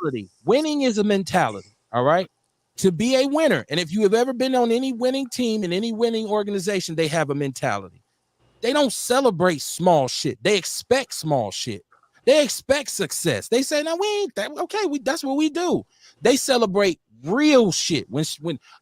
Winning is a mentality. All right. To be a winner. And if you have ever been on any winning team in any winning organization, they have a mentality. They don't celebrate small shit. They expect small shit. They expect success. They say, no, we ain't that. Okay, that's what we do. They celebrate real shit when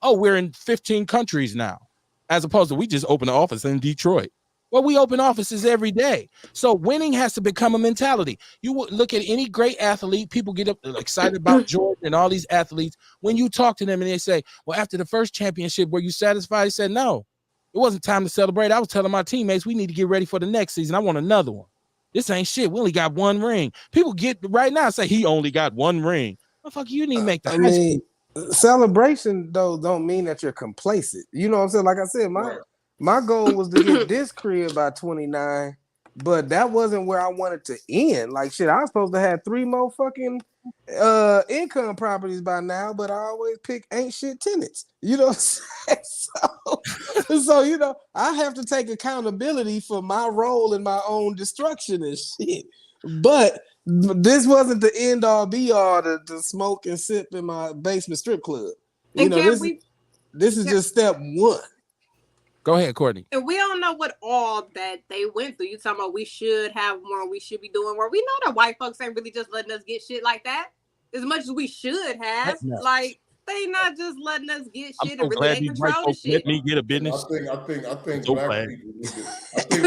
we're in 15 countries now, as opposed to we just open an office in Detroit. Well, we open offices every day. So winning has to become a mentality. You would look at any great athlete, people get excited about Jordan and all these athletes. When you talk to them and they say, well, after the first championship, were you satisfied? He said, no, it wasn't time to celebrate. I was telling my teammates, we need to get ready for the next season. I want another one. This ain't shit. We only got one ring. People get right now say he only got one ring. Motherfucker, you need to make the high school. Celebration, though, don't mean that you're complacent. You know what I'm saying? Like I said, my goal was to get this crib by 29, but that wasn't where I wanted to end. Like shit, I was supposed to have 3 more fucking income properties by now, but I always pick ain't shit tenants. You know what I'm saying? So I have to take accountability for my role in my own destruction and shit. But this wasn't the end all be all to smoke and sip in my basement strip club. This is just step 1. Go ahead, Courtney. And we don't know what all that they went through. You talking about we should have more, we should be doing more. We know that white folks ain't really just letting us get shit like that as much as we should have. Like they not just letting us get shit and really they control the shit. Let me get a business. I think black people need to. I think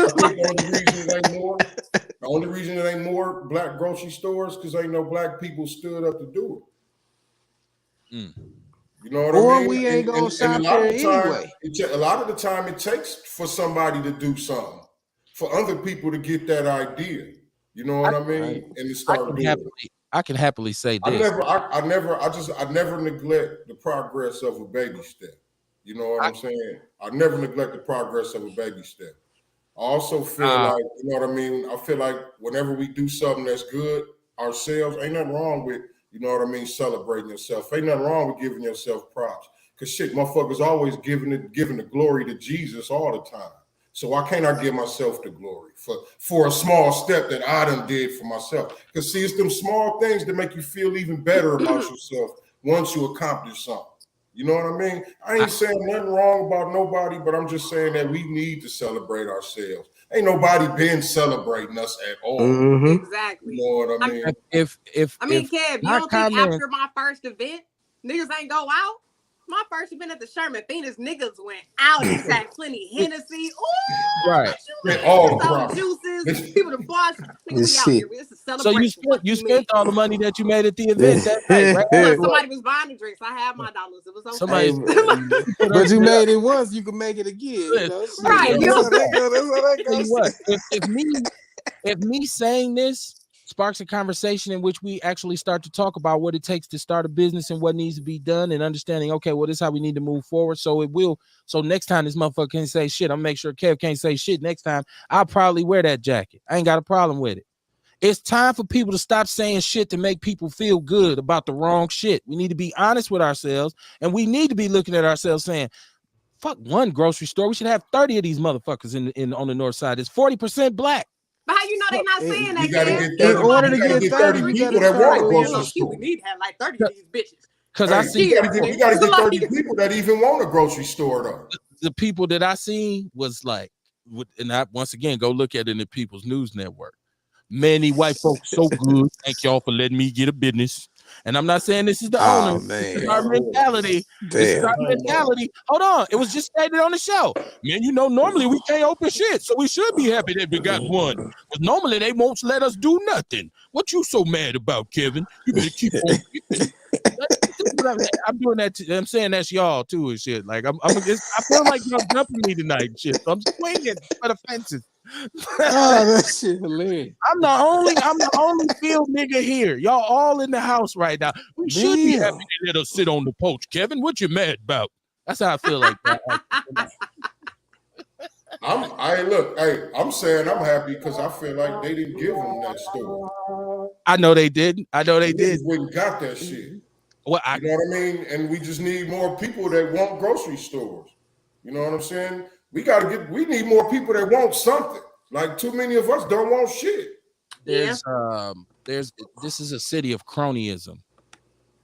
the only reason it ain't more black grocery stores because ain't no black people stood up to do it. You know what I mean? Or we ain't gonna shop there anyway. A lot of the time, it takes for somebody to do something, for other people to get that idea. You know what I mean? And to start doing it. I can happily say this. I never neglect the progress of a baby step. You know what I'm saying? I never neglect the progress of a baby step. I also feel like, you know what I mean? I feel like whenever we do something that's good ourselves, ain't nothing wrong with, you know what I mean, celebrating yourself. Ain't nothing wrong with giving yourself props. Because shit, motherfuckers always giving the glory to Jesus all the time. So why can't I give myself the glory for a small step that I done did for myself? Because see, it's them small things that make you feel even better about yourself once you accomplish something. You know what I mean? I ain't saying nothing wrong about nobody, but I'm just saying that we need to celebrate ourselves. Ain't nobody been celebrating us at all. Mm-hmm. Exactly. You know what I mean? Kev, you don't think after my first event, niggas ain't go out? My first event at the Sherman Phoenix, niggas went out and had plenty Hennessy. Ooh, right. All juices, people to boss. Niggas out here. It's a celebration. So you spent all the money that you made at the event that night, right? Look, somebody was buying the drinks. I had my dollars. It was okay. But you made it once, you can make it again. You know? Right. That's how that goes. What? If me saying this sparks a conversation in which we actually start to talk about what it takes to start a business and what needs to be done and understanding, okay, well, this is how we need to move forward. So next time this motherfucker can't say shit, I'm gonna make sure Kev can't say shit next time. I'll probably wear that jacket. I ain't got a problem with it. It's time for people to stop saying shit to make people feel good about the wrong shit. We need to be honest with ourselves, and we need to be looking at ourselves saying, fuck one grocery store. We should have 30 of these motherfuckers in on the north side. It's 40% black. But how you know they not saying that? You gotta Kev? get 30, In order to you gotta get get 30, 30 you people gotta that want a start grocery Low key, store. we need to have like 30 of these bitches. Because Hey, I see you gotta get Like- 30 people that even want a grocery store though. the people that I seen was like, and I once again go look at it in the People's News Network. Many white folks so good. Thank y'all for letting me get a business. And I'm not saying this is the owner. man. This is our mentality. This is our mentality. Hold on. It was just stated on the show. Man, you know, normally we can't open shit. So we should be happy that we got one. Because normally they won't let us do nothing. What you so mad about, Kevin? You better keep on kicking. I'm doing that. I'm saying that's y'all too and shit. Like I feel like y'all jumping me tonight and shit. So I'm swinging for the fences. Oh, that shit hilarious. I'm the only field nigga here. Y'all all in the house right now. We should be happy to let us sit on the porch, Kevin. What you mad about? That's how I feel like that. I'm saying I'm happy because I feel like they didn't give them that store. I know they did. I know they did. We got that shit. Well, You know what I mean? And we just need more people that want grocery stores. You know what I'm saying? We need more people that want something. Like too many of us don't want shit. This is a city of cronyism.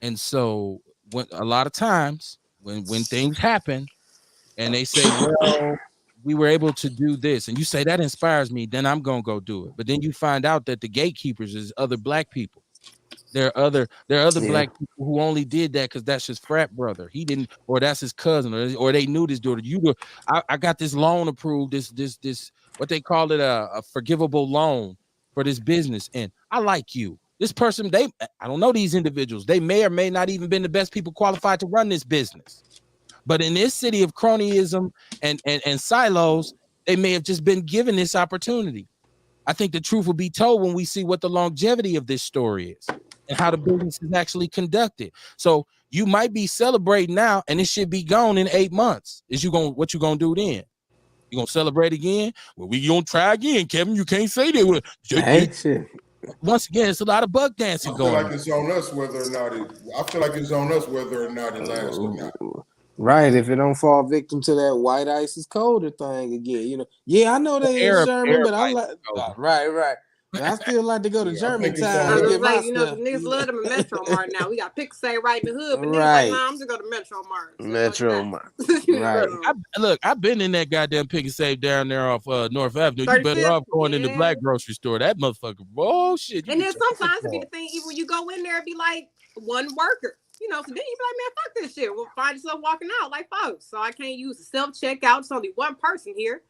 And so when a lot of times when things happen and they say, well, we were able to do this, and you say that inspires me, then I'm gonna go do it. But then you find out that the gatekeepers is other black people. There are other black people who only did that because that's his frat brother. He didn't, or that's his cousin, or they knew this dude. I got this loan approved, this what they call it, a forgivable loan for this business. And I like you. This person, I don't know these individuals. They may or may not even been the best people qualified to run this business. But in this city of cronyism and silos, they may have just been given this opportunity. I think the truth will be told when we see what the longevity of this story is and how the business is actually conducted. So you might be celebrating now, and it should be gone in 8 months. What you gonna do then? You gonna celebrate again? Well, we gonna try again, Kevin. You can't say that. Hey, shit. Once again, it's a lot of bug dancing going on. I feel like it's on us whether or not it lasts or not. Right, if it don't fall victim to that white ice is colder thing again, you know. Yeah, I know they in Sherman, but I'm like, right. But I still like to go to Germantown. I was like, you know, niggas love them in Metro Mart now. We got Pick-a-Say right in the hood, but niggas like, nah, I'm just go to Metro Mart. Metro Mart. Right. I've been in that goddamn Pick-a-Say down there off North Avenue. You better off going in the black grocery store. That motherfucker, oh shit. And then sometimes it be the thing, even when you go in there, it be like one worker. You know, so then you be like, man, fuck this shit. We'll find yourself walking out like folks. So I can't use the self-checkout. It's only one person here.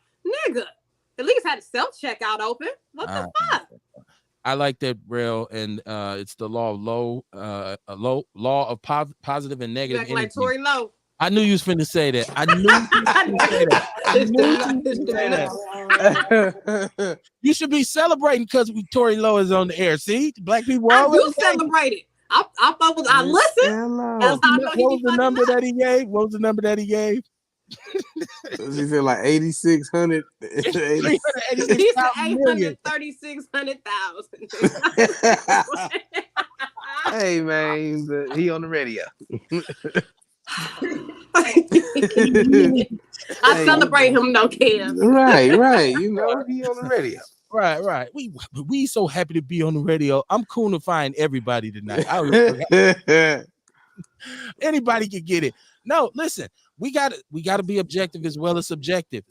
Nigga, at least had a self-checkout open. What the fuck? I like that, Rail, and it's the law of positive and negative energy. Like Tory Lowe. I knew you was finna say that. I knew you was finna say that. You should be celebrating because Tory Lowe is on the air. See, black people always celebrate it. I listened. What was the number that he gave? What was the number that he gave? He said like 8,600. He said 836,000. Hey man, he on the radio. I celebrate him, no Kev. Right. You know, he on the radio. Right. We so happy to be on the radio. I'm cool to find everybody tonight. Anybody can get it. No, listen, we gotta be objective as well as subjective.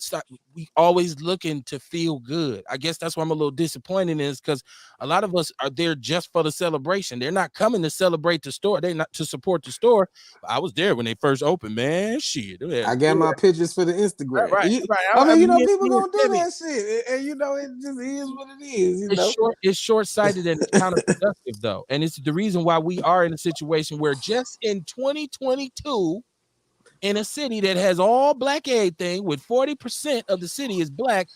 We always looking to feel good. I guess that's why I'm a little disappointed in is because a lot of us are there just for the celebration. They're not coming to celebrate the store. They're not to support the store. I was there when they first opened, man. Shit. I got my pictures for the Instagram. Right. I mean, you know, people gonna do that shit. And you know, it just is what it is. It's short-sighted and it's counterproductive though. And it's the reason why we are in a situation where just in 2022, in a city that has all black everything, with 40% of the city is black,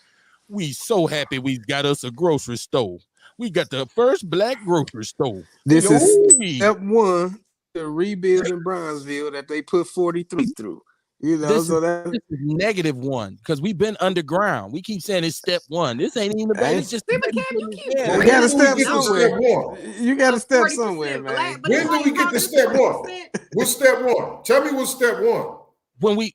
we so happy we got us a grocery store. We got the first black grocery store. This is step one to rebuild in Bronzeville that they put 43 through. You know, This so is that -1 because we've been underground. We keep saying it's step 1. This ain't even the bad. It's just See, but Kev, you keep well, we bringing got to up step these When do we get to somewhere. step one? You got to step 40%, somewhere, man. but it's When do like we get how to this step 1? 40%. What's step 1? Tell me what's step 1.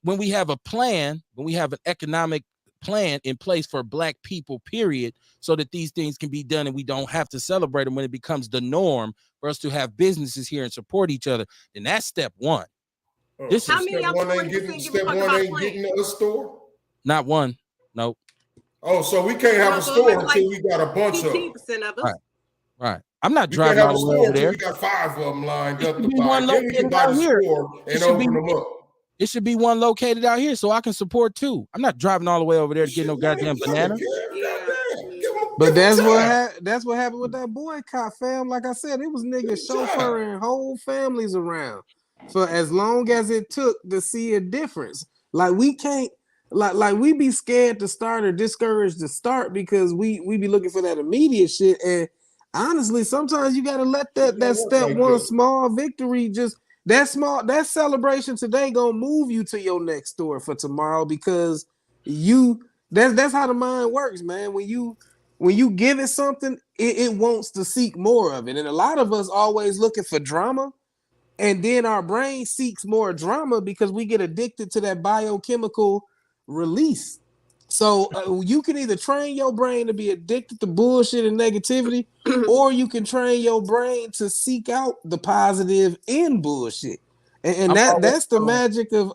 When we have a plan, when we have an economic plan in place for Black people, period, so that these things can be done and we don't have to celebrate them when it becomes the norm for us to have businesses here and support each other, then that's step 1. This How is many of Step 1 the ain't 40% getting give a fuck about a plan? a store. not one. Nope. Oh, so we can't have a So it might store be like until we got a bunch of them. 15% of us. Right. Right. I'm not We can't driving have all a the way store over until there. we got 5 of them lined up should to be buy. one Then we can located buy the out here. store It and should be- open them up. It should be one located out here so I can support too. I'm not driving all the way over there to get no Shit, goddamn man, banana. Yeah. Goddamn. Give 'em But that's time. that's what happened with that boycott, fam. Like I said, it was niggas chauffeuring whole families around for as long as it took to see a difference. Like we can't, like we be scared to start or discouraged to start because we be looking for that immediate shit. And honestly, sometimes you gotta let that step one small victory just that celebration today gonna move you to your next store for tomorrow because that's how the mind works, man. When you give it something, it wants to seek more of it. And a lot of us always looking for drama, and then our brain seeks more drama because we get addicted to that biochemical release. So you can either train your brain to be addicted to bullshit and negativity, or you can train your brain to seek out the positive in bullshit. And that's the magic of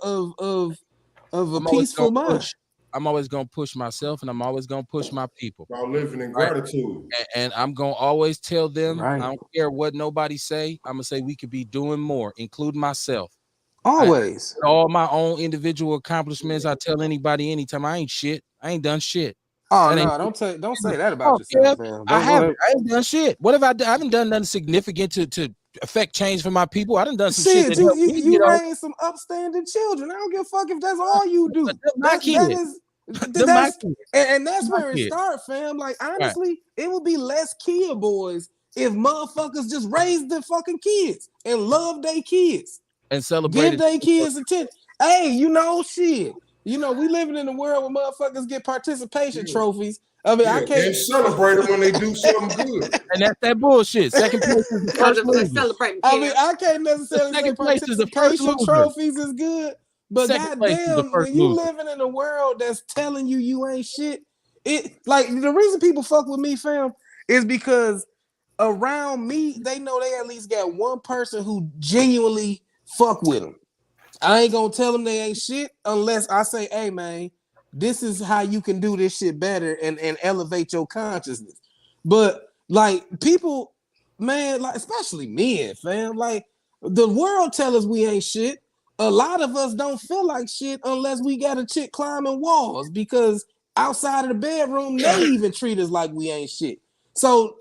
a peaceful mind. I'm always gonna push myself, and I'm always gonna push my people. About living in Right? gratitude. And I'm gonna always tell them, Right. I don't care what nobody say. I'm gonna say we could be doing more, including myself. Always. All my own individual accomplishments. I tell anybody anytime I ain't shit. I ain't done shit. Oh That no, don't say that about yourself, man. I haven't. I ain't done shit. What have I done? I haven't done nothing significant to affect change for my people. I done done some shit that helped me, you raised some upstanding children. I don't give a fuck if that's all you do. My kids. And that's where it starts, fam. Like honestly, it would be less kid boys if motherfuckers just raised their fucking kids and love their kids and celebrate, give their kids attention. Hey, you know shit. You know we living in a world where motherfuckers get participation trophies. I mean, I can't and celebrate them when they do something good. And that's that bullshit. Second place is the first loser. I mean, I can't necessarily say participation trophies is good, but goddamn, when you living in a world that's telling you ain't shit, it like the reason people fuck with me, fam, is because around me they know they at least got one person who genuinely fuck with them. I ain't gonna tell them they ain't shit unless I say, hey man, this is how you can do this shit better and elevate your consciousness. But like people, man, like especially men, fam, like the world tell us we ain't shit. A lot of us don't feel like shit unless we got a chick climbing walls because outside of the bedroom, they even treat us like we ain't shit. So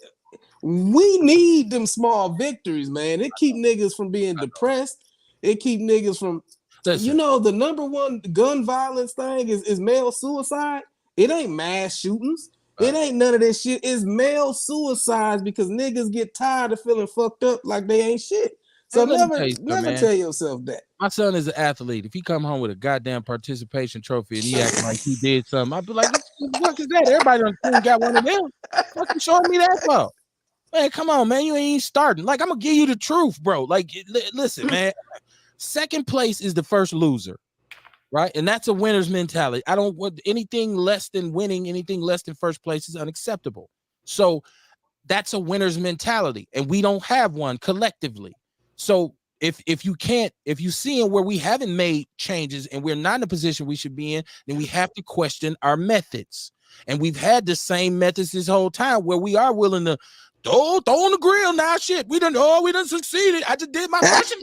we need them small victories, man. It keep niggas from being depressed. It keep niggas from, you know, the number one gun violence thing is male suicide. It ain't mass shootings. It ain't none of this shit. It's male suicides because niggas get tired of feeling fucked up like they ain't shit. So never tell yourself that. My son is an athlete. If he come home with a goddamn participation trophy and he acting like he did something, I'd be like, what is that? Everybody on the team got one of them. What you showing me that for? Man, come on, man. You ain't starting. Like, I'm gonna give you the truth, bro. Like, listen, man. Second place is the first loser, right? And that's a winner's mentality. I don't want anything less than winning, anything less than first place is unacceptable. So that's a winner's mentality, and we don't have one collectively. So if you seeing where we haven't made changes and we're not in a position we should be in, then we have to question our methods. And we've had the same methods this whole time where we are willing to throw on the grill now. Shit, we done succeeded. I just did my version.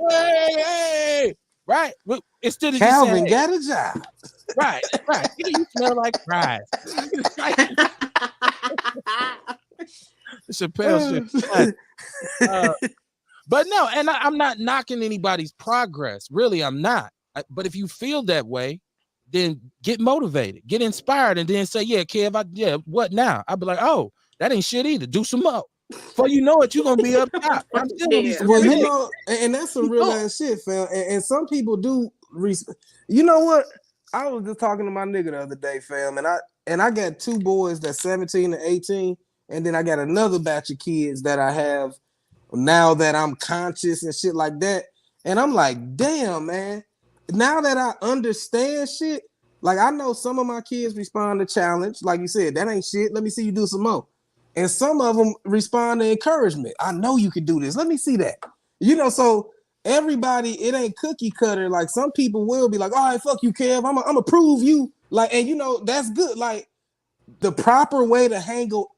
hey, right? Instead of Calvin just saying, got a job. Right. You smell like fries. Chappelle shit. But no, and I'm not knocking anybody's progress. Really, I'm not. But if you feel that way, then get motivated, get inspired, and then say, yeah, Kev, what now? I'll be like, oh, that ain't shit either. Do some more. Before you know it, you're gonna be up top. Well, you know, and that's some real ass shit, fam. And some people do You know what? I was just talking to my nigga the other day, fam, and I got two boys that's 17 and 18, and then I got another batch of kids that I have now that I'm conscious and shit like that. And I'm like, damn, man. Now that I understand shit, like I know some of my kids respond to challenge, like you said, that ain't shit. Let me see you do some more. And some of them respond to encouragement. I know you can do this. Let me see that. You know, so everybody, it ain't cookie cutter. Like some people will be like, all right, fuck you, Kev. I'm gonna prove you. Like, and you know, that's good. Like the proper way to handle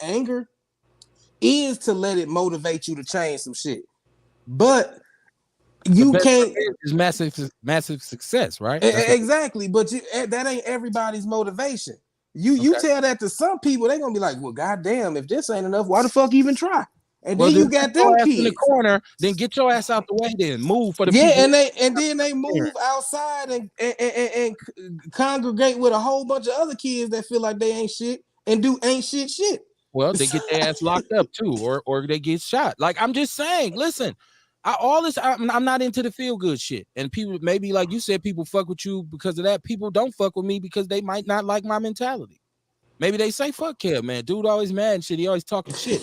anger is to let it motivate you to change some shit. But you can't is massive success, right? Exactly, but that ain't everybody's motivation. You tell that to some people, they're gonna be like, well, goddamn, if this ain't enough, why the fuck even try? And then you got them kids in the corner, then get your ass out the way, then move for the people. And then they move outside and congregate with a whole bunch of other kids that feel like they ain't shit and do ain't shit. Well, they get their ass locked up too, or they get shot. Like I'm just saying, listen, I'm not into the feel good shit. And people, maybe like you said, people fuck with you because of that. People don't fuck with me because they might not like my mentality. Maybe they say, fuck Kev, man. Dude always mad and shit. He always talking shit.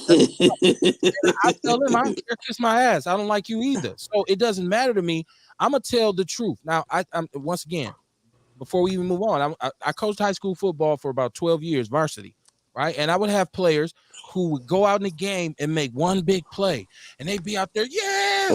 I tell him, I don't care, kiss my ass. I don't like you either. So it doesn't matter to me. I'm going to tell the truth. Now, I'm once again, before we even move on, I coached high school football for about 12 years, varsity, right? And I would have players who would go out in the game and make one big play. And they'd be out there, yeah.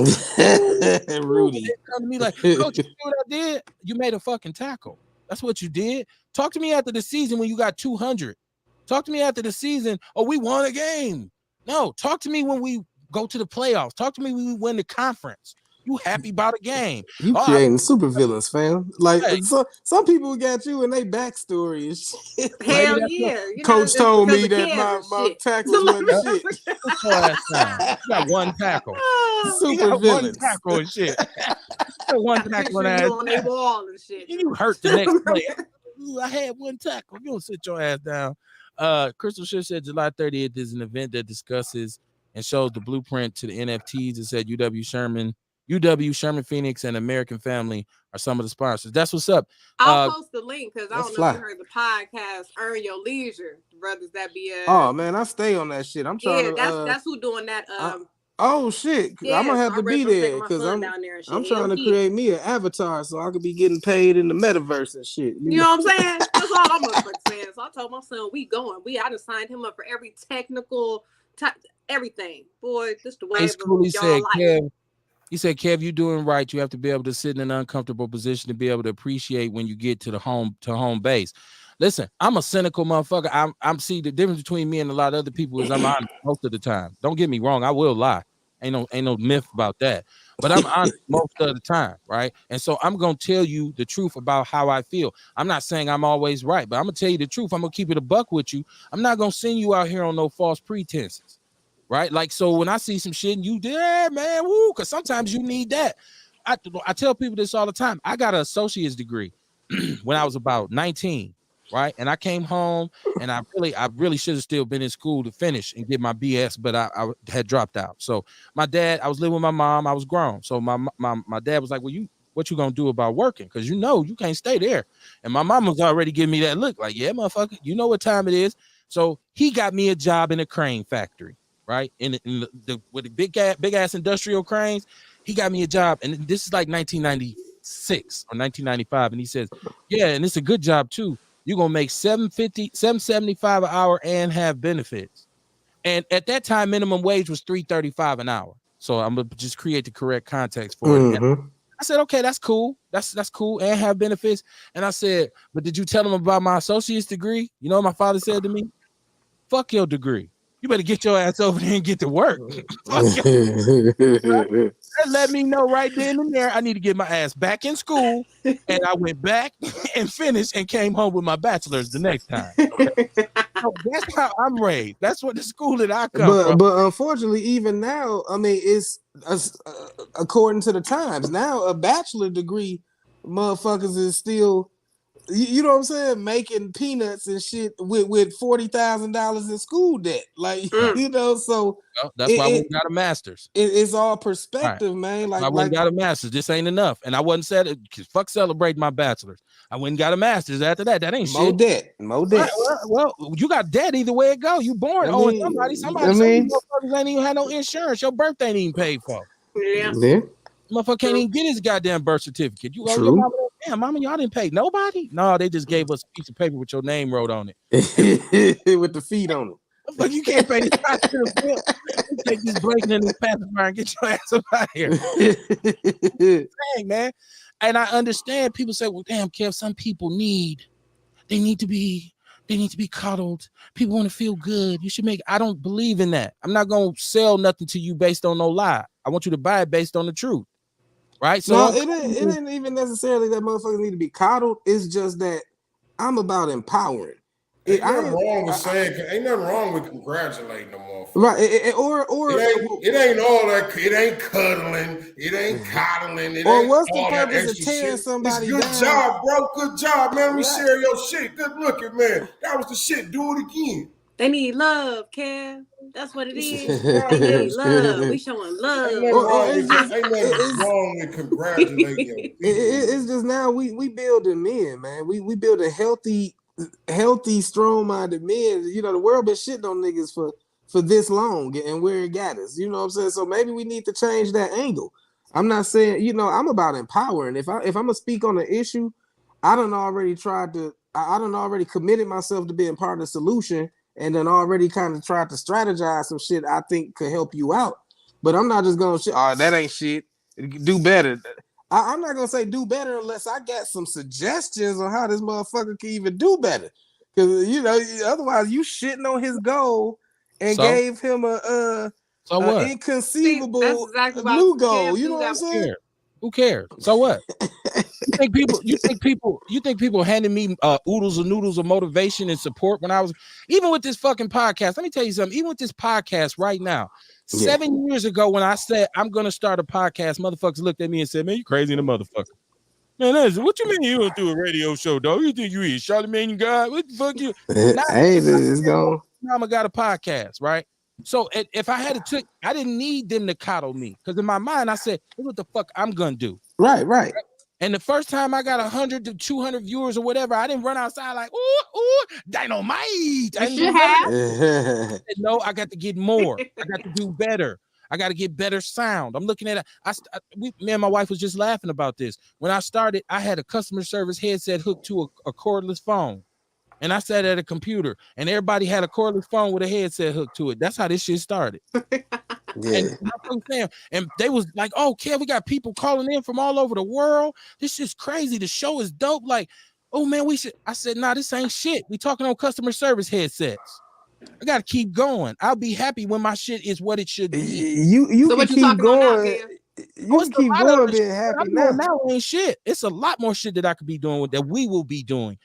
Rudy. They'd come to me like, coach, you know what I did? You made a fucking tackle. That's what you did. Talk to me after the season when you got 200. Talk to me after the season. Oh, we won a game. No, talk to me when we go to the playoffs. Talk to me when we win the conference. You happy about a game. You creating super villains, fam. Like some people got you and they backstory and shit. Hell yeah. Coach told me that my tackles wasn't shit. You got one tackle. Super villains. One tackle and shit. One tackle on their wall and shit. You hurt the next player. I had one tackle. You don't sit your ass down. Crystal Schiff said July 30th is an event that discusses and shows the blueprint to the NFTs. It said UW, Sherman Phoenix, and American Family are some of the sponsors. That's what's up. I'll post the link because I don't know if you heard the podcast Earn Your Leisure, brothers that be oh man, I stay on that shit. I'm trying to that's who doing that oh shit. Yeah, I'm gonna have to be there because I'm trying to create me an avatar so I could be getting paid in the metaverse and shit. You know what I'm saying? That's all I'm saying. So I told my son we going. I just signed him up for every technical everything. Boy, this the way y'all like. He said, Kev, you doing right. You have to be able to sit in an uncomfortable position to be able to appreciate when you get to home base. Listen, I'm a cynical motherfucker. I'm see the difference between me and a lot of other people is I'm honest most of the time. Don't get me wrong, I will lie. Ain't no myth about that. But I'm honest most of the time, right? And so I'm gonna tell you the truth about how I feel. I'm not saying I'm always right, but I'm gonna tell you the truth. I'm gonna keep it a buck with you. I'm not gonna send you out here on no false pretenses. Right, like so when I see some shit and you did, man, woo, because sometimes you need that. I tell people this all the time. I got an associate's degree when I was about 19, right? And I came home and I really should have still been in school to finish and get my BS, but I had dropped out. So my dad, I was living with my mom. I was grown. So my dad was like, well, what you gonna do about working? Because you can't stay there. And my mom was already giving me that look, like, yeah, motherfucker, you know what time it is. So he got me a job in a crane factory. Right with the big ass industrial cranes, he got me a job, and this is like 1996 or 1995, and he says, "Yeah, and it's a good job too. You're gonna make $7.75 an hour and have benefits." And at that time, minimum wage was $3.35 an hour. So I'm gonna just create the correct context for it. I said, "Okay, that's cool. That's cool, and have benefits." And I said, "But did you tell them about my associate's degree?" You know what my father said to me? "Fuck your degree. You better get your ass over there and get to work." That let me know right then and there I need to get my ass back in school. And I went back and finished and came home with my bachelor's the next time. Okay? So that's how I'm raised. That's what the school that I come from. But unfortunately, even now, I mean, it's according to the times. Now, a bachelor degree, motherfuckers is still You know what I'm saying? Making peanuts and shit with $40,000 in school debt. Like, you know, so well, that's why I went and got a master's. It's all All perspective, man. I went and got a master's. This ain't enough. And I wasn't said it. Fuck celebrating my bachelor's. I went and got a master's after that. That ain't more shit. debt. More debt. Well, you got debt either way it go. You born owing somebody. Some of these motherfuckers ain't even had no insurance. Your birthday ain't even paid for. Yeah. Motherfucker can't even get his goddamn birth certificate. You owe True. your mama. Damn, mama, y'all didn't pay nobody? No, they just gave us a piece of paper with your name wrote on it. With the feet on it. But you can't pay this price to the bill. You take this blanket and this pacifier and get your ass up out of here. Dang, man. And I understand people say, well, damn, Kev, some people need to be coddled. People want to feel good. You should make. I don't believe in that. I'm not gonna sell nothing to you based on no lie. I want you to buy it based on the truth. Right? So no, it ain't even necessarily that motherfuckers need to be coddled. It's just that I'm about empowering. Ain't nothing wrong with saying. Ain't nothing wrong with congratulating them motherfuckers. Right? It ain't all that. It ain't cuddling. It ain't coddling. It or ain't what's the all that purpose extra of tearing shit. somebody It's good down? job, bro. Good job, man. Let me share your shit. Good looking, man. That was the shit. Do it again. They need love, Kev. That's what it is. They need love. We showing love. Ain't nothing wrong with congratulating. It's just now we building men, man. We building healthy, strong-minded men. You know, the world been shitting on niggas for this long and where it got us. You know what I'm saying? So maybe we need to change that angle. I'm not saying, you know, I'm about empowering. If I'm gonna speak on the issue, I done already committed myself to being part of the solution, and then already kind of tried to strategize some shit I think could help you out. But I'm not just gonna that ain't shit. Do better. I'm not gonna say do better unless I got some suggestions on how this motherfucker can even do better. Because you know, otherwise you shitting on his goal and gave him a inconceivable new goal. You know what I'm saying? Who cares? So what? You think people handed me oodles and noodles of motivation and support when I was, even with this fucking podcast. Let me tell you something. Even with this podcast right now, 7 years ago when I said I'm gonna start a podcast, motherfuckers looked at me and said, "Man, you crazy in the motherfucker." Man, what you mean you don't do a radio show, dog? You think you is Charlamagne God? What the fuck you? Hey, it's gone. Mama got a podcast, right? So if I had to I didn't need them to coddle me, because in my mind I said, "What the fuck I'm gonna do?" Right. And the first time I got 100 to 200 viewers or whatever, I didn't run outside like, ooh, dynamite. You should have. No, I got to get more. I got to do better. I got to get better sound. I'm looking at it. Me and my wife was just laughing about this. When I started, I had a customer service headset hooked to a cordless phone. And I sat at a computer, and everybody had a cordless phone with a headset hooked to it. That's how this shit started. And they was like, "Oh, Kev, we got people calling in from all over the world. This is crazy. The show is dope. Like, oh man, we should." I said, "Nah, this ain't shit. We talking on customer service headsets. I gotta keep going. I'll be happy when my shit is what it should be." You can keep going. You can keep going being happy now ain't shit. It's a lot more shit that I could be doing that we will be doing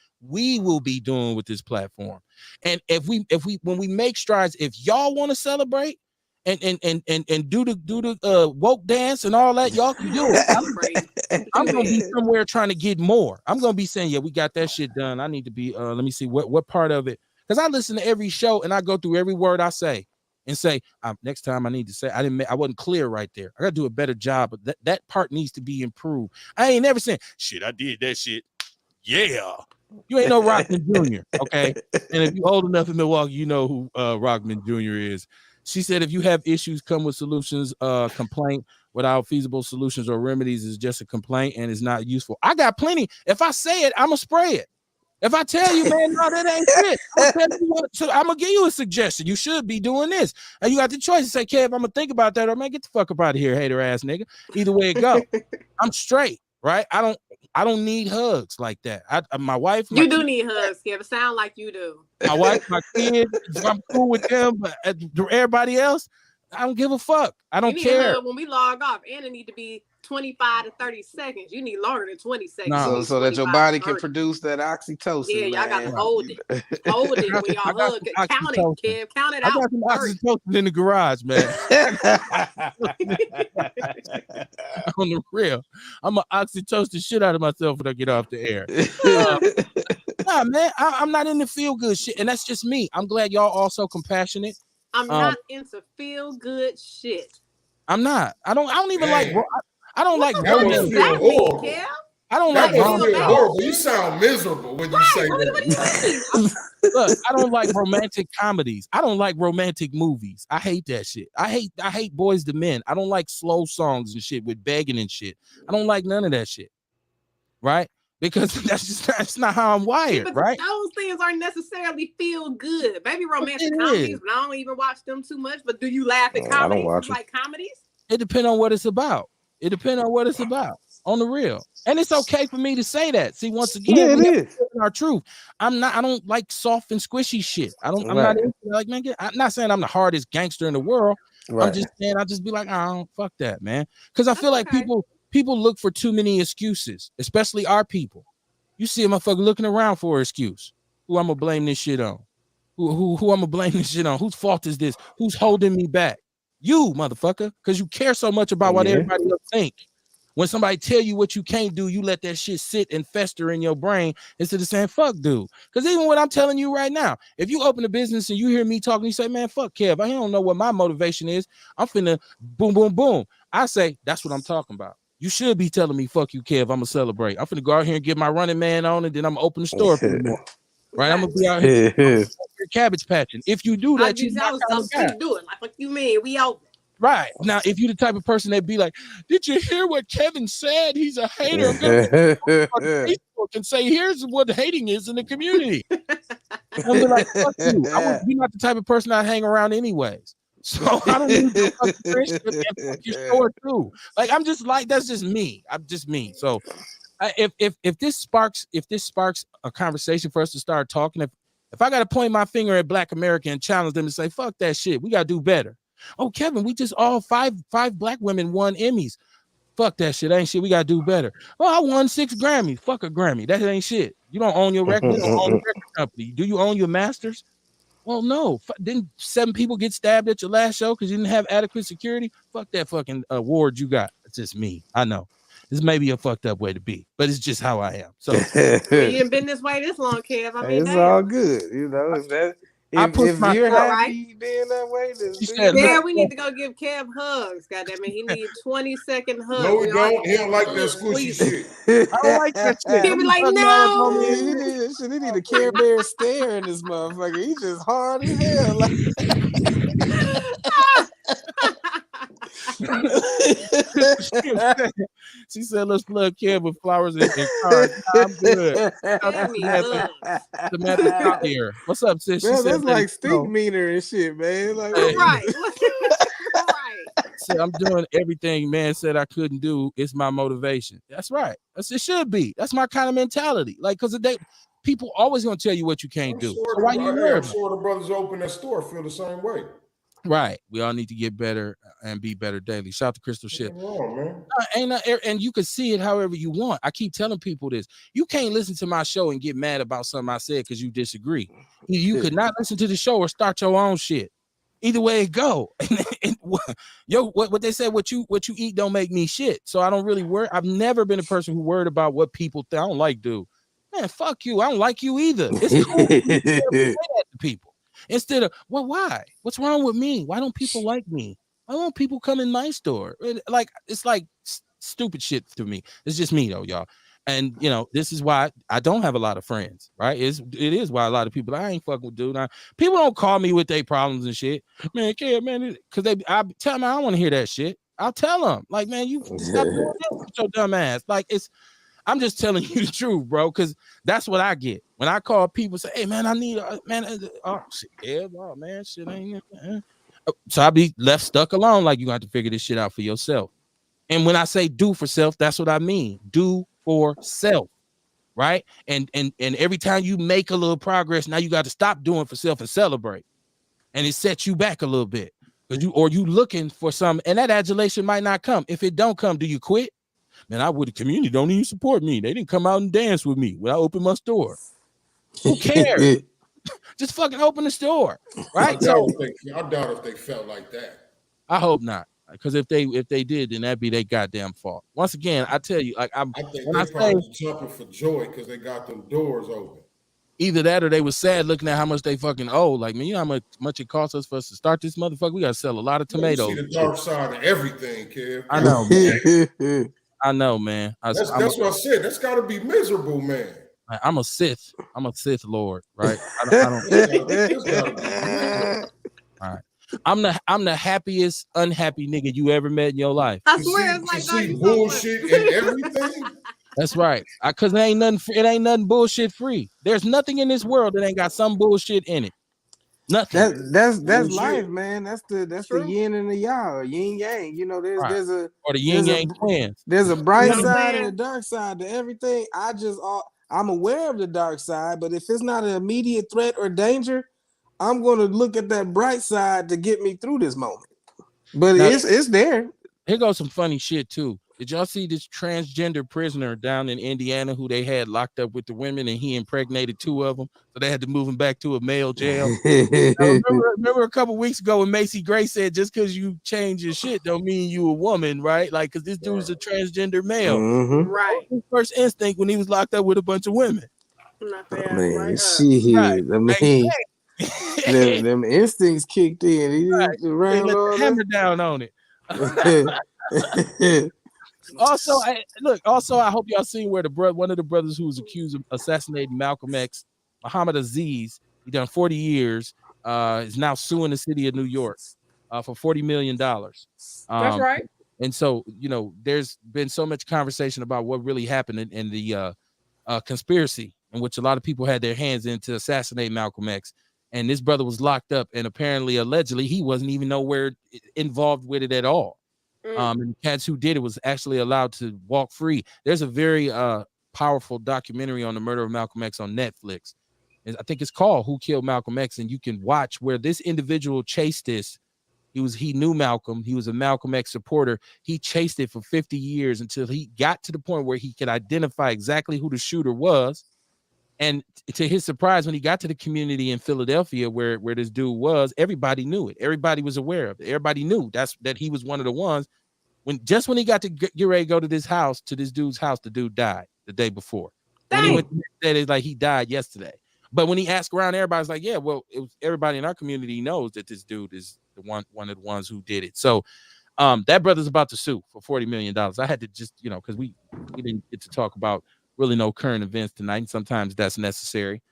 with this platform. And if we when we make strides, if y'all want to celebrate and do the woke dance and all that, y'all can do it. I'm gonna be somewhere trying to get more. I'm gonna be saying, yeah, we got that shit done. I need to be let me see what part of it, because I listen to every show and I go through every word I say and say, next time I need to say I wasn't clear right there. I gotta do a better job, but that part needs to be improved. I ain't never saying shit, I did that shit. Yeah. You ain't no Rockman Jr., okay? And if you old enough in Milwaukee, you know who Rockman Jr. is. She said, if you have issues, come with solutions. Complaint without feasible solutions or remedies is just a complaint and is not useful. I got plenty. If I say it, I'm going to spray it. If I tell you, man, no, that ain't shit, I'm going to give you a suggestion. You should be doing this. And you got the choice to say, Kev, I'm going to think about that, or man, get the fuck up out of here, hater ass nigga. Either way it go. I'm straight, right? I don't need hugs like that. My wife. You do need hugs, Kev. It sound like you do. My wife, my kids, I'm cool with them, but everybody else, I don't give a fuck. I don't care. When we log off, and it need to be 25 to 30 seconds. You need longer than 20 seconds. No. So that your 25 body to can 30. produce that oxytocin. Yeah, y'all gotta man. hold it. Hold it when y'all hug. Count it, Kev. Count it I out. got some oxytocin in the garage, man. On the real, I'm gonna oxytocin the shit out of myself when I get off the air. Nah, man, I'm not into feel good shit, and that's just me. I'm glad y'all also compassionate. I'm not into feel good shit. I'm not. I don't even like. Man. I don't like What That romance. does must feel that mean, horrible. Kev? I don't That like must romance. feel horrible. You sound miserable when you say What do that. you mean? Look, I don't like romantic comedies. I don't like romantic movies. I hate that shit. I hate Boys to Men. I don't like slow songs and shit with begging and shit. I don't like none of that shit. Right? Because that's not how I'm wired, But right? those things aren't necessarily feel good. Maybe romantic It comedies, is. but I don't even watch them too much. But do you laugh at I don't comedies? watch You it. like comedies? It depends on what it's about. It depends on what it's about. On the real. And it's okay for me to say that. See, once again, Yeah, it we is. our truth. I don't like soft and squishy shit. I'm Right. not into like, man, I'm not saying I'm the hardest gangster in the world. Right. I'm just saying I just be like, oh, fuck that, man. Because I feel like okay. people look for too many excuses, especially our people. You see a motherfucker looking around for an excuse. Who I'm gonna blame this shit on? Who I'm gonna blame this shit on? Whose fault is this? Who's holding me back? You, motherfucker, because you care so much about what everybody else think. When somebody tell you what you can't do, you let that shit sit and fester in your brain instead of saying, fuck, dude. Because even what I'm telling you right now, if you open a business and you hear me talking, you say, man, fuck Kev, I don't know what my motivation is. I'm finna boom, boom, boom. I say, that's what I'm talking about. You should be telling me, fuck you, Kev, I'm gonna celebrate. I'm finna go out here and get my running man on, and then I'm gonna open the store for the morning. Right? I'm gonna be out here cabbage patching. If you do that, you're my kind of guy. Do it. Like, what you mean? We open. Right. Now, if you're the type of person that be like, did you hear what Kevin said? He's a hater. I'm going to on Facebook and say, here's what hating is in the community. I'm be like, fuck you. You're not the type of person I hang around anyways. So I don't need to fucking friendship and fuck your store too. Like, I'm just like, that's just me. I'm just me. So if this sparks a conversation for us to start talking, if I got to point my finger at Black America and challenge them to say, fuck that shit, we got to do better. Oh, Kevin, we just all five Black women won Emmys. Fuck that shit. Ain't shit. We gotta do better. Oh, I won 6 Grammys. Fuck a Grammy. That ain't shit. You don't own your record. You don't own a record company. Do you own your masters? Well, no. Didn't 7 people get stabbed at your last show because you didn't have adequate security? Fuck that fucking award you got. It's just me. I know. This may be a fucked up way to be, but it's just how I am. So you ain't been this way this long, Kev. I mean, it's all good. You know, if you're happy being that way, then we need to go give Kev hugs. Goddamn it, he needs 20-second hugs. No, he don't. He don't like that squishy shit. I don't like that shit. He'll be like, no. He need a Care Bear stare in this motherfucker. He's just hard as hell. Like... She said, let's plug Kev with flowers and cards. I'm good. Samantha out here. What's up, sis? That's like stink meaner and shit, man. Like, right. So I'm doing everything man said I couldn't do. It's my motivation. That's right. It should be. That's my kind of mentality. Like, because people always gonna tell you what you can't do. So why you worried? I'm sure the brothers who open that store feel the same way. Right. We all need to get better and be better daily. Shout out to Crystal Ship. And you can see it however you want. I keep telling people this. You can't listen to my show and get mad about something I said because you disagree. You could not listen to the show or start your own shit. Either way it go. What they said, what you eat don't make me shit. So I don't really worry. I've never been a person who worried about what people think. I don't like dude. Man, fuck you. I don't like you either. It's cool to say that to people. Instead of, well, why? What's wrong with me? Why don't people like me? Why won't people come in my store? Like, it's like stupid shit to me. It's just me though, y'all. And this is why I don't have a lot of friends, right? It is why a lot of people, I ain't fucking with dude. People don't call me with their problems and shit. Man, man, because I tell them I don't want to hear that shit. I'll tell them, like, man, you stop doing this with your dumb ass. Like, I'm just telling you the truth, bro, because that's what I get. When I call people, say, hey, man, I need, oh, shit, yeah, oh, man, shit ain't. So I'll be left stuck alone, like, you got to figure this shit out for yourself. And when I say do for self, that's what I mean. Do for self, right? And every time you make a little progress, now you got to stop doing for self and celebrate. And it sets you back a little bit. Because you looking for some, and that adulation might not come. If it don't come, do you quit? Man, the community don't even support me. They didn't come out and dance with me when I opened my store. Who cares? Just fucking open the store, right? I doubt if they felt like that. I hope not, because if they did, then that'd be their goddamn fault. Once again, I tell you, like I think they probably was jumping for joy because they got them doors open. Either that or they was sad looking at how much they fucking owe. Like, man, you know how much it costs us for us to start this motherfucker? We gotta sell a lot of tomatoes. You see the dark side of everything, kid. I know, man. I know, man. That's what I said. That's gotta be miserable, man. I'm a Sith. I'm a Sith Lord, right? I don't all right. I'm the happiest unhappy nigga you ever met in your life. I swear it's like see bullshit and everything. That's right. Cause it ain't nothing bullshit free. There's nothing in this world that ain't got some bullshit in it. Nothing. That's life, man. That's the yin and the yang, yin yang. You know, there's a or the yin yang twins. There's a bright side and a dark side to everything. I'm aware of the dark side, but if it's not an immediate threat or danger, I'm going to look at that bright side to get me through this moment. But now, it's there. Here goes some funny shit too. Did y'all see this transgender prisoner down in Indiana who they had locked up with the women and he impregnated 2 of them? So they had to move him back to a male jail. remember a couple weeks ago when Macy Gray said just because you change your shit don't mean you a woman, right? Like, because this dude's a transgender male. Mm-hmm. Right. His first instinct when he was locked up with a bunch of women. Man, shit. Right. I mean, them instincts kicked in. He let the hammer down on it. Also, I hope y'all seen where one of the brothers who was accused of assassinating Malcolm X, Muhammad Aziz, he done 40 years, is now suing the city of New York for $40 million. That's right. And so, you know, there's been so much conversation about what really happened in the conspiracy in which a lot of people had their hands in to assassinate Malcolm X. And this brother was locked up, and apparently, allegedly, he wasn't even nowhere involved with it at all. And the cats who did it was actually allowed to walk free. There's a very powerful documentary on the murder of Malcolm X on Netflix. I think it's called Who Killed Malcolm X, and you can watch where this individual chased this. He knew Malcolm. He was a Malcolm X supporter. He chased it for 50 years until he got to the point where he could identify exactly who the shooter was. And to his surprise, when he got to the community in Philadelphia where this dude was, everybody knew it. Everybody was aware of it. Everybody knew that he was one of the ones. When he got to get ready to go to this dude's house, the dude died the day before. When he went to that, it's like he died yesterday. But when he asked around, everybody's like, yeah, well, everybody in our community knows that this dude is one of the ones who did it. So that brother's about to sue for $40 million. I had to just, because we didn't get to talk about really no current events tonight, and sometimes that's necessary.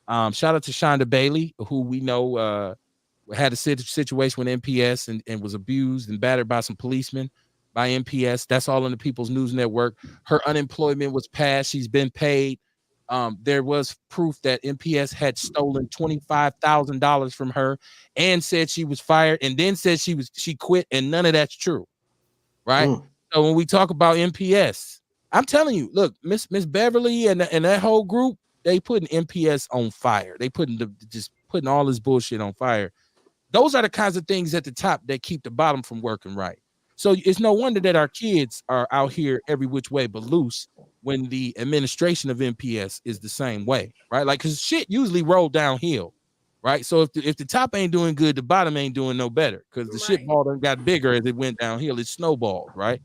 Shout out to Shonda Bailey, who we know had a situation with MPS and was abused and battered by some policemen by MPS. That's all on the People's News Network. Her unemployment was passed. She's been paid. There was proof that MPS had stolen $25,000 from her and said she was fired and then said she quit, and none of that's true, right? So when we talk about MPS, I'm telling you, look, Miss Beverly and that whole group, they putting MPS on fire. They just putting all this bullshit on fire. Those are the kinds of things at the top that keep the bottom from working right. So it's no wonder that our kids are out here every which way but loose when the administration of MPS is the same way, right? Like, because shit usually roll downhill, right? So if the top ain't doing good, the bottom ain't doing no better because the shit ball done got bigger as it went downhill. It snowballed, right?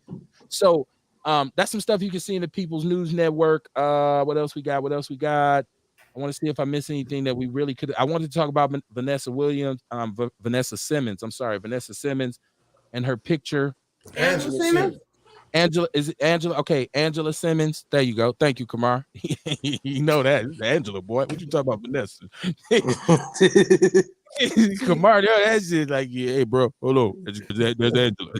So that's some stuff you can see in the People's News Network. What else we got? I want to see if I missed anything that we really could. I wanted to talk about Vanessa Simmons and her picture. Angela Simmons. Angela? Okay, Angela Simmons. There you go. Thank you, Kamar. You know that. It's Angela, boy. What you talking about, Vanessa? Kamar, that shit like, yeah, hey, bro, hold on. That's Angela.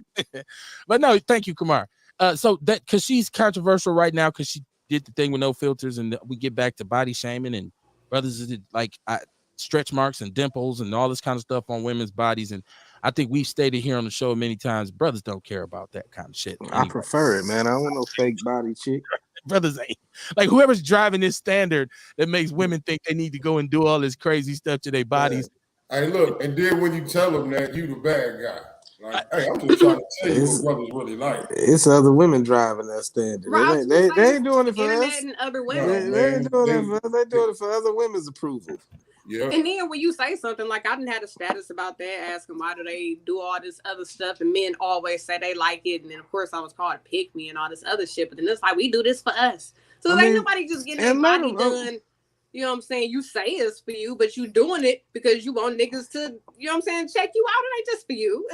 But no, thank you, Kamar. So that because she's controversial right now because she did the thing with no filters, and we get back to body shaming and brothers like stretch marks and dimples and all this kind of stuff on women's bodies. And I think we've stated here on the show many times, brothers don't care about that kind of shit. Anyway. I prefer it, man. I don't want no fake body chick. Brothers ain't like whoever's driving this standard that makes women think they need to go and do all this crazy stuff to their bodies. Hey, look, and then when you tell them that, you the bad guy. Like, hey, I'm just trying to tell you what brothers really like. It's other women driving that standard. Right, They ain't doing it for internet us. and other No, women. They ain't man. doing it for us. They doing it for other women's approval. Yeah. And then when you say something like, I didn't have a status about that, asking why do they do all this other stuff, and men always say they like it, and then of course I was called a pick me and all this other shit, but then it's like we do this for us. So ain't nobody just getting their body done. You know what I'm saying? You say it's for you, but you doing it because you want niggas to, you know what I'm saying, check you out. It ain't just for you.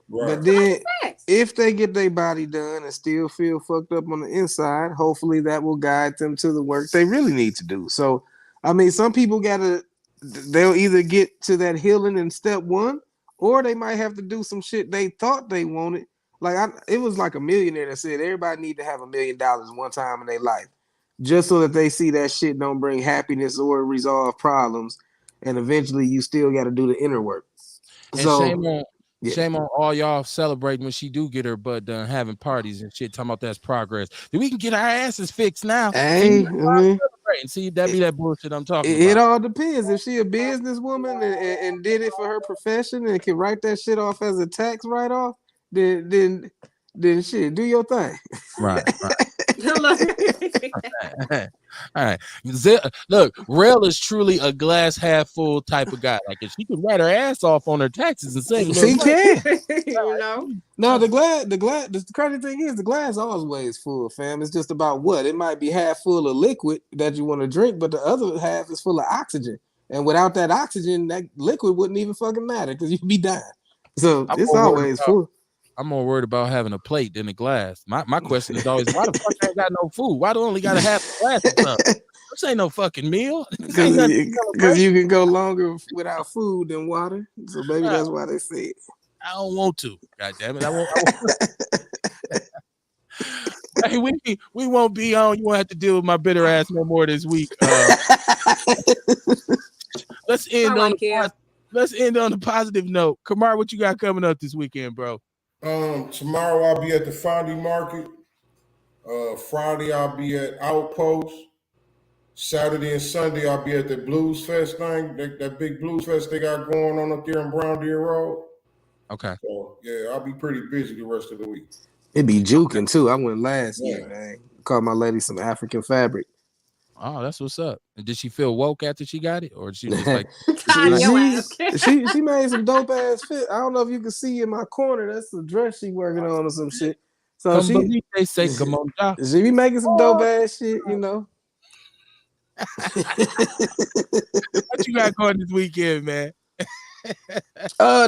But then if they get their body done and still feel fucked up on the inside, hopefully that will guide them to the work they really need to do. So, I mean, some people they'll either get to that healing in step one, or they might have to do some shit they thought they wanted. Like it was like a millionaire that said everybody need to have $1 million one time in their life, just so that they see that shit don't bring happiness or resolve problems, and eventually you still got to do the inner work. And so shame on all y'all celebrating when she do get her butt done, having parties and shit, talking about that's progress. We can get our asses fixed now. Hey, see, that be that bullshit I'm talking about. It all depends. If she a businesswoman and did it for her profession and can write that shit off as a tax write-off, then shit, do your thing. Right. All right. Look, Rail is truly a glass half full type of guy. Like if she could write her ass off on her taxes and save, she can. You know. No, the crazy thing is the glass always full, fam. It's just about what it might be half full of liquid that you want to drink, but the other half is full of oxygen. And without that oxygen, that liquid wouldn't even fucking matter because you'd be dying. So it's always full. I'm more worried about having a plate than a glass. My question is always, why the fuck I ain't got no food? Why do I only got to have a glass of something? This ain't no fucking meal. Because you can go longer without food than water. So maybe that's why they say it. I don't want to. God damn it. I won't. Hey, we won't be on. You won't have to deal with my bitter ass no more this week. Let's end on a positive note. Kamar, what you got coming up this weekend, bro? Tomorrow I'll be at the Fondy Market. Friday I'll be at Outpost. Saturday and Sunday I'll be at the Blues Fest thing. That big Blues Fest they got going on up there in Brown Deer Road. Okay. So yeah, I'll be pretty busy the rest of the week. It be juking too. I went last year, man. Caught my lady some African fabric. Oh, that's what's up. And did she feel woke after she got it, or she was just like she made some dope ass fit. I don't know if you can see in my corner. That's the dress she working on or some shit. So she be making some dope ass shit, you know. What you got going this weekend, man?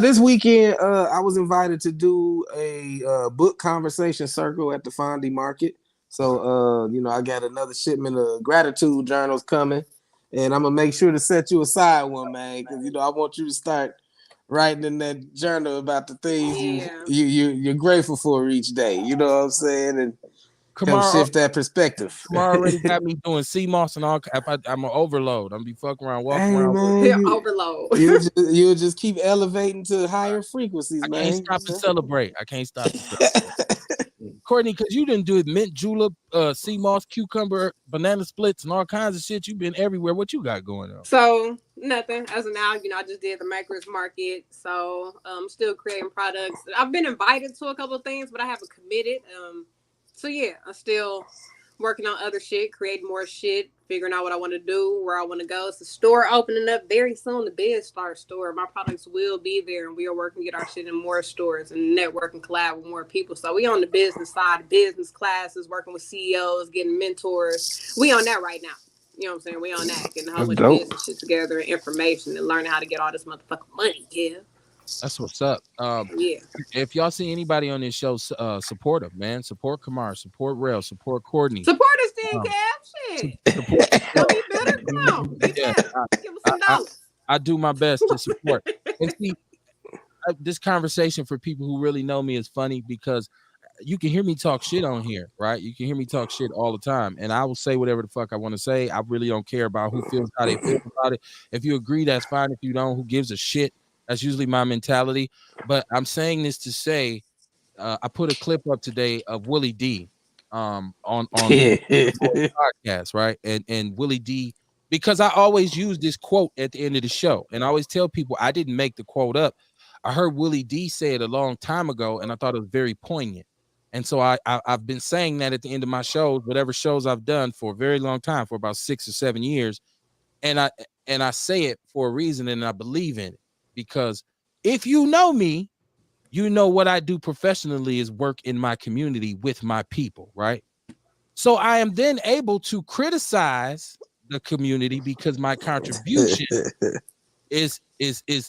This weekend, I was invited to do a book conversation circle at the Fondy Market. So, I got another shipment of gratitude journals coming, and I'm gonna make sure to set you aside one, man, because I want you to start writing in that journal about the things you're grateful for each day. You know what I'm saying? And Kamar, shift that perspective. Kamar already got me doing CMOS and all. I'm an overload. I'm gonna be fucking around, walking around. Man, overload. You'll just keep elevating to higher frequencies, man. I can't stop to celebrate. Courtney, because you didn't do it, mint julep, CMOS, cucumber, banana splits, and all kinds of shit. You've been everywhere. What you got going on? So nothing. As of now, I just did the Makers Market. So I'm still creating products. I've been invited to a couple of things, but I haven't committed. So yeah, I'm still working on other shit, creating more shit, figuring out what I want to do, where I want to go. It's a store opening up very soon, the BizStar store. My products will be there, and we are working to get our shit in more stores and network and collab with more people. So we on the business side, business classes, working with CEOs, getting mentors. We on that right now. You know what I'm saying? We on that, getting a whole bunch of business shit together and information and learning how to get all this motherfucking money. Yeah. That's what's up. If y'all see anybody on this show, support them, man. Support Kamar, support Rail, support Courtney. Support us, then, Cap. Shit. Be better. Come on. Give us some dollars. I do my best to support. And see, this conversation for people who really know me is funny because you can hear me talk shit on here, right? You can hear me talk shit all the time, and I will say whatever the fuck I want to say. I really don't care about who feels how they feel about it. If you agree, that's fine. If you don't, who gives a shit? That's usually my mentality. But I'm saying this to say, I put a clip up today of Willie D on podcast, right? And Willie D, because I always use this quote at the end of the show, and I always tell people I didn't make the quote up. I heard Willie D say it a long time ago, and I thought it was very poignant. And so I've been saying that at the end of my shows, whatever shows I've done for a very long time, for about 6 or 7 years. And I say it for a reason, and I believe in it, because if you know me, you know what I do professionally is work in my community with my people, right? So I am then able to criticize the community because my contribution is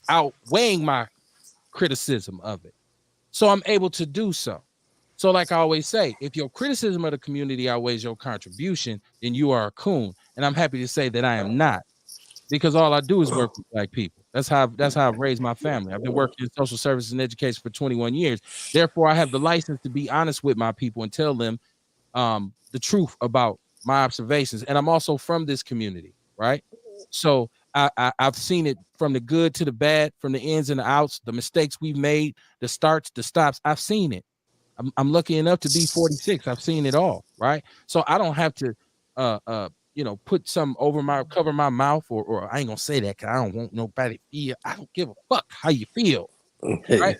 outweighing my criticism of it. So I'm able to do so. So like I always say, if your criticism of the community outweighs your contribution, then you are a coon. And I'm happy to say that I am not, because all I do is work with Black people. That's how I've raised my family. I've been working in social services and education for 21 years. Therefore, I have the license to be honest with my people and tell them the truth about my observations. And I'm also from this community, right? So I've seen it from the good to the bad, from the ins and the outs, the mistakes we've made, the starts, the stops. I've seen it. I'm lucky enough to be 46. I've seen it all, right? So I don't have to put some cover my mouth, or I ain't gonna say that because I don't want nobody to feel. I don't give a fuck how you feel. Right?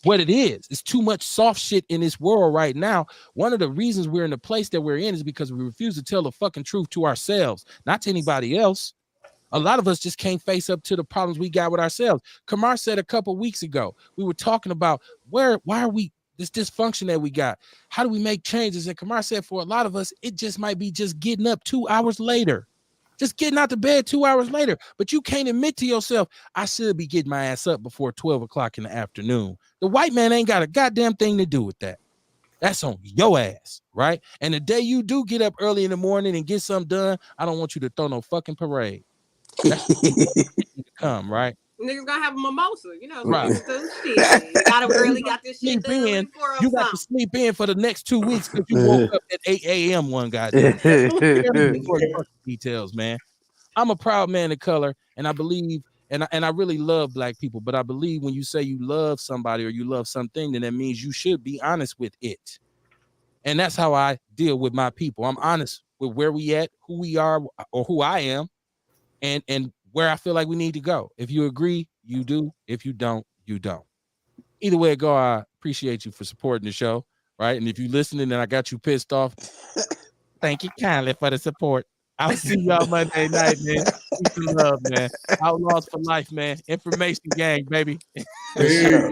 What it is. It's too much soft shit in this world right now. One of the reasons we're in the place that we're in is because we refuse to tell the fucking truth to ourselves, not to anybody else. A lot of us just can't face up to the problems we got with ourselves. Kamar said a couple weeks ago, we were talking about why are we this dysfunction that we got? How do we make changes? And Kamar said for a lot of us, it just might be just getting up 2 hours later. Just getting out to bed 2 hours later. But you can't admit to yourself, I should be getting my ass up before 12 o'clock in the afternoon. The white man ain't got a goddamn thing to do with that. That's on your ass, right? And the day you do get up early in the morning and get something done, I don't want you to throw no fucking parade. That's to come, right? Niggas gonna have a mimosa, Right. Shit. You gotta really got this shit done. You got to sleep in for the next 2 weeks because you woke up at 8 a.m. one goddamn details, man. I'm a proud man of color, and I believe, and I really love Black people, but I believe when you say you love somebody or you love something, then that means you should be honest with it. And that's how I deal with my people. I'm honest with where we at, who we are, or who I am, and where I feel like we need to go. If you agree, you do. If you don't, you don't. Either way it go, I appreciate you for supporting the show, right? And if you listening and I got you pissed off, thank you kindly for the support. I'll see y'all Monday night, man. Peace and love, man. Outlaws for life, man. Information gang, baby. Yeah.